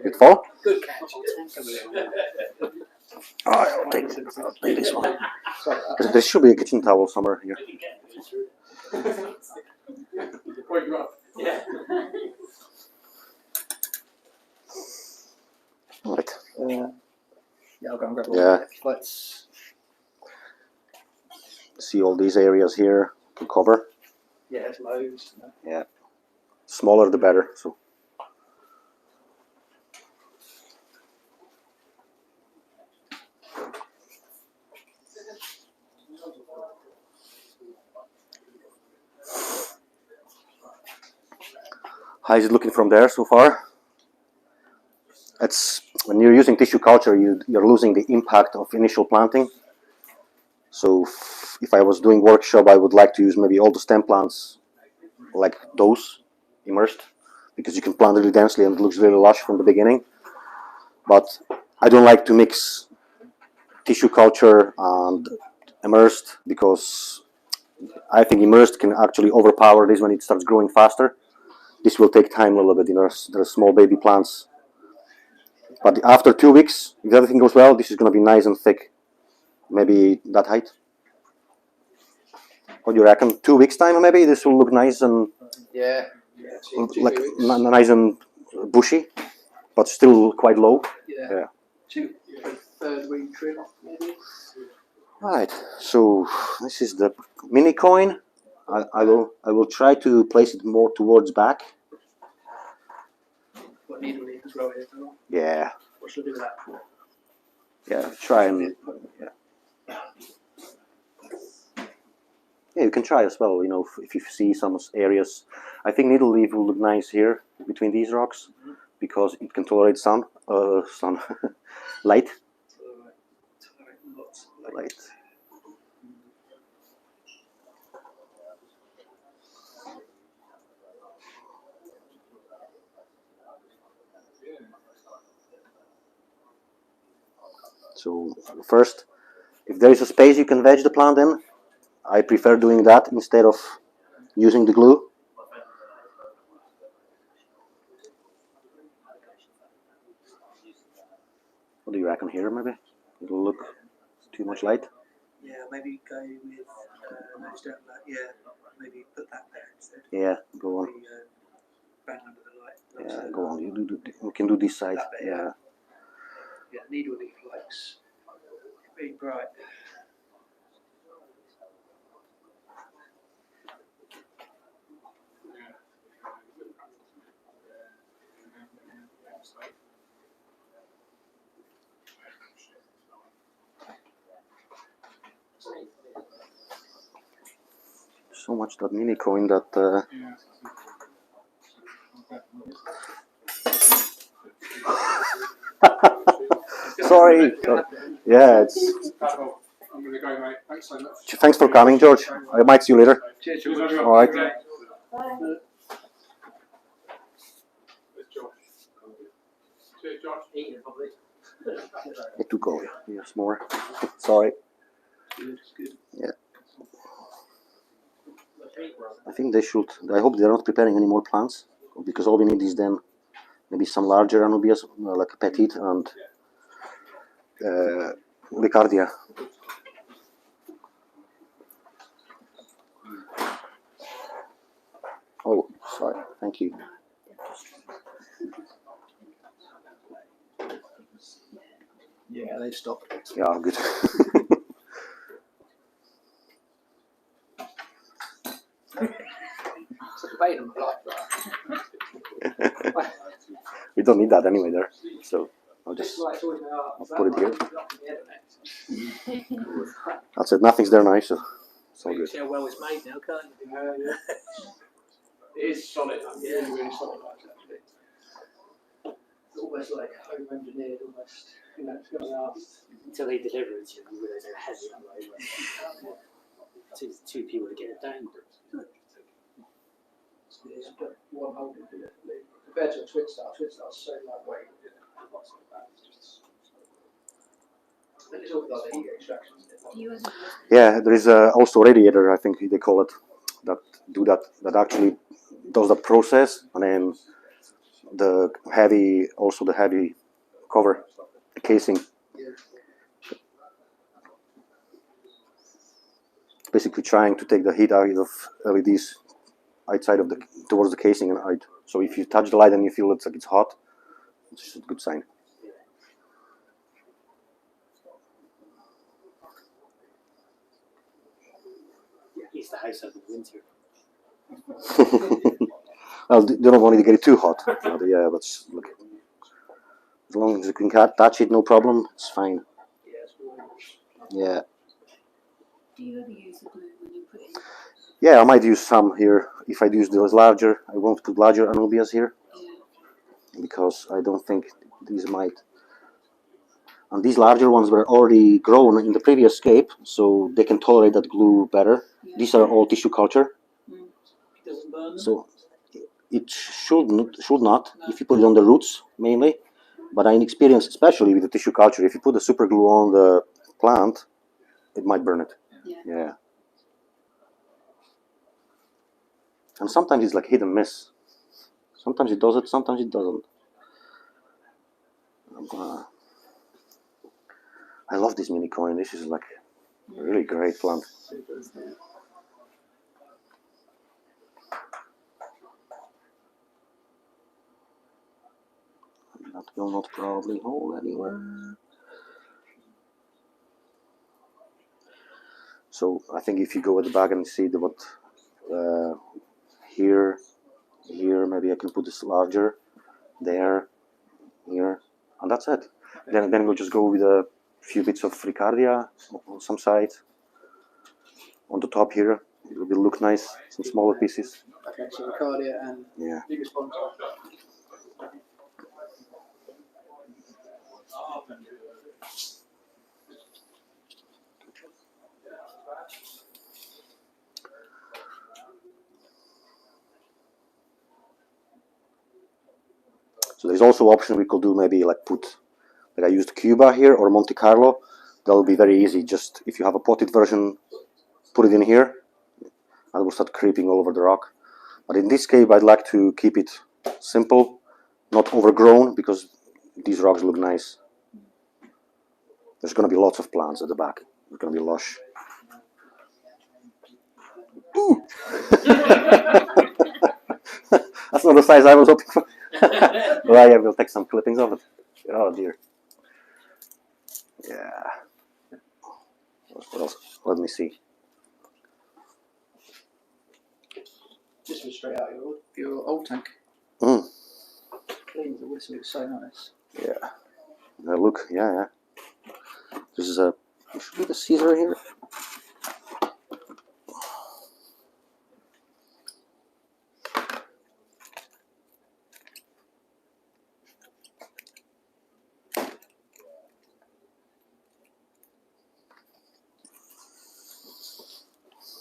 it fall? Good catch. Oh, I'll take this one. There should be a kitchen towel somewhere here. Wake you up. Yeah. Right. Yeah, I'll go and grab Yeah. Let's. See all these areas here to cover. Yeah, there's loads. Yeah. Smaller the better. So. How is it looking from there so far? It's when you're using tissue culture, you're losing the impact of initial planting. So if I was doing workshop, I would like to use maybe all the stem plants like those immersed, because you can plant really densely and it looks really lush from the beginning. But I don't like to mix tissue culture and immersed, because I think immersed can actually overpower this when it starts growing faster. This will take time a little bit. You know, there are small baby plants. But after 2 weeks, if everything goes well, this is going to be nice and thick. Maybe that height. What do you reckon? 2 weeks time, maybe this will look nice and Yeah. like nice and bushy, but still quite low. Yeah. Third week trim, maybe. Right. So this is the mini coin. I will try to place it more towards back. Got needle leaf as well here. Yeah. What should I do with that? Yeah. Try and yeah, you can try as well. You know, if you see some areas, I think needle leaf will look nice here between these rocks, because it can tolerate sun, light. Light. So first, if there is a space you can wedge the plant in, I prefer doing that instead of using the glue. What do you reckon here, maybe? It'll look too much light? Yeah, maybe go with nose down that. Yeah, maybe put that there instead. Yeah, go on. Maybe, bang under the light. Yeah, go on. We can do this side. That bit, Yeah. Yeah, needle leaf likes being bright. So much that mini coin that. Sorry. Yeah, it's. I'm going to go, mate. Thanks so much. Thanks for coming, George. I might see you later. Cheers, All right. There's George. Cheers, Josh. Eating it probably. It took all. Yes, more. Sorry. Good, good. Yeah. I think they should. I hope they're not preparing any more plants, because all we need is then maybe some larger anubias, like Petit and Ricardia. Oh, sorry. Thank you. Yeah, they've stopped. Yeah, good. It's like a bait and blood, right? We don't need that anyway there, so I'll just It's always I'll put it here. here. That's it. Nothing's there now, so it's all You can good. see how well it's made now, can't you? It is solid. Really, really solid. Actually, it's almost like home engineered. Almost, you know, it's going to last. Until they deliver it to you, you realise how heavy that is. Too people to get it down. It's got one hole in it. Compared to a twin star so lightweight. It's all got the heat extraction. Yeah, there is also radiator, I think they call it, that actually does that process, and then the heavy cover, the casing. Yeah. Basically trying to take the heat out of LEDs outside of towards the casing and out. So if you touch the light and you feel it's like it's hot, it's a good sign. It's the house over the winter. Well, they don't want to get it too hot. Yeah, but look, as long as you can touch it, no problem. It's fine. Yeah. Do you ever use the glue when you put it in? Yeah, I might use some here. If I use those larger, I won't put larger anubias here, because I don't think these might. And these larger ones were already grown in the previous scape, so they can tolerate that glue better. Yeah. These are all tissue culture, It doesn't burn them. so it should not if you put it on the roots mainly. But I experience, especially with the tissue culture, if you put the super glue on the plant, it might burn it. Yeah. And sometimes it's like hit and miss. Sometimes it does it, sometimes it doesn't. I love this mini coin. This is like a really great plant. That will not probably hold anywhere. So I think if you go at the back and see what here, maybe I can put this larger, there, here, and that's it. Then we'll just go with a few bits of Ricardia on some side. On the top here, it will look nice. Some smaller pieces. Okay, so Ricardia and biggest sponsor. So there's also option we could do, maybe like I used Cuba here or Monte Carlo. That'll be very easy. Just if you have a potted version, put it in here, and it will start creeping all over the rock. But in this case, I'd like to keep it simple, not overgrown, because these rocks look nice. There's going to be lots of plants at the back. It's going to be lush. Ooh. That's not the size I was hoping for. Well, yeah, we'll take some clippings of it. Oh dear. Yeah. What else? Let me see. This was straight out your old tank. Clean the whistle, it's so nice. Yeah. Look, yeah. This is should be the Caesar here.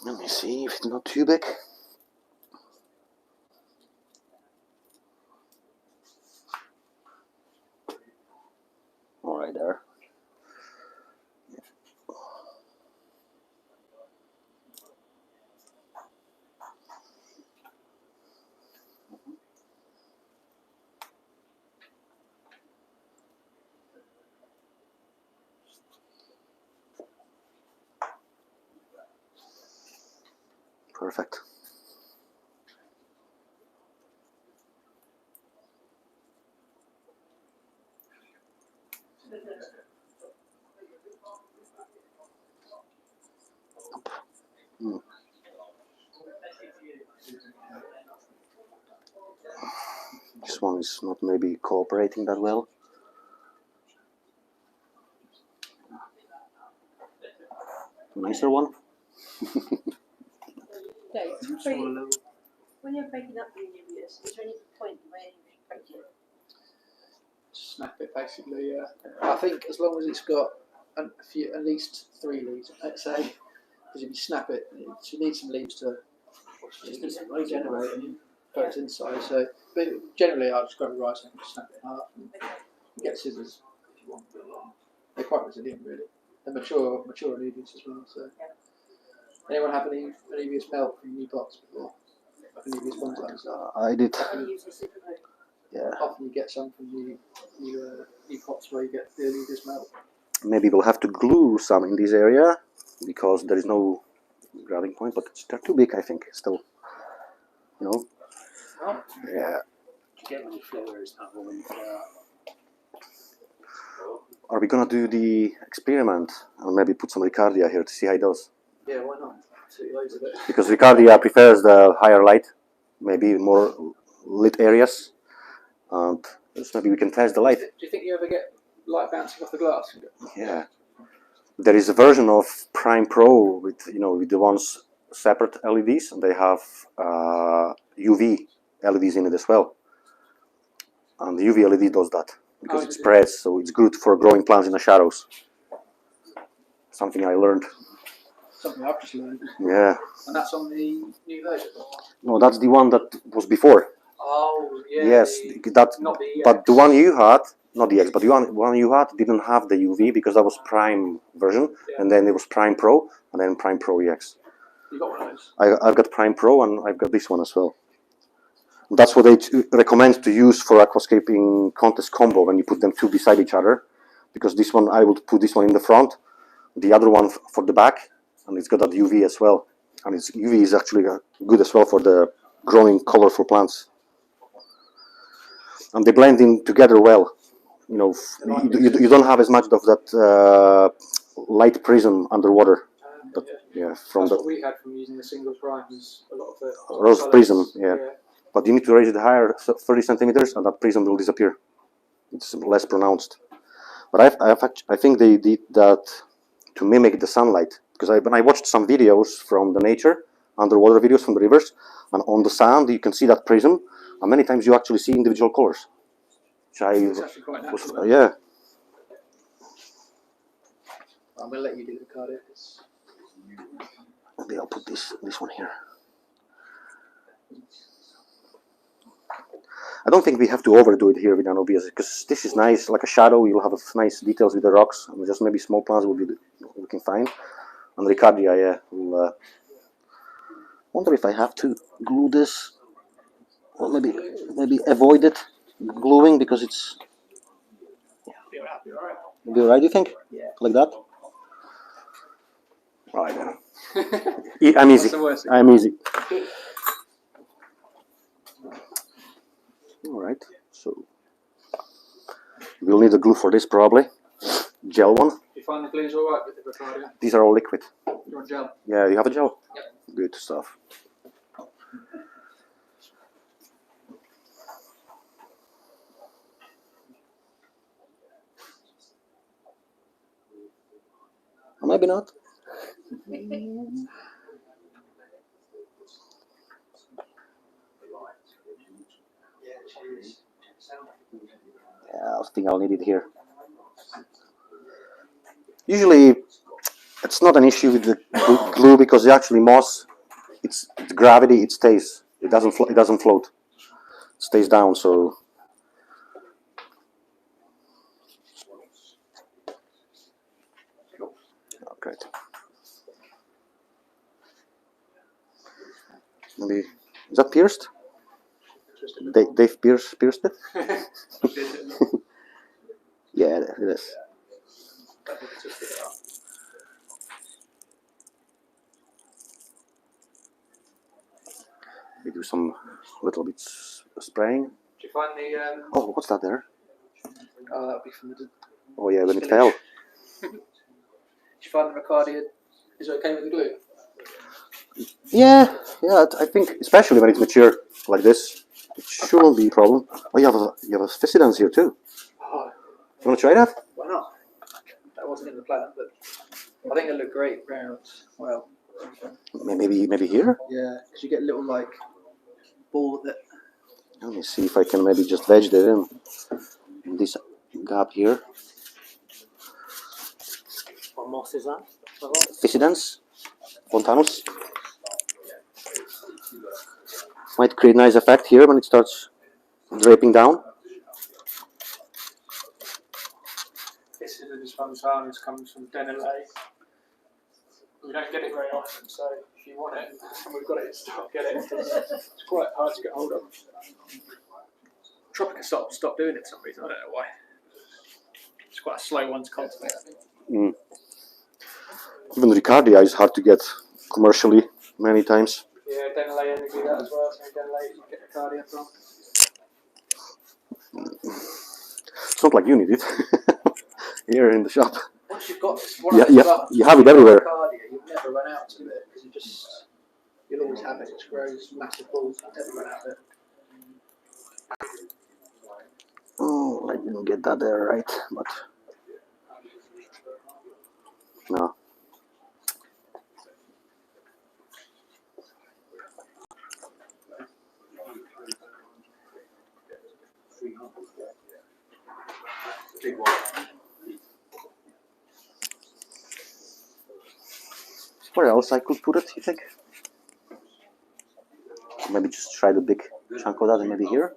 Let me see if it's not too big. Perfect. This one is not maybe cooperating that well. Nicer one. Dave, when you're breaking up the nucleus, is there any point where you break it? Snap it basically. Yeah. I think as long as it's got at least 3 leaves, let's say, because if you snap it, you need some leaves to regenerate and put it inside. So, but generally, I'll just grab a rice and snap it in half and get scissors if you want. They're quite resilient, really. They're mature ingredients as well. So, anyone have any previous melt from new pots before? Like any previous ones like that? I did. Yeah. Often you get some from new pots where you get the previous melt. Maybe we'll have to glue some in this area because there is no grabbing point, but they're too big, I think. Still, you know. Oh. Yeah. Get any flowers that one. Are we gonna do the experiment and maybe put some Ricardia here to see how it does? Yeah, why not? See loads of it. Because Ricardia prefers the higher light, maybe more lit areas, and maybe we can test the light. Do you think you ever get light bouncing off the glass? Yeah. There is a version of Prime Pro with with the ones separate LEDs, and they have UV LEDs in it as well. And the UV LED does that because it spreads, so it's good for growing plants in the shadows. Something I learned. Something I've just learned. Yeah. And that's on the new version? No, that's the one that was before. Oh, yeah. Yes, that. Not the EX. But the one you had, not the X, but the one you had didn't have the UV because that was Prime version, and then it was Prime Pro, and then Prime Pro EX. You got one of those? I've got Prime Pro, and I've got this one as well. That's what they recommend to use for aquascaping contest combo when you put them two beside each other, because this one I would put this one in the front, the other one for the back, and it's got that UV as well, and its UV is actually good as well for the growing colorful plants, and they blend in together well. You don't have as much of that light prism underwater. But, yeah, from that's what we had from using the single prime. Was a lot of the rose prism, yeah. But you need to raise it higher, 30 centimeters, and that prism will disappear. It's less pronounced. But I think they did that to mimic the sunlight, because when I watched some videos from the nature, underwater videos from the rivers, and on the sand you can see that prism, and many times you actually see individual colors. Which it's actually quite natural. Yeah. I'm going to let you do the card. Maybe I'll put this one here. I don't think we have to overdo it here with Anobias, because this is nice, like a shadow. You'll have nice details with the rocks, and just maybe small plants will be looking fine. And Ricardia, yeah. Will, wonder if I have to glue this, or maybe avoid it gluing because it's. Will be alright, you think? Yeah. Like that? Right then. I'm easy. I'm easy. Alright, so we'll need a glue for this probably. Gel one. You find the glue's alright with the Ricardia? These are all liquid. You want gel? Yeah, you have a gel? Yep. Good stuff. Or maybe not. Yeah, I think I'll need it here. Usually, it's not an issue with the glue because actually moss, it's gravity. It stays. It doesn't float. It stays down. So. Oh, great. Maybe is that pierced? Dave pierced it. Yeah, it is. do some little bits of spraying. Did you find the? Oh, what's that there? Oh, that'll be from the. Oh yeah, when it fell. Did you find the Ricardia? Is it okay with the glue? Yeah, I think especially when it's mature like this, it shouldn't be a problem. Oh, you have a fissidance here too. Oh, You want to try that? why not? That wasn't in the plan, but I think it looked great round. Well, Maybe here. yeah, because you get a little like ball of it. Let me see if I can maybe just wedge that in this gap here. What moss is that? Fissidance, Fontanus. Might create a nice effect here when it starts draping down. This is this Fontanus comes from Denelay. We don't get it very often, so if you want it, and we've got it in stock, get it. It's quite hard to get hold of. Tropica stopped doing it for some reason, I don't know why. It's quite a slow one to cultivate, I think. Even Ricardia is hard to get commercially many times. Yeah, Denelay only do that as well, so Denelay you can get Ricardia from. It's not like you need it here in the shop. Once you've got this, You have it everywhere. Ricardia, you'll never run out of it because you'll always have it. It grows massive balls. You'll never run out of it. Oh, I didn't get that there right, but no. Where else I could put it, you think? Maybe just try the big chunk of that and maybe here?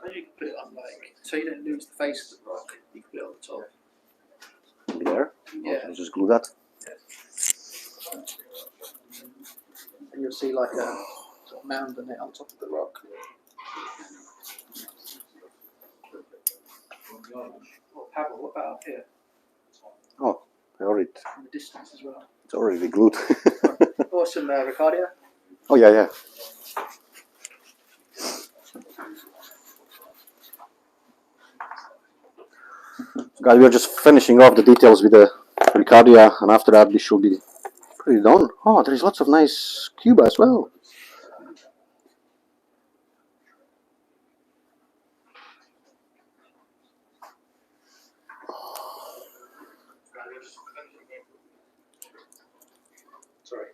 Maybe you can put it on like, so you don't lose the face of the rock. You can put it on the top. Maybe there? Yeah. I'll just glue that. And you'll see like a sort of mound on it on top of the rock. Oh, Pavol, what about up here? Oh, In the distance as well. it's already glued. Awesome, Ricardia. Oh yeah. So guys, we are just finishing off the details with the Ricardia, and after that this should be pretty done. Oh, there is lots of nice Cuba as well. Sorry.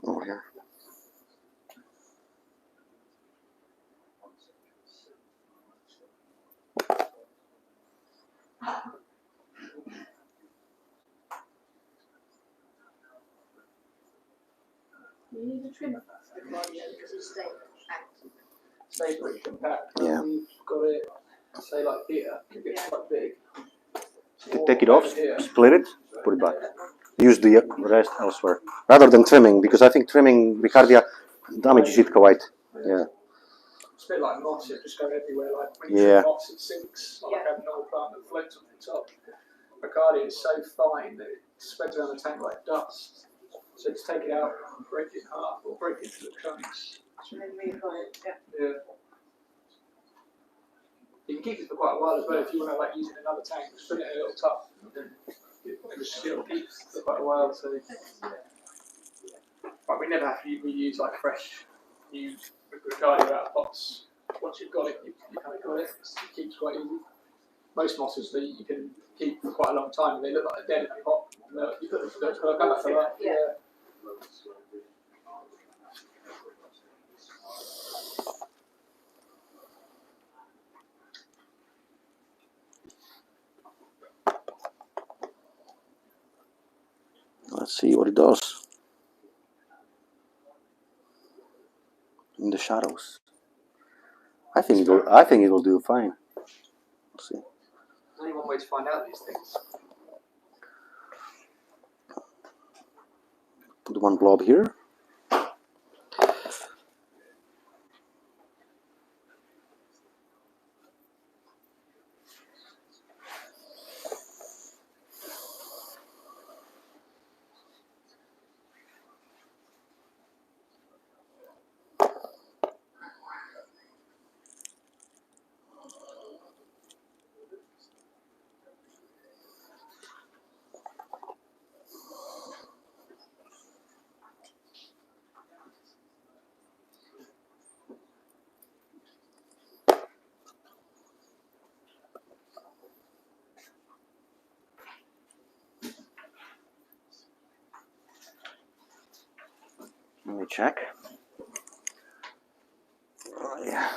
Oh yeah. You need a trimmer for Ricardia because it's staying active. Stay pretty compact. Yeah. We've got it, say like here, it gets quite big. Take it off, Here. split it, put it back. Use the rest elsewhere rather than trimming, because I think trimming Ricardia damages it quite. Yeah. It's a bit like moss, it just goes everywhere. Like when you Yeah. trim moss, it sinks like a normal plant that floats on the top. Ricardia is so fine that it spreads around the tank like dust. So just take it out, break it in half, or break it into chunks. And then reapply it. Yeah. Yeah. You can keep it for quite a while as well if you want to like use it in another tank. Just put it in a little tub. It'll keep for quite a while. So, but we never have to reuse like fresh new Ricardia out of pots. Once you've got it, you kind of got it. It keeps quite easy. Most mosses that you can keep for quite a long time, and they look like they're dead in a pot. You put them to come back for life. Yeah. Let's see what it does in the shadows. I think it will do fine. We'll see. There's only one way to find out these things. put one blob here. Let me check. Oh, yeah.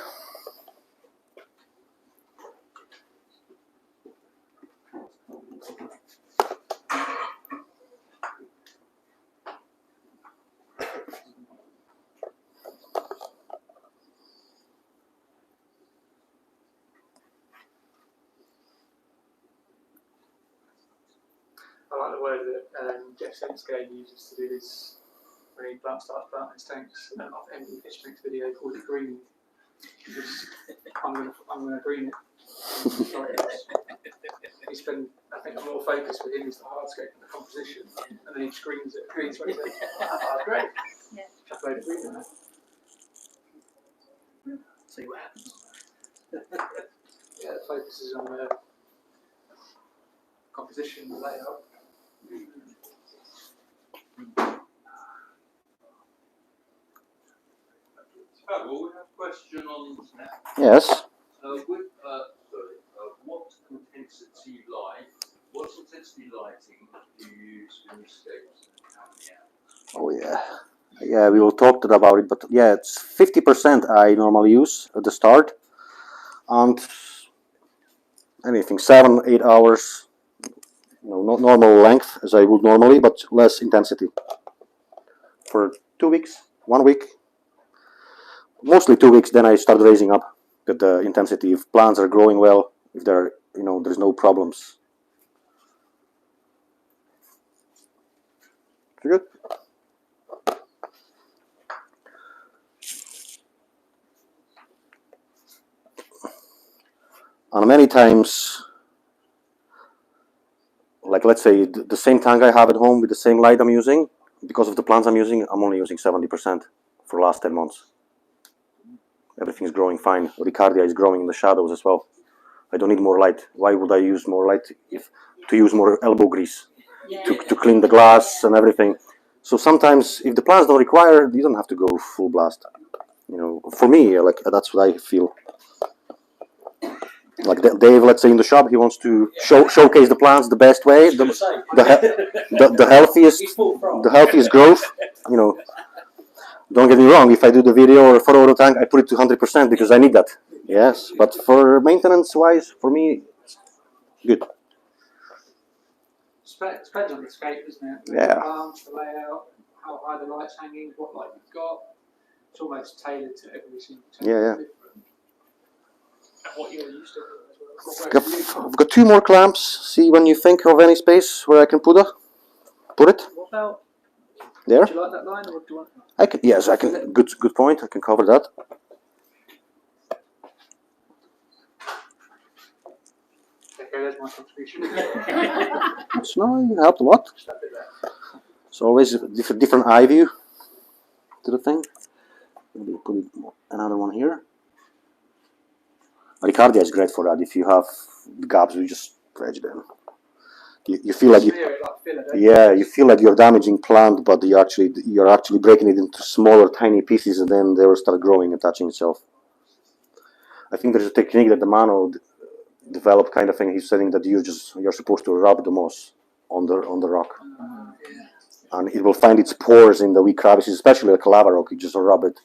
I like the word that Jeff Senskay uses to do this when he starts planting his tanks. And I've empty fish tanks video called it greening. I'm gonna green it. He spent, I think, more focus with him is the hardscape and the composition, and then he screens it. Greens what he says. Oh, great. Yeah. Chuck a load of green in there. See what happens. Yeah, it focuses on the composition and layout. Pavol, we have a question on the internet. Yes. What intensity lighting do you use in your scapes and how many hours? Oh yeah. Yeah, we will talk about it, but yeah, it's 50% I normally use at the start, and anything 7-8 hours, not normal length as I would normally, but less intensity for 2 weeks, 1 week, mostly 2 weeks. Then I start raising up the intensity if plants are growing well, if there there's no problems. Good. And many times, like let's say the same tank I have at home with the same light I'm using, because of the plants I'm using, I'm only using 70% for the last 10 months. Everything is growing fine. Ricardia is growing in the shadows as well. I don't need more light. Why would I use more light to use more elbow grease to clean the glass and everything? So sometimes if the plants don't require, you don't have to go full blast. For me, like that's what I feel. Like Dave, let's say in the shop, he wants to showcase the plants the best way, the healthiest growth. Don't get me wrong. If I do the video or a photo tank, I put it to 100% because I need that. Yes, but for maintenance-wise, for me, it's good. Depends on the scape, doesn't it? Yeah. The plants, the layout, how high the light's hanging, what light you've got. It's almost tailored to every single tank. Yeah. What you're used to as well. I've got 2 more clamps. See when you think of any space where I can put it. What about there? Do you like that line, or do you want? I can. Yes, I can. Good point. I can cover that. Okay, there's my contribution. It helped a lot. It's always a different eye view to the thing. Maybe put another one here. Ricardia is great for that. If you have gaps, you just dredge them. You feel like you feel like you're damaging plant, but you're actually breaking it into smaller, tiny pieces, and then they will start growing and touching itself. I think there's a technique that the Mano developed, kind of thing. He's saying that you're supposed to rub the moss on the rock, and it will find its pores in the weak crevices, especially like lava rock. You just rub it,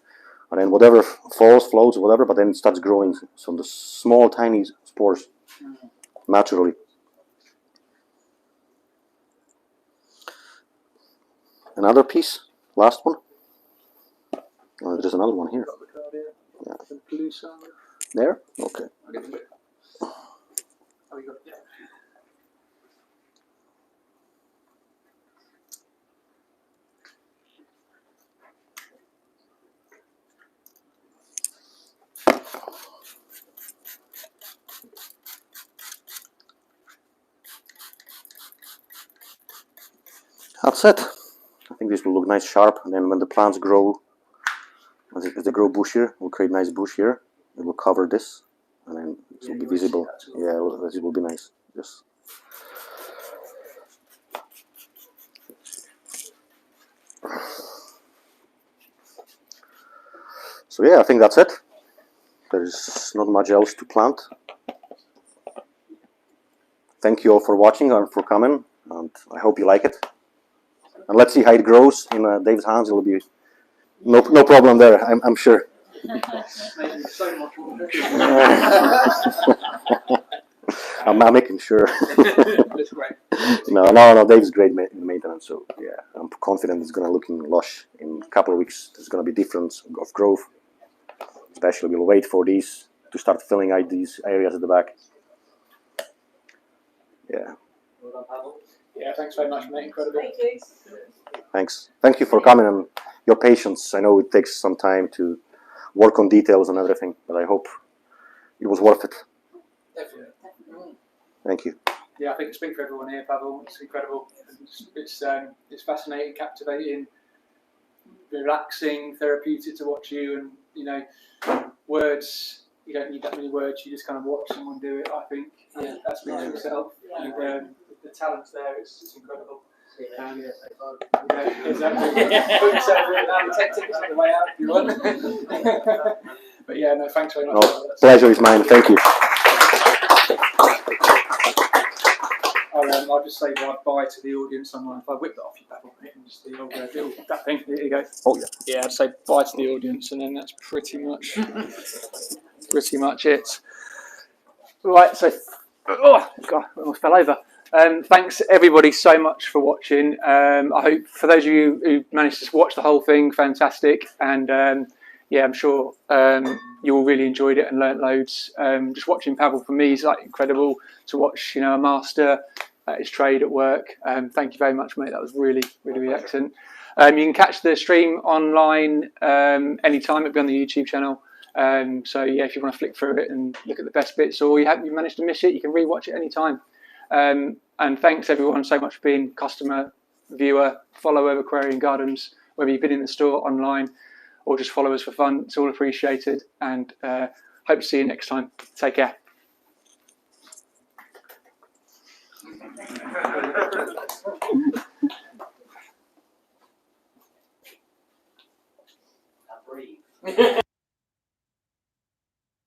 and then whatever falls, floats, whatever. But then it starts growing some the small, tiny spores naturally. Another piece, last one. Oh, there's another one here. Yeah. There? Okay. That's it. I think this will look nice, sharp, and then when the plants grow, as they grow bushier, we'll create nice bush here. It will cover this, and then it will be visible. Yeah, it will be nice. Yes. So yeah, I think that's it. There's not much else to plant. Thank you all for watching and for coming, and I hope you like it. And let's see how it grows in Dave's hands. It will be no problem there, I'm sure. So much water. I'm making sure. That's great. No, Dave's great maintenance, so yeah, I'm confident it's going to look lush in a couple of weeks. There's going to be difference of growth. Especially we'll wait for these to start filling out these areas at the back. Yeah. Well done, Pavol. Yeah, thanks very much, mate. Incredible. Thank you. Thanks. Thank you for coming and your patience. I know it takes some time to work on details and everything, but I hope it was worth it. Definitely. Thank you. Yeah, I think I speak for everyone here, Pavol. It's incredible. It's fascinating, captivating, relaxing, therapeutic to watch you. And you know, words. You don't need that many words. You just kind of watch someone do it. I think that speaks for itself. Yeah. And the talent's there. It's incredible. Yeah, Exactly. Put yourself in and take tickets on the way out if you want. But yeah, no, thanks very much. No, pleasure is mine. Thank you. I'll just say bye to the audience online. If I whip that off your back and just the old that thing, there you go. Oh yeah. Yeah, I'd say bye to the audience, and then that's pretty much it. Right, so oh god, I almost fell over. Thanks everybody so much for watching. I hope for those of you who managed to watch the whole thing, fantastic, and yeah, I'm sure you all really enjoyed it and learnt loads. Just watching Pavol for me is like incredible to watch. You know, a master at his trade at work. Thank you very much, mate. That was really excellent. You can catch the stream online anytime. It'll be on the YouTube channel. So yeah, if you want to flick through it and look at the best bits, or you managed to miss it, you can rewatch it anytime. And thanks everyone so much for being customer, viewer, follower of Aquarium Gardens, whether you've been in the store, online, or just follow us for fun. It's all appreciated, and hope to see you next time. Take care.